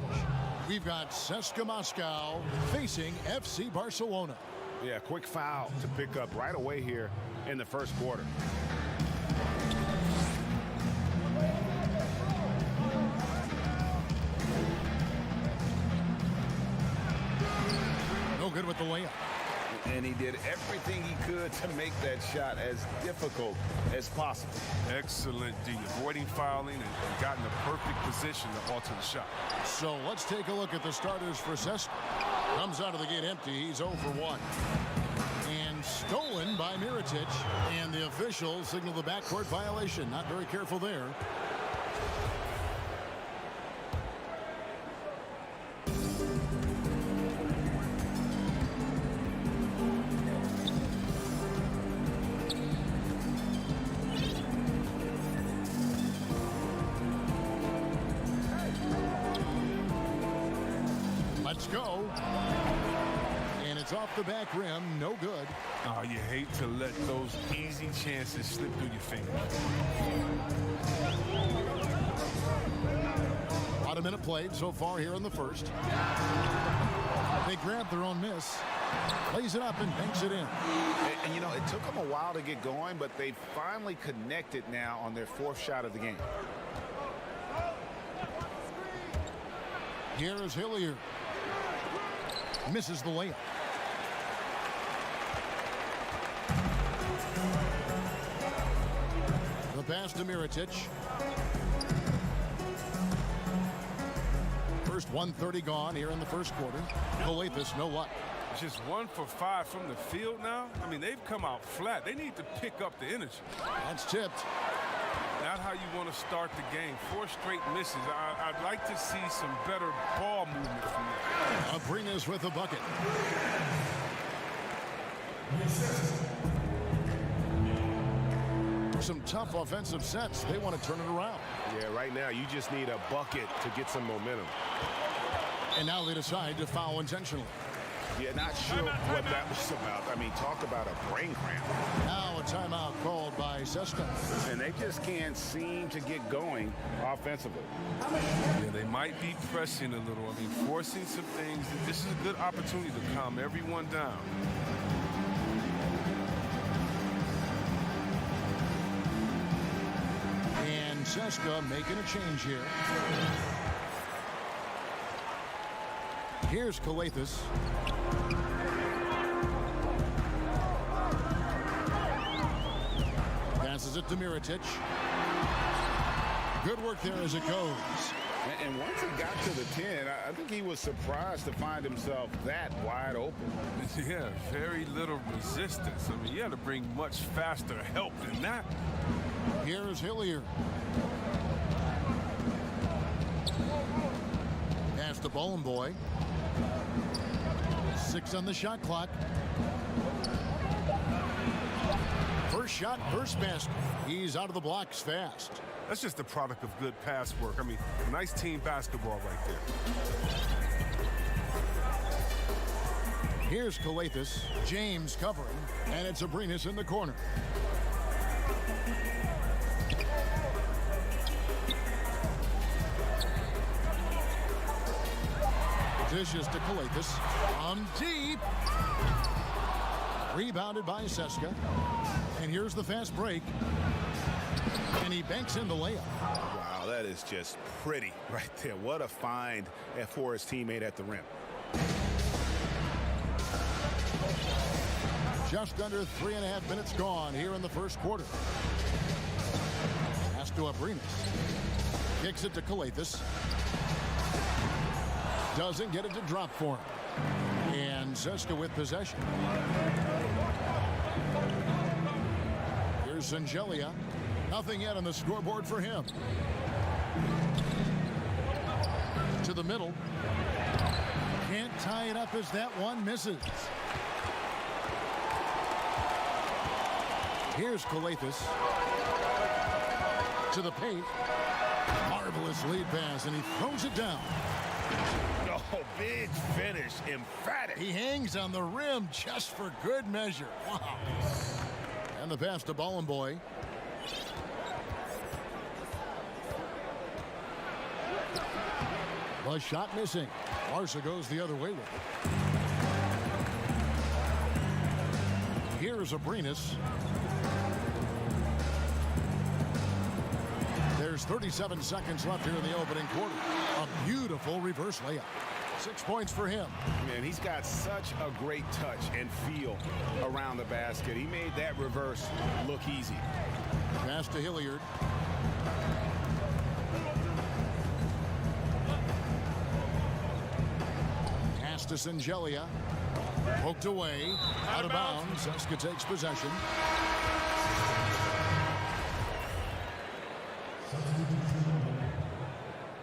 We've got CSKA Moscow facing FC Barcelona. Yeah, quick foul to pick up right away here in the first quarter. No good with the layup. And he did everything he could to make that shot as difficult as possible. Excellent D, avoiding fouling and gotten the perfect position to alter the shot. So let's take a look at the starters for CSKA. Comes out of the gate empty. He's 0 for 1. And stolen by Mirotic. And the officials signal the backcourt violation. Not very careful there. Go. And it's off the back rim. No good. Oh, you hate to let those easy chances slip through your fingers. About a minute played so far here in the first. They grab their own miss. Lays it up and banks it in. And you know, it took them a while to get going, but they finally connected now on their fourth shot of the game. Here is Hilliard. Misses the layup. The pass to Mirotic. First 1:30 gone here in the first quarter. Galathis, no luck. Just 1 for 5 from the field now. I mean, they've come out flat. They need to pick up the energy. That's tipped. Not how you want to start the game. 4 straight misses. I'd like to see some better ball movement from them. Abrinas with a bucket. Some tough offensive sets. They want to turn it around. Yeah, right now you just need a bucket to get some momentum. And now they decide to foul intentionally. Yeah, not sure what that was about. I mean, talk about a brain cramp. Now a timeout called by CSKA. And they just can't seem to get going offensively. Yeah, they might be pressing a little. I mean, forcing some things. This is a good opportunity to calm everyone down. And CSKA making a change here. Here's Calathis. Passes it to Mirotic. Good work there as it goes. And once it got to the 10, I think he was surprised to find himself that wide open. Yeah, very little resistance. I mean, you had to bring much faster help than that. Here's Hilliard. Pass to Boy. 6 on the shot clock. First shot, first basket. He's out of the blocks fast. That's just the product of good pass work. I mean, nice team basketball right there. Here's Calathis. James covering, and it's Abrinas in the corner. Dishes to Calathis. From deep. Rebounded by Seska. And here's the fast break. And he banks in the layup. Wow, that is just pretty right there. What a find for his teammate at the rim. Just under 3.5 minutes gone here in the first quarter. Pass to Abrinas. Kicks it to Calathis. Doesn't get it to drop for him. And Seska with possession. Here's Zangelia. Nothing yet on the scoreboard for him. To the middle. Can't tie it up as that one misses. Here's Calathis. To the paint. Marvelous lead pass, and he throws it down. Oh, big finish. Emphatic. He hangs on the rim just for good measure. Wow. And the pass to Boy. The shot missing. Barca goes the other way with it. Here's Abrinas. There's 37 seconds left here in the opening quarter. A beautiful reverse layup. 6 points for him. Man, he's got such a great touch and feel around the basket. He made that reverse look easy. Pass to Hilliard. Pass to Zangelia. Poked away. Out of bounds. Seska takes possession.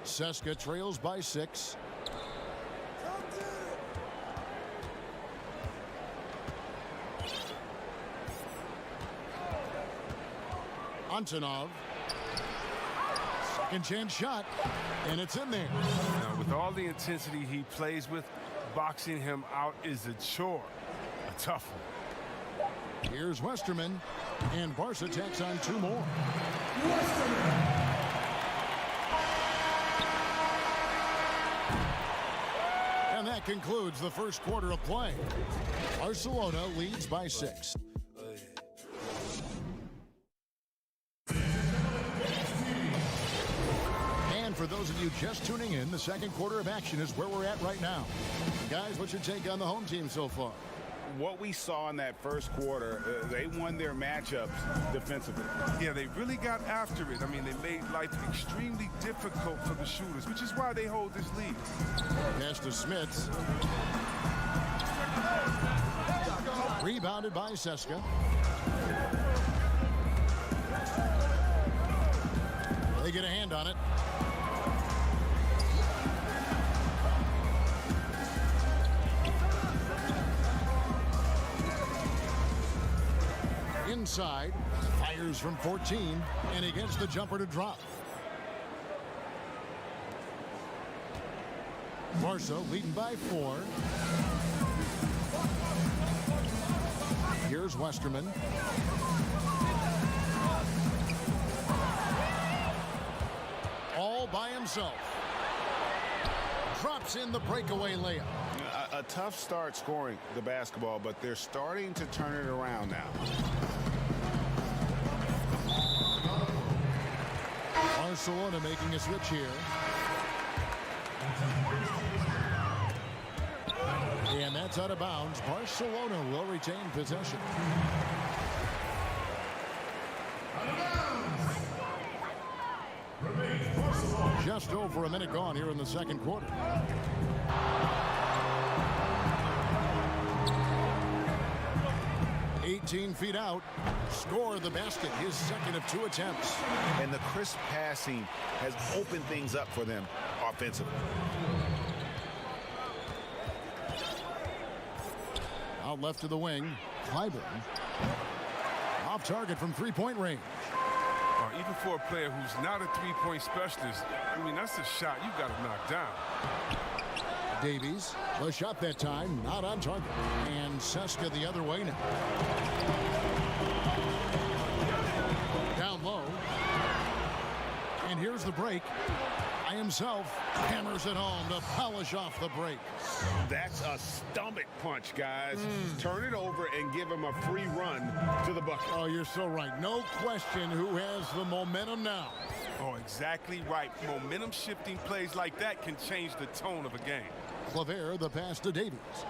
Seska trails by 6. Antonov. Second chance shot, and it's in there. Now, with all the intensity he plays with, boxing him out is a chore. A tough one. Here's Westerman, and Barca tacks on 2 more. And that concludes the first quarter of play. Barcelona leads by 6. And for those of you just tuning in, the second quarter of action is where we're at right now. Guys, what's your take on the home team so far? What we saw in that first quarter, they won their matchups defensively. Yeah, they really got after it. I mean, they made life extremely difficult for the shooters, which is why they hold this lead. Pass to Smits. Rebounded by Seska. They get a hand on it. Inside, fires from 14, and he gets the jumper to drop. Barca leading by 4. Here's Westerman. All by himself. Drops in the breakaway layup. A tough start scoring the basketball, but they're starting to turn it around now. Barcelona making a switch here. that's out of bounds. Barcelona will retain possession. Just over a minute gone here in the second quarter. "18 feet out, score the basket, his second of 2 attempts. And the crisp passing has opened things up for them offensively. Out left to the wing, Clyburn. Off target from three-point range. Even for a player who's not a three-point specialist, I mean, that's a shot you got to knock down. Davies, the shot that time, not on target. And Seska the other way now. Down low. And here's the break. By himself, hammers it home to polish off the break. That's a stomach punch, guys. Turn it over and give him a free run to the bucket. Oh, you're so right. No question who has the momentum now. Oh, exactly right. Momentum shifting plays like that can change the tone of a game. Claver, the pass to Davies.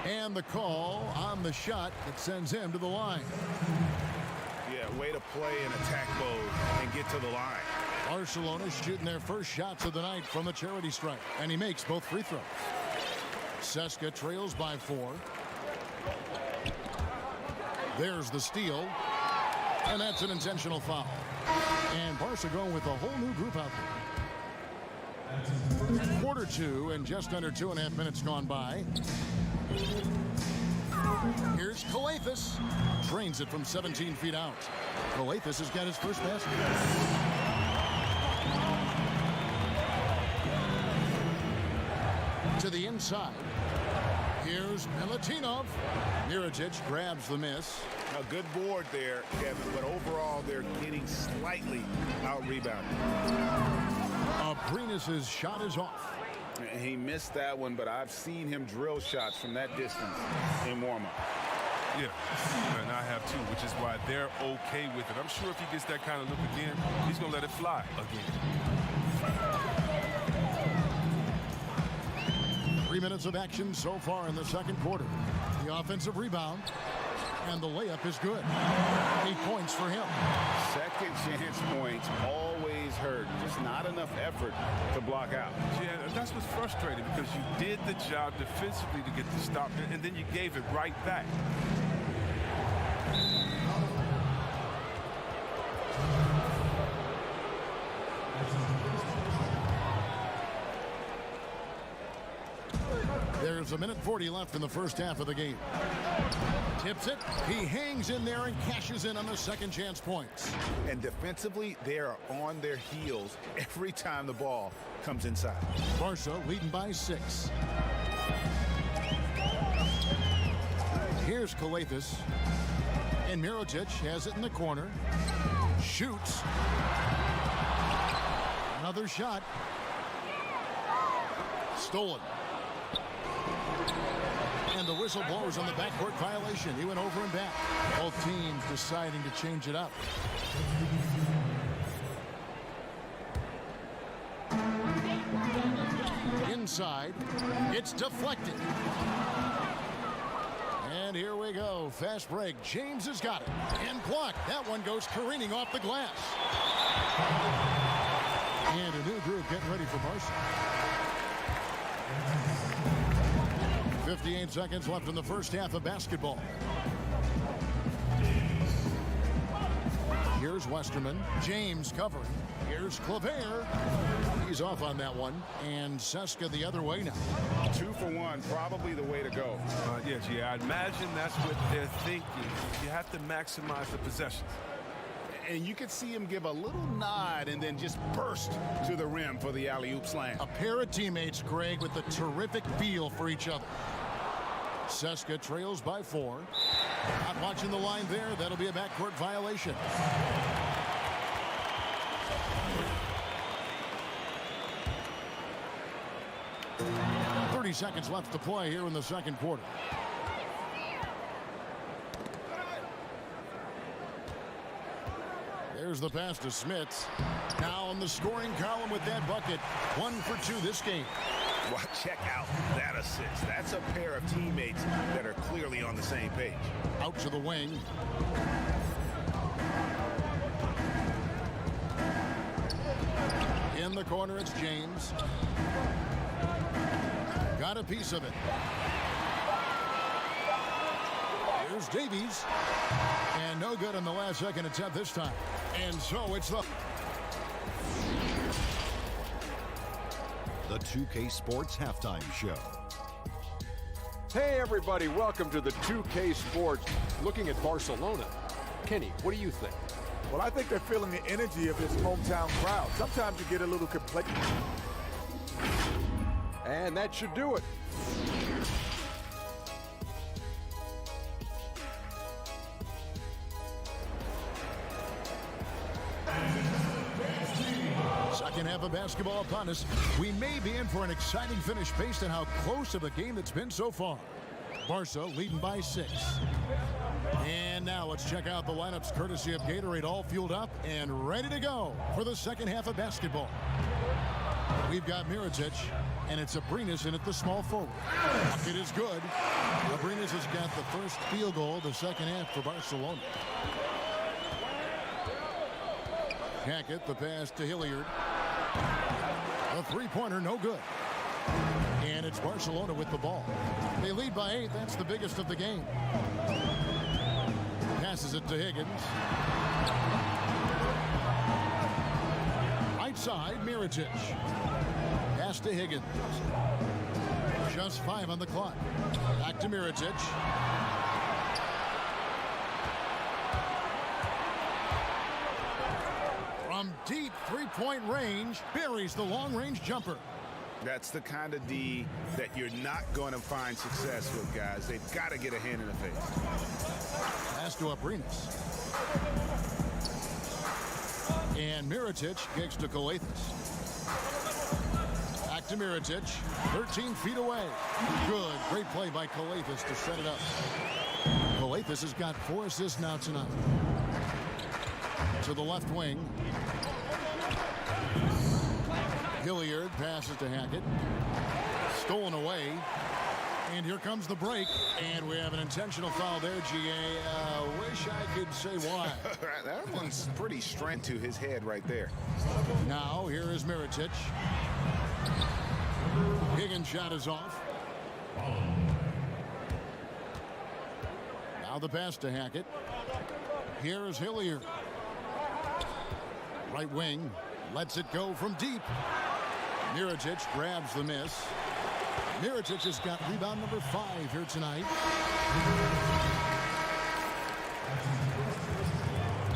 And the call on the shot that sends him to the line. Yeah, way to play in attack mode and get to the line. Barcelona shooting their first shots of the night from the charity stripe, and he makes both free throws. Seska trails by 4. There's the steal, and that's an intentional foul. And Barca going with a whole new group out there. Quarter 2 and just under 2.5 minutes gone by. Here's Calathis. Drains it from 17 feet out. Calathis has got his first basket. To the inside. Here's Milutinov. Mirajic grabs the miss. A good board there, Kevin, but overall they're getting slightly out-rebounded. Abrinas' shot is off. He missed that one, but I've seen him drill shots from that distance in warm-up. Yeah, and I have too, which is why they're okay with it. I'm sure if he gets that kind of look again, he's going to let it fly again. 3 minutes of action so far in the second quarter. The offensive rebound, and the layup is good. 8 points for him. Second chance points always hurt. Just not enough effort to block out. Yeah, that's what's frustrating because you did the job defensively to get the stop, and then you gave it right back. There's a minute 40 left in the first half of the game. Tips it. He hangs in there and cashes in on the second chance points. And defensively, they are on their heels every time the ball comes inside. Barca leading by 6. Here's Calathis. And Mirajic has it in the corner. Shoots. Another shot. Stolen. And the whistle blows on the backcourt violation. He went over and back. Both teams deciding to change it up. Inside. It's deflected. And here we go. Fast break. James has got it. And blocked. That one goes careening off the glass. And a new group getting ready for Barca. 58 seconds left in the first half of basketball. Here's Westerman. James covering. Here's Claver. He's off on that one. And Seska the other way now. 2 for 1, probably the way to go. Yeah, I imagine that's what they're thinking. You have to maximize the possessions. And you could see him give a little nod and then just burst to the rim for the alley-oop slam. A pair of teammates, Greg, with a terrific feel for each other. Seska trails by 4. Not watching the line there. That'll be a backcourt violation. Seconds left to play here in the second quarter. There's the pass to Smits. Now on the scoring column with that bucket. 1 for 2 this game. Well, check out that assist. That's a pair of teammates that are clearly on the same page. Out to the wing. In the corner, it's James. Got a piece of it. Here's Davies. And no good on the last second attempt this time. And so it's the 2K Sports Halftime Show. Hey, everybody. Welcome to the 2K Sports. Looking at Barcelona. Kenny, what do you think? Well, I think they're feeling the energy of this hometown crowd. Sometimes you get a little complacent. And that should do it. Second half of basketball upon us. We may be in for an exciting finish based on how close of a game it's been so far. Barca leading by 6. And now let's check out the lineups courtesy of Gatorade, all fueled up and ready to go for the second half of basketball. We've got Mirotic, and it's Abrinas in at the small forward. It is good. Abrinas has got the first field goal of the second half for Barcelona. Hackett, the pass to Hilliard. A three-pointer, no good. And it's Barcelona with the ball. They lead by 8. That's the biggest of the game. Passes it to Higgins. Right side, Mirotic. Pass to Higgins. Just 5 on the clock. Back to Mirotic. From deep three-point range, buries the long-range jumper. That's the kind of D that you're not going to find success with, guys. They've got to get a hand in the face. Pass to Abrinas. And Mirotic kicks to Coathis. Back to Mirotic. 13 feet away. Good. Great play by Coathis to set it up. Coathis has got 4 assists now tonight. To the left wing. Hilliard passes to Hackett. Stolen away. And here comes the break. And we have an intentional foul there, GA. Wish I could say why. That one's pretty straight to his head right there. Now, here is Mirotic. Higgins' shot is off. Now the pass to Hackett. Here is Hilliard. Right wing. Lets it go from deep. Mirotic grabs the miss. Mirotic has got rebound number 5 here tonight.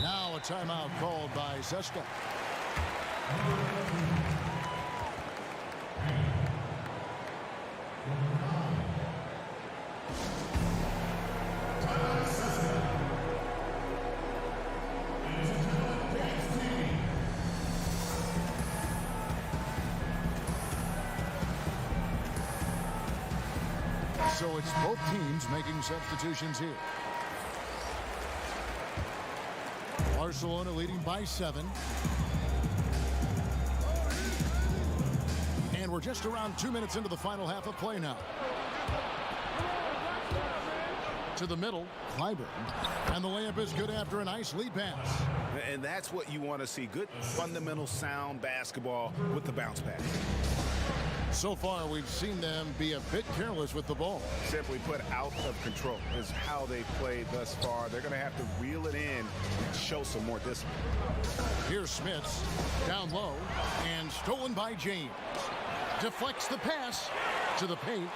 Now a timeout called by CSKA. So it's both teams making substitutions here. Barcelona leading by 7. And we're just around 2 minutes into the final half of play now. To the middle, Clyburn. And the layup is good after a nice lead pass. And that's what you want to see. Good, fundamental, sound basketball with the bounce pass. So far, we've seen them be a bit careless with the ball. Simply put, out of control is how they played thus far. They're going to have to reel it in and show some more discipline. Here's Smits, down low, and stolen by James. Deflects the pass to the paint.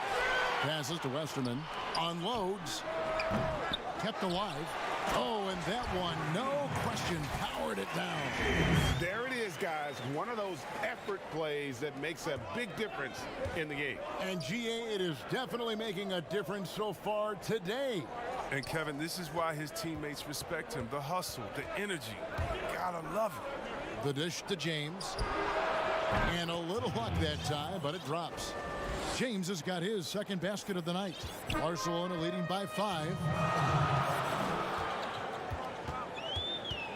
Passes to Westerman. Unloads. Kept alive. Oh, and that one, no question, powered it down. There it is, guys. One of those effort plays that makes a big difference in the game. And GA, it is definitely making a difference so far today. And Kevin, this is why his teammates respect him. The hustle, the energy. You gotta love it. The dish to James. And a little luck that time, but it drops. James has got his second basket of the night. Barcelona leading by 5.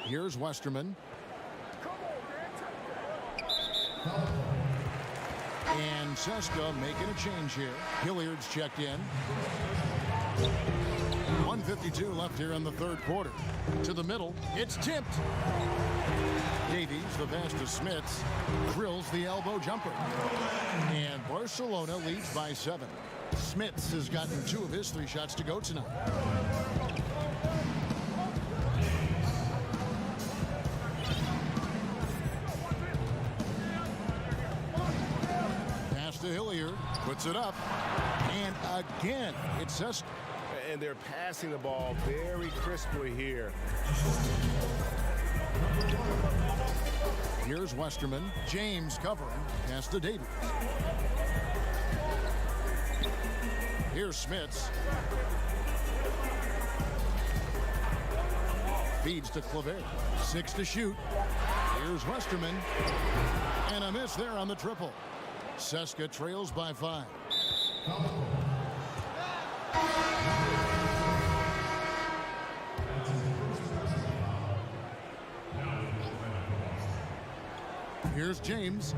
Here's Westerman. And Seska making a change here. Hilliard's checked in. 1:52 left here in the third quarter. To the middle, it's tipped. Davies, the pass to Smits, drills the elbow jumper. And Barcelona leads by 7. Smits has gotten 2 of his 3 shots to go tonight. Pass to Hilliard, puts it up. And again, it's Seska. And they're passing the ball very crisply here. Here's Westerman. James covering. Pass to Davies. Here's Smits. Feeds to Claver. 6 to shoot. Here's Westerman. And a miss there on the triple. Seska trails by 5. Here's James.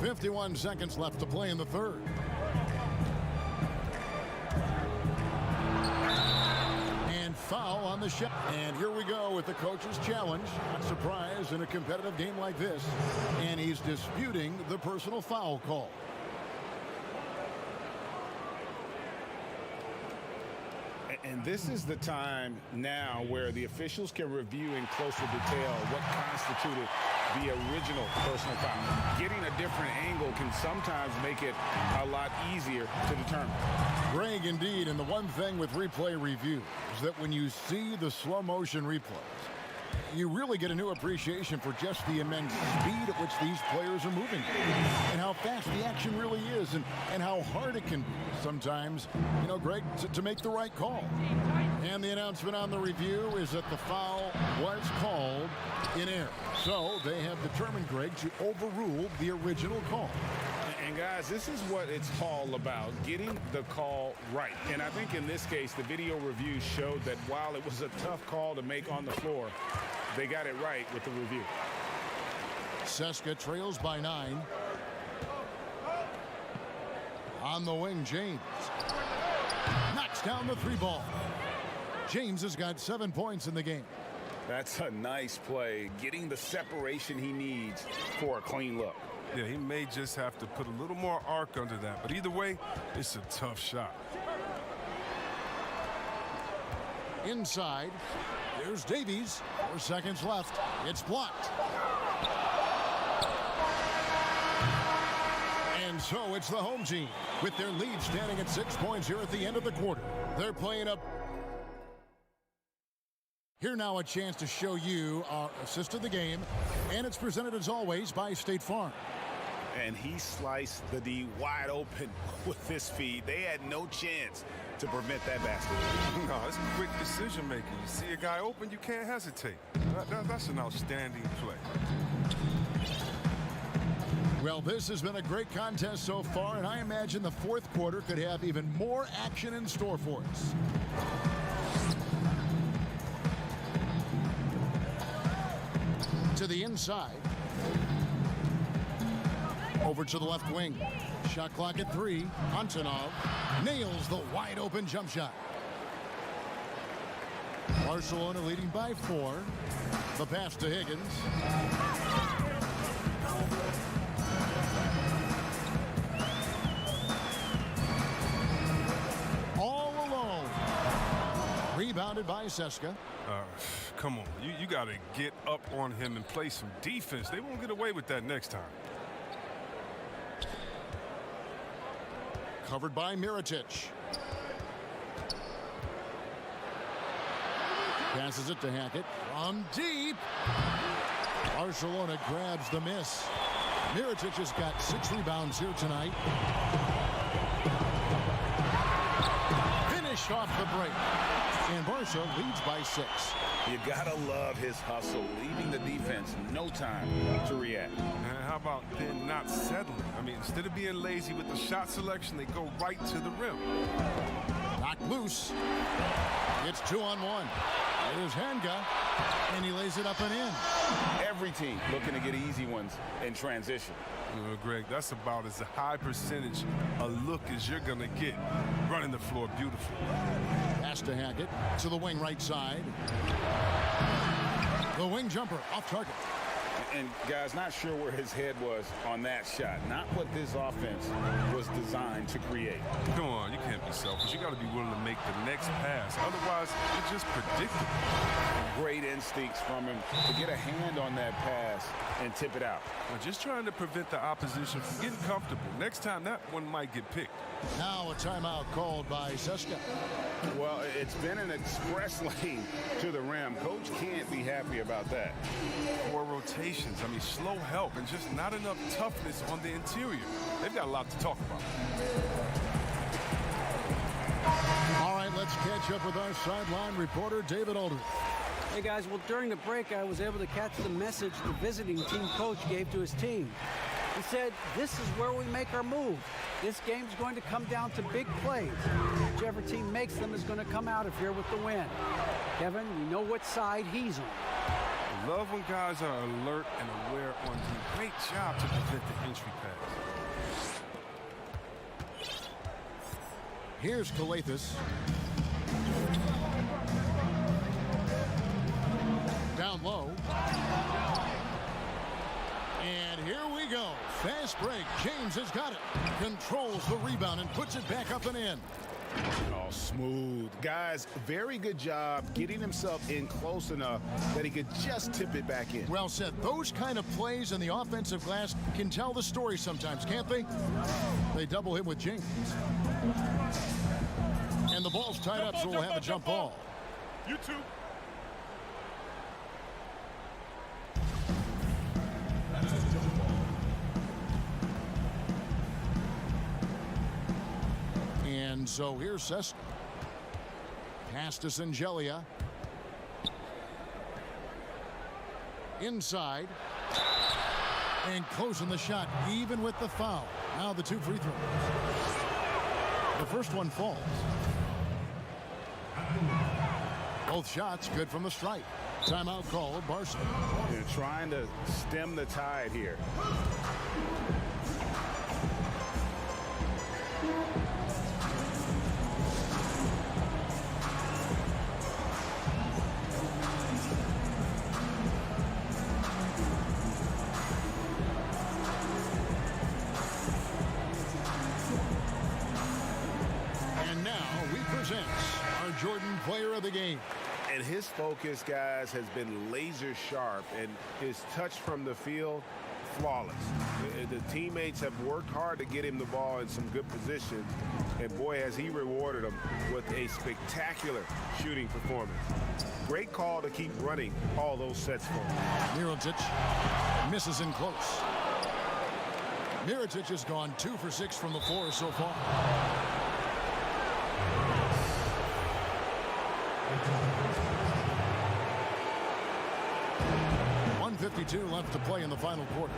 51 seconds left to play in the third. And foul on the shot. And here we go with the coach's challenge. Not surprised in a competitive game like this. And he's disputing the personal foul call. And this is the time now where the officials can review in closer detail what constituted the original personal foul. Getting a different angle can sometimes make it a lot easier to determine. Greg, indeed, and the one thing with replay review is that when you see the slow motion replays, you really get a new appreciation for just the immense speed at which these players are moving and how fast the action really is and how hard it can be sometimes, you know, Greg, to make the right call. And the announcement on the review is that the foul was called in error. So they have determined, Greg, to overrule the original call. And guys, this is what it's all about, getting the call right. And I think in this case, the video review showed that while it was a tough call to make on the floor, they got it right with the review. Seska trails by 9. On the wing, James knocks down the 3 ball. James has got 7 points in the game. That's a nice play, getting the separation he needs for a clean look. Yeah, he may just have to put a little more arc under that, but either way, it's a tough shot. Inside, there's Davies. 4 seconds left. It's blocked. And so it's the home team with their lead standing at 6 points here at the end of the quarter. They're playing up. Here now a chance to show you our assist of the game, and it's presented as always by State Farm. And he sliced the D wide open with this feed. They had no chance to prevent that basket. No, it's quick decision making. You see a guy open, you can't hesitate. That's an outstanding play. Well, this has been a great contest so far, and I imagine the fourth quarter could have even more action in store for us. To the inside. Over to the left wing. Shot clock at 3. Antonov nails the wide open jump shot. Barcelona leading by 4. The pass to Higgins. All alone. Rebounded by Seska. Come on, you got to get up on him and play some defense. They won't get away with that next time. Covered by Mirotic. Passes it to Hackett from deep. Barcelona grabs the miss. Mirotic has got 6 rebounds here tonight. Finished off the break. And Barca leads by 6. You gotta love his hustle, leaving the defense no time to react. And how about then not settling? I mean, instead of being lazy with the shot selection, they go right to the rim. Knocked loose. It's 2-on-1. Here's Hanga, and he lays it up and in. Every team looking to get easy ones in transition. Greg, that's about as high percentage a look as you're going to get running the floor beautifully. Pass to Hackett to the wing right side. The wing jumper off target. And guys, not sure where his head was on that shot. Not what this offense was designed to create. Come on, you can't be selfish. You got to be willing to make the next pass. Otherwise, it's just predictable. Great instincts from him to get a hand on that pass and tip it out. Well, just trying to prevent the opposition from getting comfortable. Next time, that one might get picked. Now a timeout called by CSKA. Well, it's been an express lane to the rim. Coach can't be happy about that. 4 rotations. I mean, slow help and just not enough toughness on the interior. They've got a lot to talk about. All right, let's catch up with our sideline reporter, David Aldridge. Hey guys, well during the break I was able to catch the message the visiting team coach gave to his team. He said, this is where we make our move. This game's going to come down to big plays. Whichever team makes them is going to come out of here with the win. Kevin, we know what side he's on. I love when guys are alert and aware on team. Great job to prevent the entry pass. Here's Calathis. Down low. And here we go. Fast break. James has got it. Controls the rebound and puts it back up and in. Oh, smooth. Guys, very good job getting himself in close enough that he could just tip it back in. Well said. Those kind of plays in the offensive glass can tell the story sometimes, can't they? They double him with James. And the ball's tied up, so we'll have a jump ball. You too. And so here's CSKA. Pass to Singelia. Inside. And closing the shot, even with the foul. Now the 2 free throws. The first one falls. Both shots good from the stripe. Timeout call, Barca. They're trying to stem the tide here. And now we present our Jordan Player of the Game. And his focus, guys, has been laser sharp, and his touch from the field, flawless. The teammates have worked hard to get him the ball in some good position, and boy, has he rewarded them with a spectacular shooting performance. Great call to keep running all those sets for him. Mirotic misses in close. Mirotic has gone 2 for 6 from the floor so far. .152 left to play in the final quarter.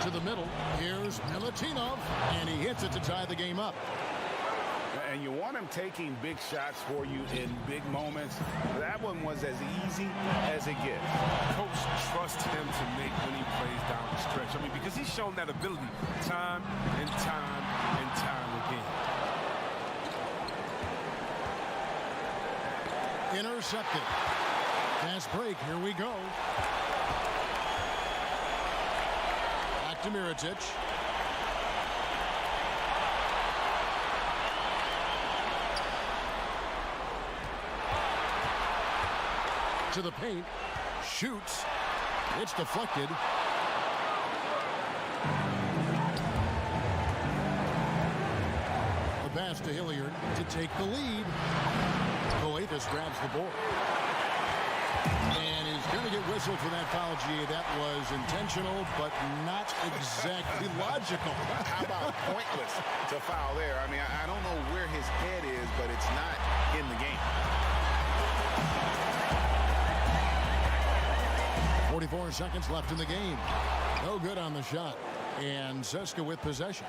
To the middle, here's Milutinov, and he hits it to tie the game up. And you want him taking big shots for you in big moments. That one was as easy as it gets. Coach trusts him to make when he plays down the stretch. I mean, because he's shown that ability time and time and time again. Intercepted. Fast break. Here we go. Back to Mirotic. To the paint. Shoots. It's deflected. The pass to Hilliard to take the lead. Calathis grabs the board. And he's going to get whistled for that foul, G. That was intentional, but not exactly logical. How about pointless to foul there? I mean, I don't know where his head is, but it's not in the game. 44 seconds left in the game. No good on the shot. And CSKA with possession.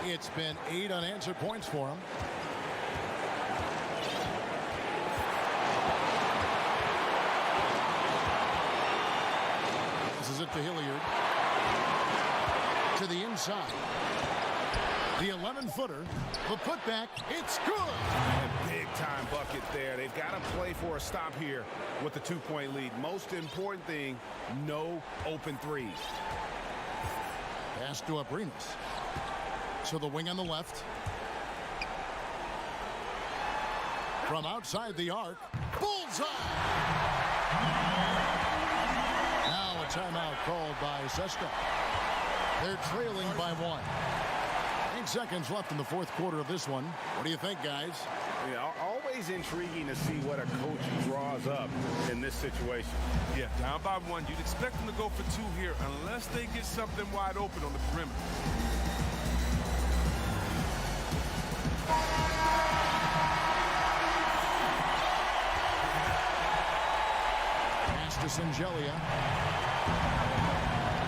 It's been 8 unanswered points for him. it to Hilliard. To the inside. The 11-footer. The putback. It's good. A big-time bucket there. They've got to play for a stop here with the 2-point lead. Most important thing, no open threes. Pass to Abrinas. To the wing on the left. From outside the arc. Bullseye! Now a timeout called by Seska. They're trailing by 1. 8 seconds left in the fourth quarter of this one. What do you think, guys? Yeah, always intriguing to see what a coach draws up in this situation. Yeah, down by 1. You'd expect them to go for 2 here unless they get something wide open on the perimeter. Pass to Singelia.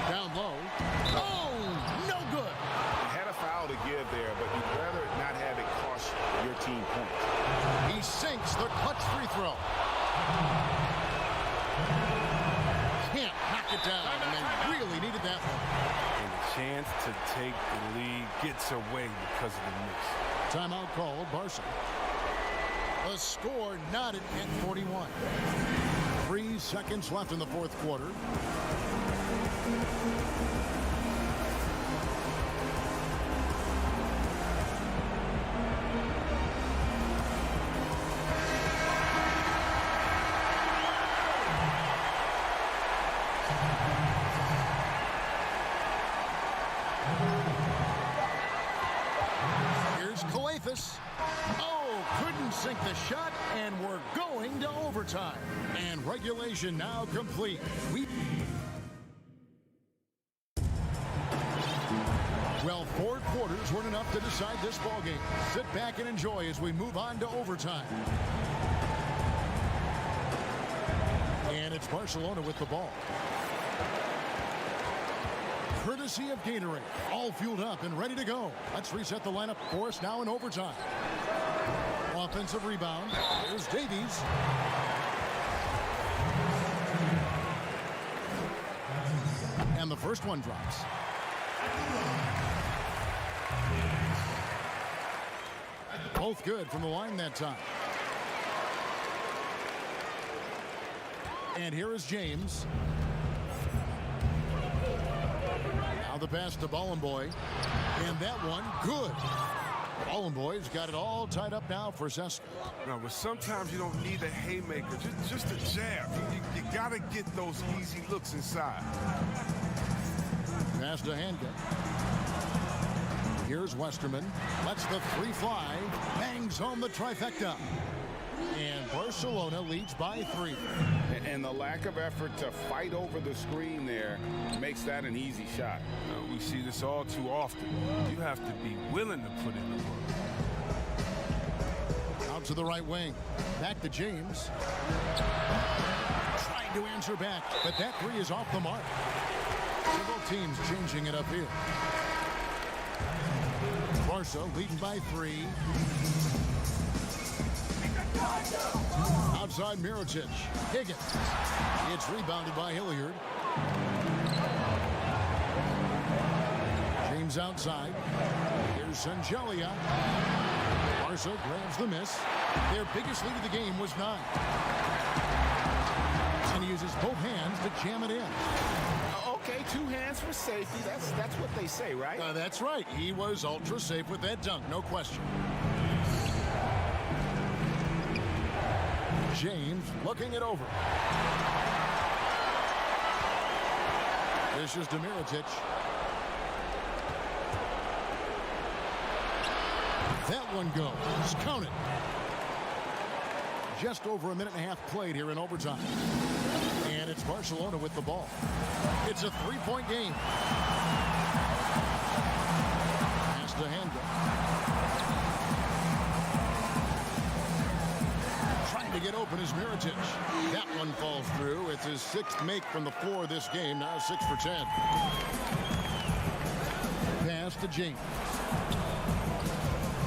Down low. Oh, no good. Had a foul to give there, but you'd rather not have it cost your team points. He sinks the clutch free throw. Can't knock it down, and they really needed that one. And the chance to take the lead gets away because of the miss. Timeout called, Barca. The score knotted at 41. 3 seconds left in the fourth quarter. Here's Calathis. Oh, couldn't sink the shot, and we're going to overtime. And regulation now complete. Well, 4 quarters weren't enough to decide this ballgame. Sit back and enjoy as we move on to overtime. And it's Barcelona with the ball. Courtesy of Gatorade. All fueled up and ready to go. Let's reset the lineup for us now in overtime. Offensive rebound. Here's Davies. And the first one drops. Both good from the line that time. And here is James. Now the pass to Bollenboy. And that one, good. Bollenboy's got it all tied up now for Seska. No, but sometimes you don't need a haymaker, just a jab. You got to get those easy looks inside. Pass to Handgun. Here's Westerman. Lets the 3 fly. Bangs home the trifecta. And Barcelona leads by 3. And the lack of effort to fight over the screen there makes that an easy shot. We see this all too often. You have to be willing to put in the work. Out to the right wing. Back to James. Trying to answer back, but that 3 is off the mark. Several teams changing it up here. Barca leading by 3. Outside Mirotic. Higgins. It's rebounded by Hilliard. James outside. Here's Singelia. Barca grabs the miss. Their biggest lead of the game was 9. And he uses both hands to jam it in. Okay, 2 hands for safety. That's what they say, right? That's right. He was ultra safe with that dunk, no question. James looking it over. This is Mirotic. That one goes. Count it. Just over a minute and a half played here in overtime. And it's Barcelona with the ball. It's a 3-point game. Pass to Handgun. Trying to get open is Mirotic. That one falls through. It's his 6th make from the floor this game. Now 6 for 10. Pass to James.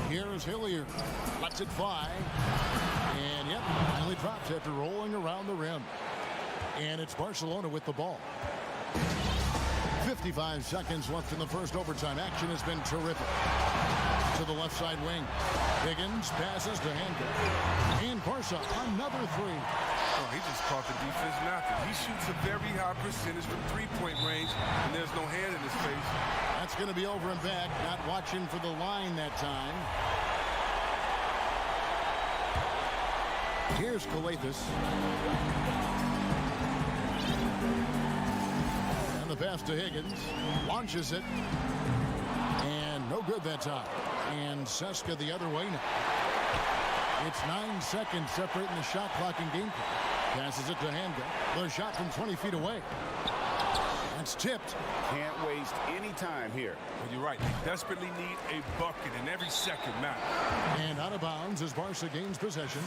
Here is Hilliard. Lets it fly. And yep, finally drops after rolling around the rim. And it's Barcelona with the ball. 55 seconds left in the first overtime. Action has been terrific. To the left side wing. Higgins passes to Handel. And Barca, another three. Oh, he just caught the defense napping. He shoots a very high percentage from three-point range, and there's no hand in his face. That's going to be over and back. Not watching for the line that time. Here's Calathis. And the pass to Higgins. Launches it. And no good that time. And Seska the other way now. It's 9 seconds separating the shot clock and game clock. Passes it to Handel. The shot from 20 feet away. That's tipped. Can't waste any time here. Well, you're right. They desperately need a bucket, and every second matters. And out of bounds as Barca gains possession.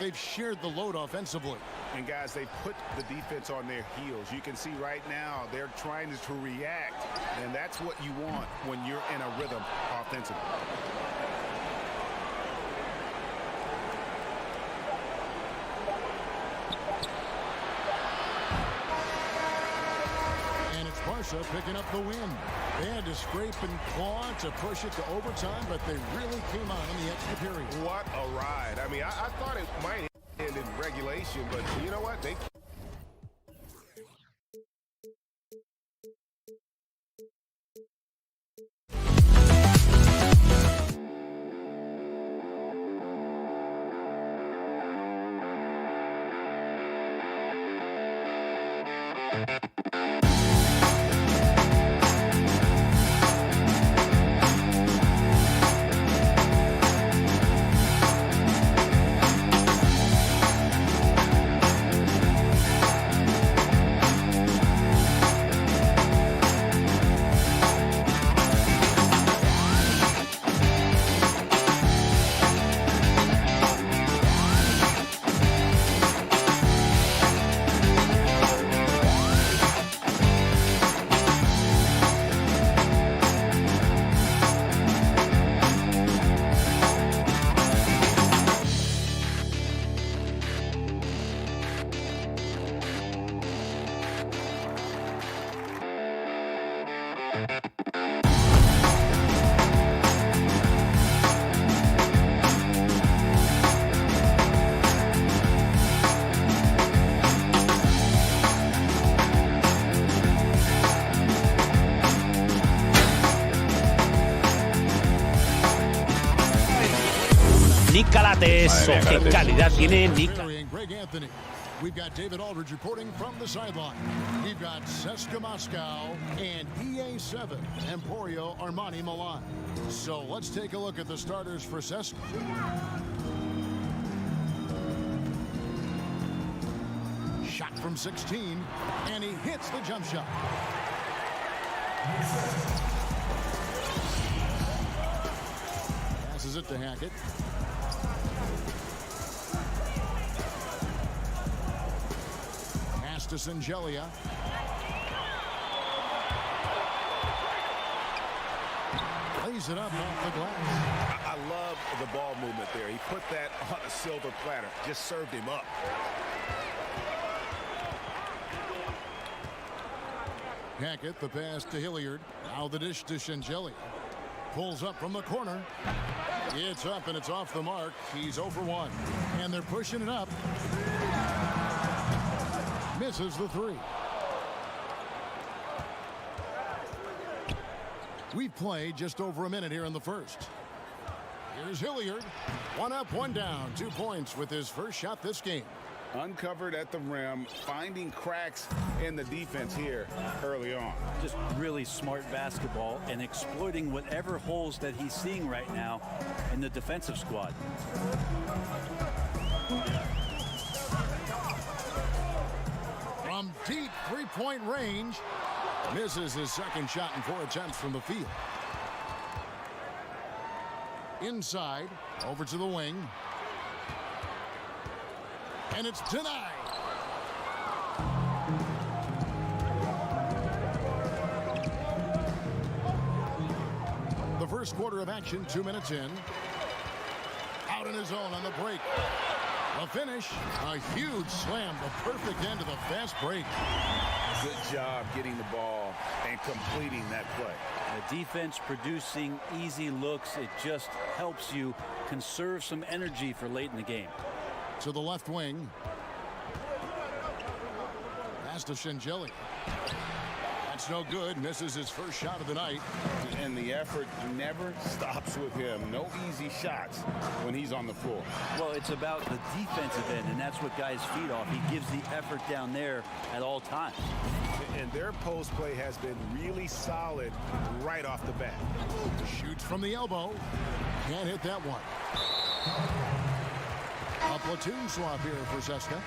They've shared the load offensively. And guys, they put the defense on their heels. You can see right now they're trying to react, and that's what you want when you're in a rhythm offensively. And it's Barca picking up the win. They had to scrape and claw to push it to overtime, but they really came on in the extra period. What a ride. I mean, I thought it might end in regulation, but you know what? They Nick Calates, qué calidad tiene Nick. Greg Anthony. We've got David Aldridge reporting from the sideline. We've got CSKA Moscow and EA7 Emporio Armani Milan. So let's take a look at the starters for CSKA. Shot from 16, and he hits the jump shot. Passes it to Hackett. Pass to Singelia. Lays it up off the glass. I love the ball movement there. He put that on a silver platter. Just served him up. Hackett, the pass to Hilliard. Now the dish to Singelia. Pulls up from the corner. It's up and it's off the mark. He's 0 for 1. And they're pushing it up. Misses the three. We've played just over a minute here in the first. Here's Hilliard. 1 up, 1 down. 2 points with his first shot this game. Uncovered at the rim, finding cracks in the defense here early on. Just really smart basketball and exploiting whatever holes that he's seeing right now in the defensive squad. From deep three-point range, misses his second shot in 4 attempts from the field. Inside, over to the wing. And it's denied. The first quarter of action, 2 minutes in. Out in his own on the break. A finish, a huge slam, the perfect end of the fast break. Good job getting the ball and completing that play. The defense producing easy looks. It just helps you conserve some energy for late in the game. To the left wing. Pass to Shingeli. That's no good. Misses his first shot of the night. And the effort never stops with him. No easy shots when he's on the floor. Well, it's about the defensive end, and that's what guys feed off. He gives the effort down there at all times. And their post play has been really solid right off the bat. Shoots from the elbow. Can't hit that one. A platoon swap here for Ceska.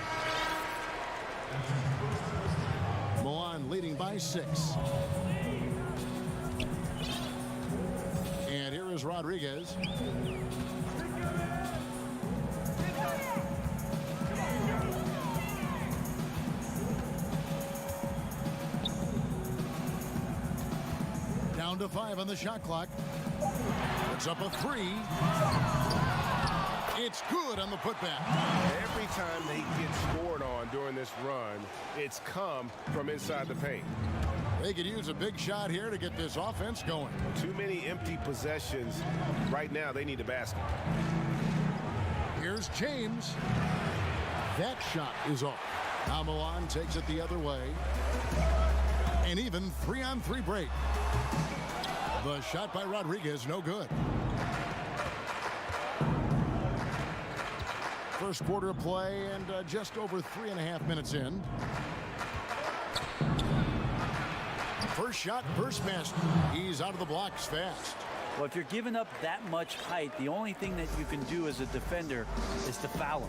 Milan leading by 6. And here is Rodriguez. Down to 5 on the shot clock. Puts up a 3. It's good on the putback. Every time they get scored on during this run, it's come from inside the paint. They could use a big shot here to get this offense going. Too many empty possessions. Right now, they need a basket. Here's James. That shot is off. Now Milan takes it the other way. An even 3-on-3 break. The shot by Rodriguez, no good. First quarter of play and just over 3.5 minutes in. First shot, first master. He's out of the blocks fast. Well, if you're giving up that much height, the only thing that you can do as a defender is to foul him.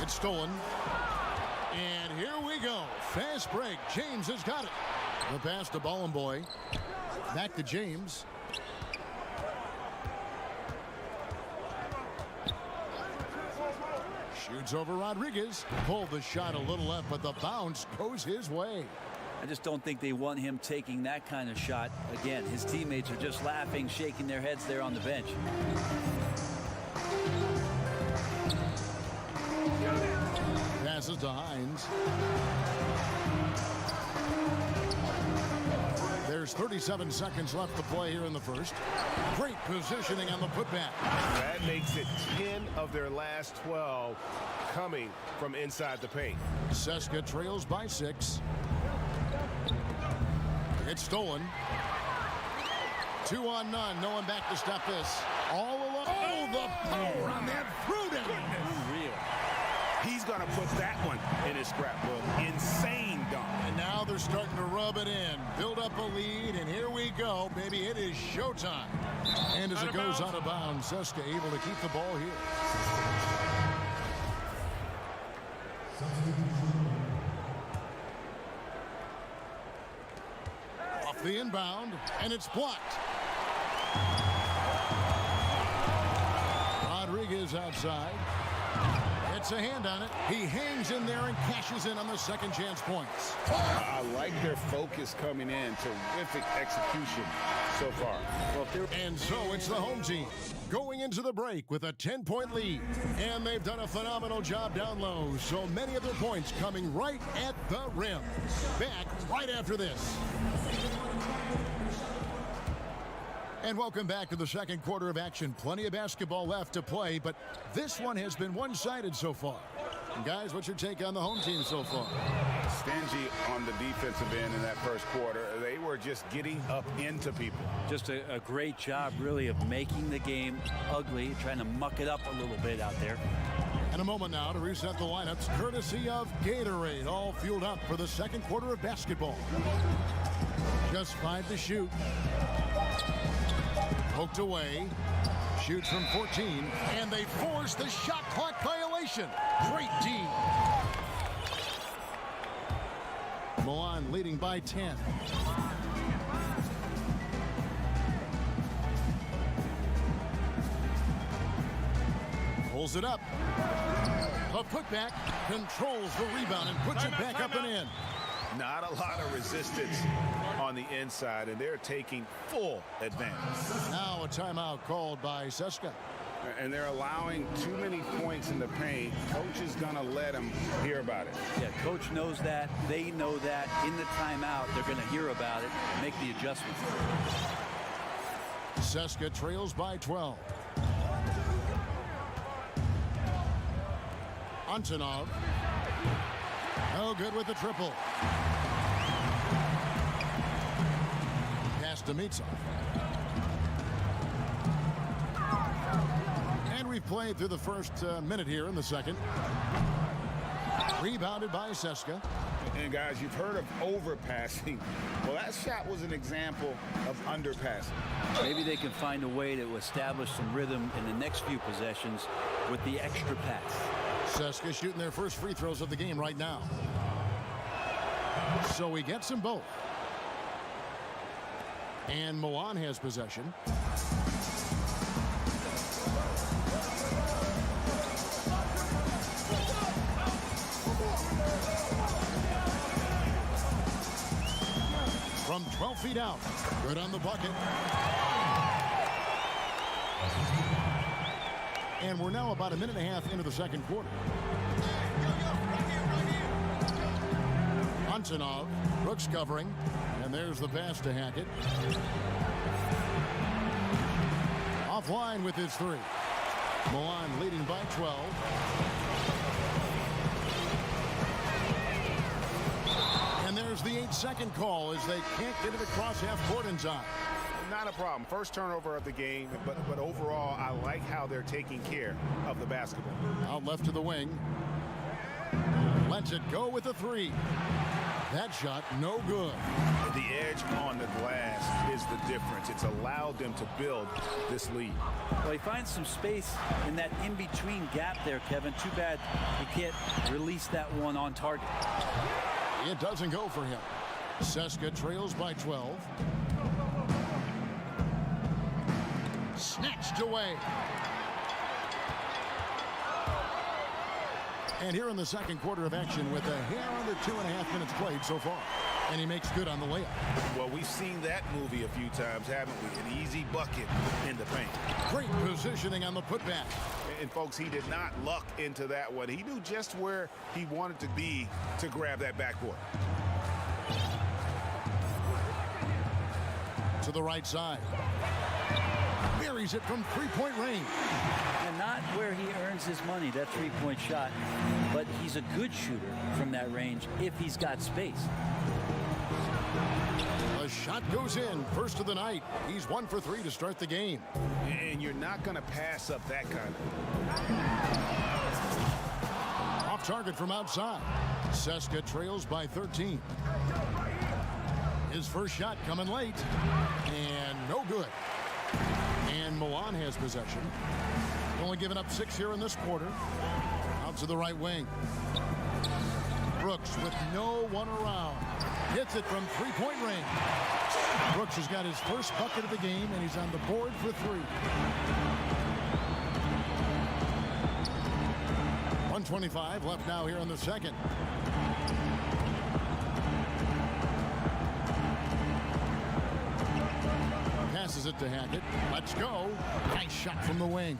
It's stolen. And here we go. Fast break. James has got it. The pass to Bollenboy. Back to James. Shoots over Rodriguez. Pulled the shot a little left, but the bounce goes his way. I just don't think they want him taking that kind of shot. Again, his teammates are just laughing, shaking their heads there on the bench. Passes to Hines. There's 37 seconds left to play here in the first. Great positioning on the putback. That makes it 10 of their last 12 coming from inside the paint. Ceska trails by 6. It's stolen. 2 on none. No one back to stop this. All alone. Oh, the power on that fruit. Unreal. He's going to put that one in his scrapbook. Insane dunk. And now they're starting to rub it in. Build up a lead, and here we go, baby. It is showtime. And as it goes out of bounds, Ceska able to keep the ball here. Off the inbound, and it's blocked. Rodriguez outside. Gets a hand on it. He hangs in there and cashes in on the second chance points. I like their focus coming in. Terrific execution so far. And so it's the home team going into the break with a 10-point lead. And they've done a phenomenal job down low. So many of their points coming right at the rim. Back right after this. And welcome back to the second quarter of action. Plenty of basketball left to play, but this one has been one-sided so far. And guys, what's your take on the home team so far? Stingy on the defensive end in that first quarter. They were just getting up into people. Just a great job, really, of making the game ugly, trying to muck it up a little bit out there. And a moment now to reset the lineups, courtesy of Gatorade, all fueled up for the second quarter of basketball. Just 5 to shoot. Poked away. Shoots from 14. And they force the shot clock violation. Great D. Milan leading by 10. Pulls it up. A putback. Controls the rebound and puts it back up and in. Not a lot of resistance on the inside, and they're taking full advantage. Now a timeout called by Seska. And they're allowing too many points in the paint. Coach is going to let them hear about it. Yeah, coach knows that. They know that. In the timeout, they're going to hear about it, make the adjustments. Seska trails by 12. Antonov. No good with the triple. Pass to Mitsov. And we've played through the first minute here in the second. Rebounded by Seska. And guys, you've heard of overpassing. Well, that shot was an example of underpassing. Maybe they can find a way to establish some rhythm in the next few possessions with the extra pass. Seska shooting their first free throws of the game right now. So he gets them both. And Milan has possession. From 12 feet out. Good on the bucket. And we're now about a minute and a half into the second quarter. Antonov, Brooks covering, and there's the pass to Hackett. Offline with his three. Milan leading by 12. And there's the 8-second call as they can't get it across half court in time. Not a problem. First turnover of the game, but overall, I like how they're taking care of the basketball. Out left to the wing. Lets it go with a three. That shot, no good. The edge on the glass is the difference. It's allowed them to build this lead. Well, he finds some space in that in-between gap there, Kevin. Too bad he can't release that one on target. It doesn't go for him. Seska trails by 12. Snatched away. And here in the second quarter of action with a hair under 2.5 minutes played so far. And he makes good on the layup. Well, we've seen that movie a few times, haven't we? An easy bucket in the paint. Great positioning on the putback. And folks, he did not luck into that one. He knew just where he wanted to be to grab that backboard. To the right side. Buries it from three-point range. And not where he earns his money, that three-point shot. But he's a good shooter from that range if he's got space. The shot goes in. First of the night. He's 1 for 3 to start the game. And you're not going to pass up that kind of. Off target from outside. Seska trails by 13. His first shot coming late. And no good. And Milan has possession. Only given up 6 here in this quarter. Out to the right wing. Brooks with no one around. Hits it from three-point range. Brooks has got his first bucket of the game, and he's on the board for 3. 1:25 left now here in the second. Passes it to Hackett. Let's go. Nice shot from the wing.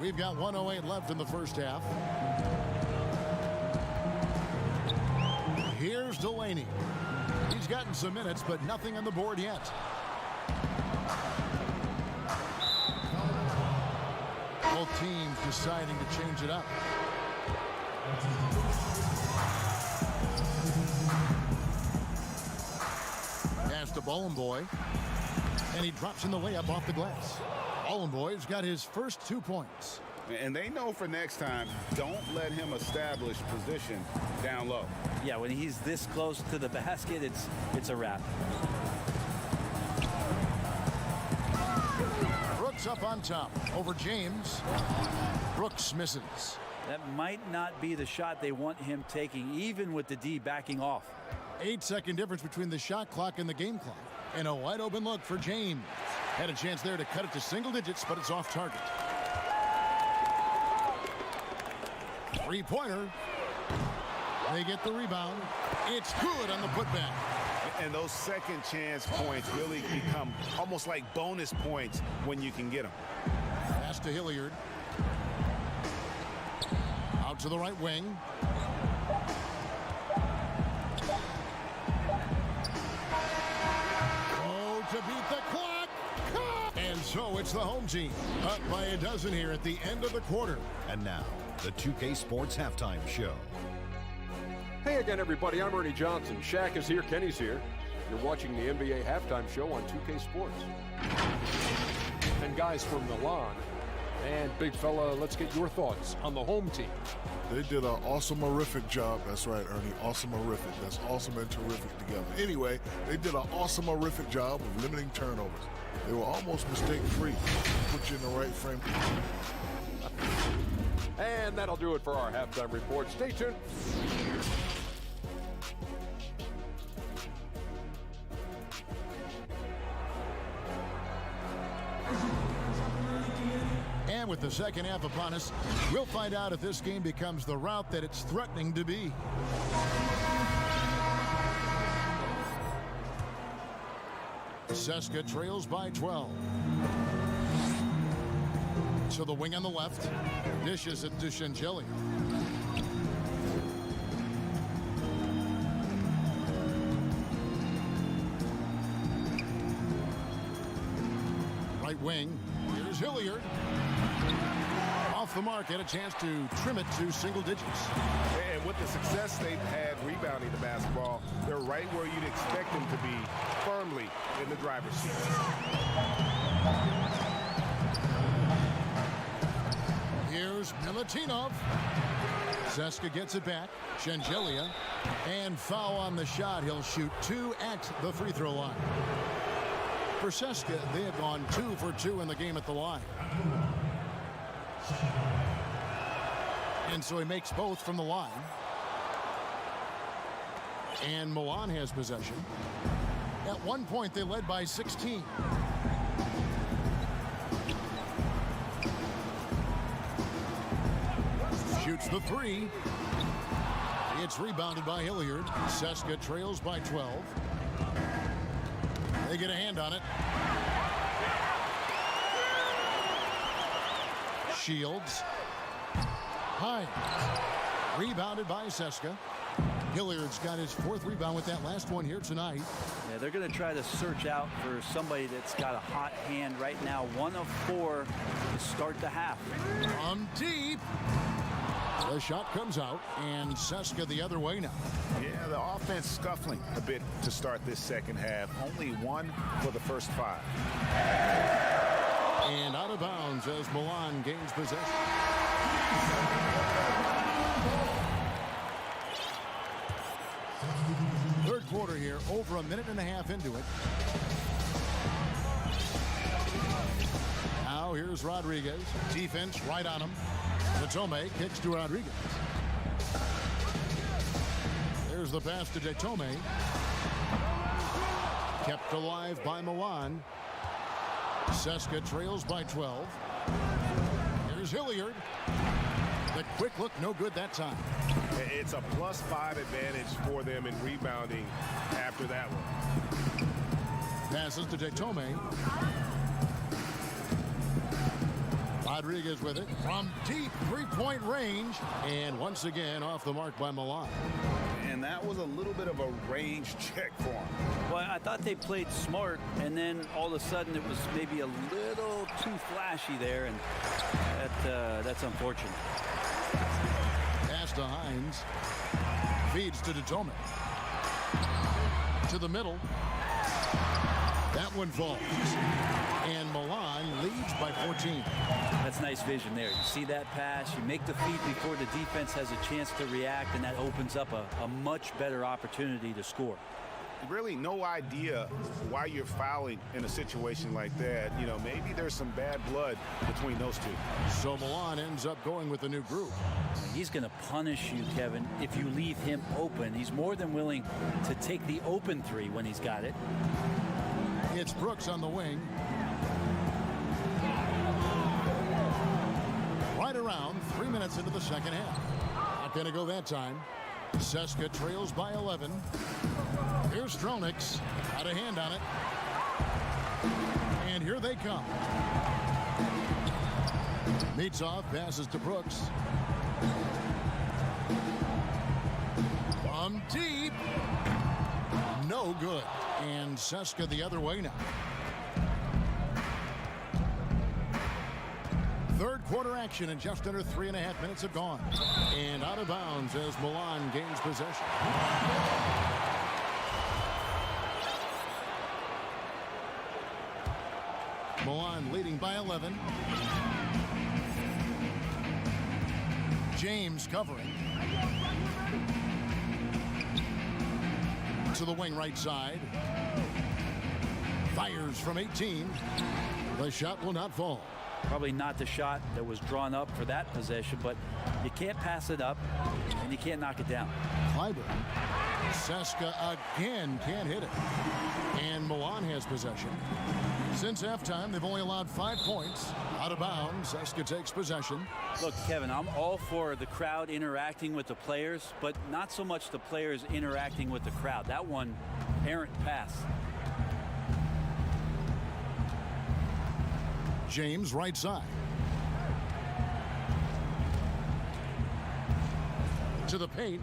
We've got 1:08 left in the first half. Here's Delaney. He's gotten some minutes, but nothing on the board yet. Both teams deciding to change it up. Pass to Bollenboy. And he drops in the layup off the glass. Bollenboy's got his first 2 points. And they know for next time, don't let him establish position down low. Yeah, when he's this close to the basket, it's a wrap. Brooks up on top over James. Brooks misses. That might not be the shot they want him taking, even with the D backing off. 8-second difference between the shot clock and the game clock. And a wide open look for James. Had a chance there to cut it to single digits, but it's off target. They get the rebound. It's good on the putback. And those second chance points really become almost like bonus points when you can get them. Pass to Hilliard. Out to the right wing. Oh, to beat the clock. And so it's the home team up by a dozen here at the end of the quarter. And now, the 2K Sports Halftime Show. Hey again, everybody. I'm Ernie Johnson. Shaq is here. Kenny's here. You're watching the NBA Halftime Show on 2K Sports. And guys from Milan. And big fella, let's get your thoughts on the home team. They did an awesome-orific job. That's right, Ernie. Awesome-orific. That's awesome and terrific together. Anyway, they did an awesome-orific job of limiting turnovers. They were almost mistake-free. Put you in the right frame. And that'll do it for our halftime report. Stay tuned. And with the second half upon us, we'll find out if this game becomes the route that it's threatening to be. Seska trails by 12. To the wing on the left. Dishes it to Shengelia. Right wing. Here's Hilliard. Off the mark, had a chance to trim it to single digits. And with the success they've had rebounding the basketball, they're right where you'd expect them to be, firmly in the driver's seat. Here's Milutinov. Seska gets it back. Shengelia. And foul on the shot. He'll shoot 2 at the free throw line. For Seska, they have gone 2 for 2 in the game at the line. And so he makes both from the line. And Milan has possession. At one point, they led by 16. Shoots the 3. It's rebounded by Hilliard. Seska trails by 12. They get a hand on it. Shields. Hines. Rebounded by Seska. Hilliard's got his 4th rebound with that last one here tonight. Yeah, they're going to try to search out for somebody that's got a hot hand right now. 1 of 4 to start the half. From deep. The shot comes out, and Seska the other way now. Yeah, the offense scuffling a bit to start this second half. Only 1 for the first 5. And out of bounds as Milan gains possession. Third quarter here, over a minute and a half into it. Now here's Rodriguez. Defense right on him. Detome kicks to Rodriguez. There's the pass to Detome. Kept alive by Milan. Seska trails by 12. Here's Hilliard. The quick look, no good that time. It's a +5 advantage for them in rebounding after that one. Passes to Detome. Rodriguez with it from deep 3-point range. And once again off the mark by Milan. And that was a little bit of a range check for him. Well, I thought they played smart, and then all of a sudden it was maybe a little too flashy there, and that's unfortunate. Pass to Hines. Feeds to Detome. To the middle. That one falls. And Milan leads by 14. That's nice vision there. You see that pass, you make the feed before the defense has a chance to react, and that opens up a much better opportunity to score. Really no idea why you're fouling in a situation like that. You know, maybe there's some bad blood between those two. So Milan ends up going with a new group. He's going to punish you, Kevin, if you leave him open. He's more than willing to take the open 3 when he's got it. It's Brooks on the wing. Right around 3 minutes into the second half. Not going to go that time. Seska trails by 11. Here's Stronix. Got a hand on it. And here they come. Mitsov passes to Brooks. From deep. No good. And Seska the other way now. Third quarter action and just under 3.5 minutes have gone. And out of bounds as Milan gains possession. Milan leading by 11. James covering. To the wing right side. Fires from 18. The shot will not fall. Probably not the shot that was drawn up for that possession, but you can't pass it up and you can't knock it down. Kleiber. Seska again can't hit it. And Milan has possession. Since halftime, they've only allowed 5 points. Out of bounds, Seska takes possession. Look, Kevin, I'm all for the crowd interacting with the players, but not so much the players interacting with the crowd. That one, errant pass. James right side. To the paint.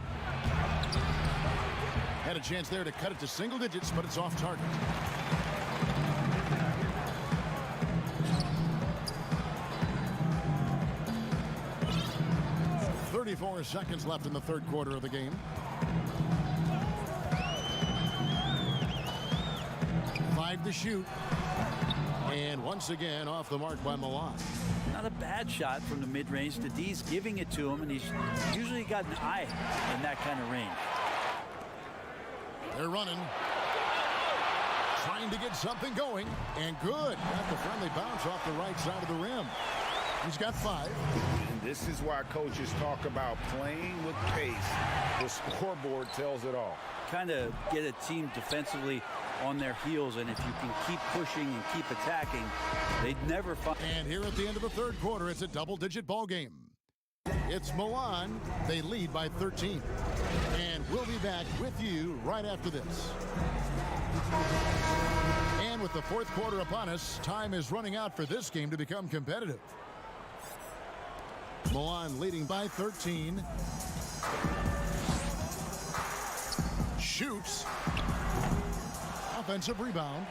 Had a chance there to cut it to single digits, but it's off target. .34 seconds left in the third quarter of the game. 5 to shoot. And once again off the mark by Milan. Not a bad shot from the mid-range. The D's giving it to him, and he's usually got an eye in that kind of range. They're running. Trying to get something going. And good. Got the friendly bounce off the right side of the rim. He's got 5. And this is why coaches talk about playing with pace. The scoreboard tells it all. Kind of get a team defensively on their heels, and if you can keep pushing and keep attacking, they'd never find. And here at the end of the third quarter, it's a double-digit ball game. It's Milan. They lead by 13. And we'll be back with you right after this. And with the fourth quarter upon us, time is running out for this game to become competitive. Milan leading by 13. Shoots. Offensive rebound.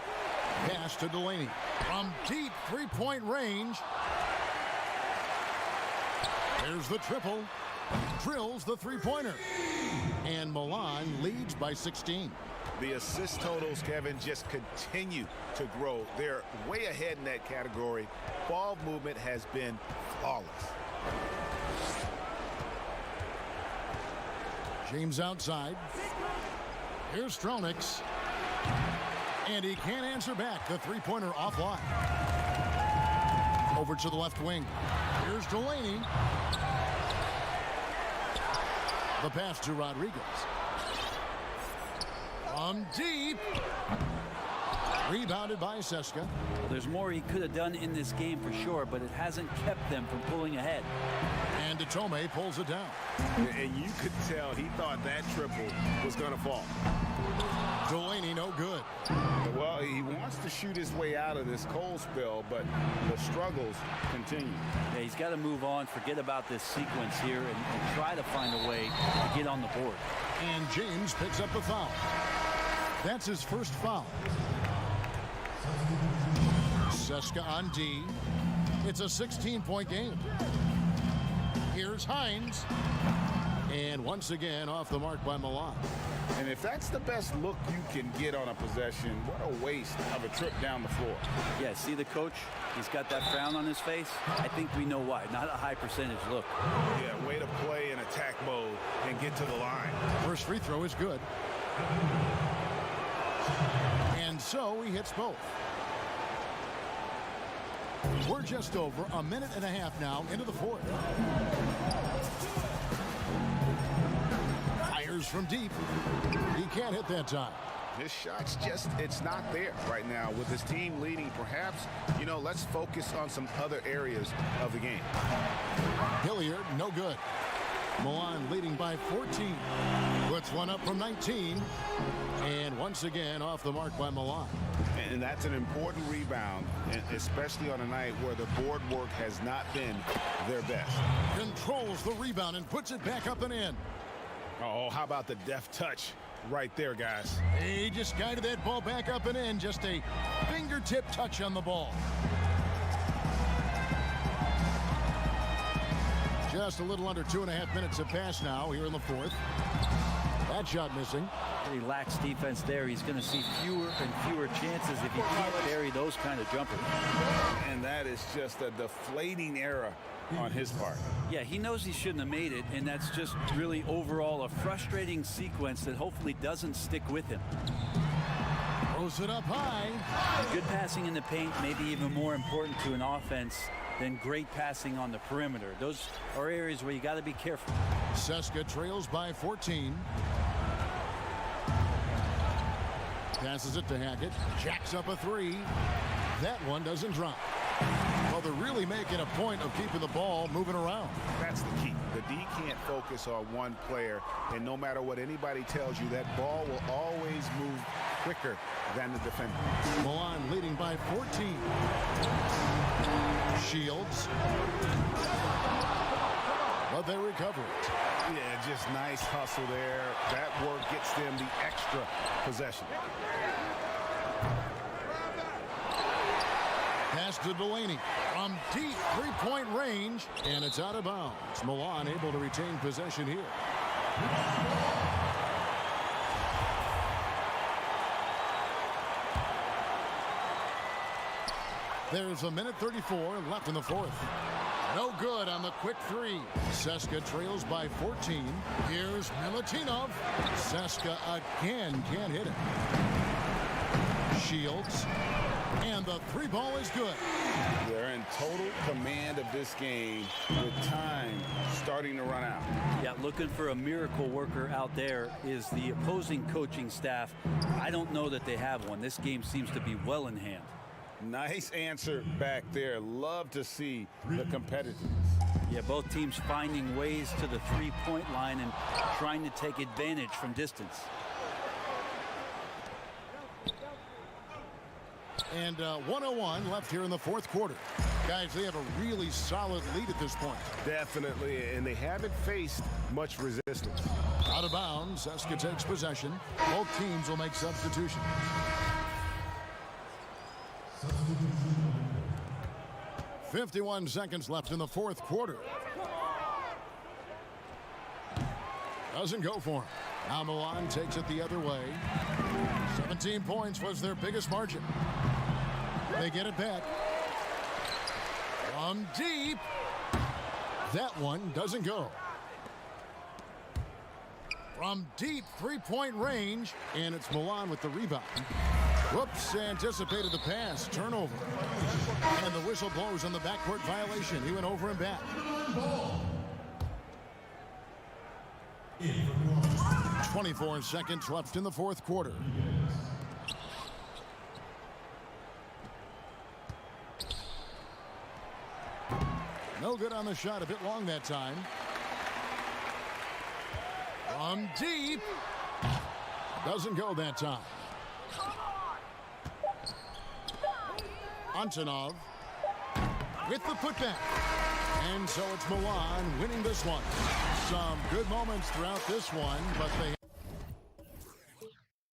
Pass to Delaney. From deep three-point range. There's the triple. Drills the three-pointer. And Milan leads by 16. The assist totals, Kevin, just continue to grow. They're way ahead in that category. Ball movement has been flawless. James outside. Here's Stronix. And he can't answer back. The three-pointer offline. Over to the left wing. Here's Delaney. The pass to Rodriguez. From deep. Rebounded by Seska. Well, there's more he could have done in this game for sure, but it hasn't kept them from pulling ahead. And Tome pulls it down. And you could tell he thought that triple was going to fall. Delaney no good. Well, he wants to shoot his way out of this cold spell, but the struggles continue. Yeah, he's got to move on, forget about this sequence here, and try to find a way to get on the board. And James picks up the foul. That's his first foul. Seska on D. It's a 16-point game. Here's Hines. And once again off the mark by Milan. And if that's the best look you can get on a possession, what a waste of a trip down the floor. Yeah, see the coach? He's got that frown on his face. I think we know why. Not a high percentage look. Yeah, way to play in attack mode and get to the line. First free throw is good. And so he hits both. We're just over a minute and a half now into the fourth. Fires from deep. He can't hit that time. His shot's just, it's not there right now. With his team leading, perhaps, let's focus on some other areas of the game. Hilliard, no good. Milan leading by 14. Puts one up from 19. And once again off the mark by Milan. And that's an important rebound, especially on a night where the board work has not been their best. Controls the rebound and puts it back up and in. Oh, how about the deft touch right there, guys? He just guided that ball back up and in. Just a fingertip touch on the ball. Just a little under 2.5 minutes have passed now here in the fourth. That shot missing. He lacks defense there. He's going to see fewer and fewer chances if he can't bury those kind of jumpers. And that is just a deflating error on his part. Yeah, he knows he shouldn't have made it, and that's just really overall a frustrating sequence that hopefully doesn't stick with him. Throws it up high. Good passing in the paint may be even more important to an offense than great passing on the perimeter. Those are areas where you got to be careful. CSKA trails by 14. Passes it to Hackett. Jacks up a three. That one doesn't drop. Well, they're really making a point of keeping the ball moving around. That's the key. The D can't focus on one player, and no matter what anybody tells you, that ball will always move quicker than the defender. Milan leading by 14. Shields. But they recover it. Yeah, just nice hustle there. That work gets them the extra possession. Pass to Delaney from deep three-point range, and it's out of bounds. Milan able to retain possession here. There's 1:34 left in the fourth. No good on the quick three. CSKA trails by 14. Here's Milutinov. CSKA again can't hit it. Shields. And the three ball is good. They're in total command of this game with time starting to run out. Yeah, looking for a miracle worker out there is the opposing coaching staff. I don't know that they have one. This game seems to be well in hand. Nice answer back there. Love to see the competitiveness. Yeah, both teams finding ways to the three-point line and trying to take advantage from distance. And 1:01 left here in the fourth quarter. Guys, they have a really solid lead at this point. Definitely, and they haven't faced much resistance. Out of bounds, CSKA takes possession. Both teams will make substitutions. 51 seconds left in the fourth quarter. Doesn't go for him. Now Milan takes it the other way. 17 points was their biggest margin. They get it back. From deep. That one doesn't go. From deep three-point range, and it's Milan with the rebound. Whoops, anticipated the pass. Turnover. And the whistle blows on the backcourt violation. He went over and back. 24 seconds left in the fourth quarter. No good on the shot. A bit long that time. From deep. Doesn't go that time. Antonov with the putback. And so it's Milan winning this one. Some good moments throughout this one, but they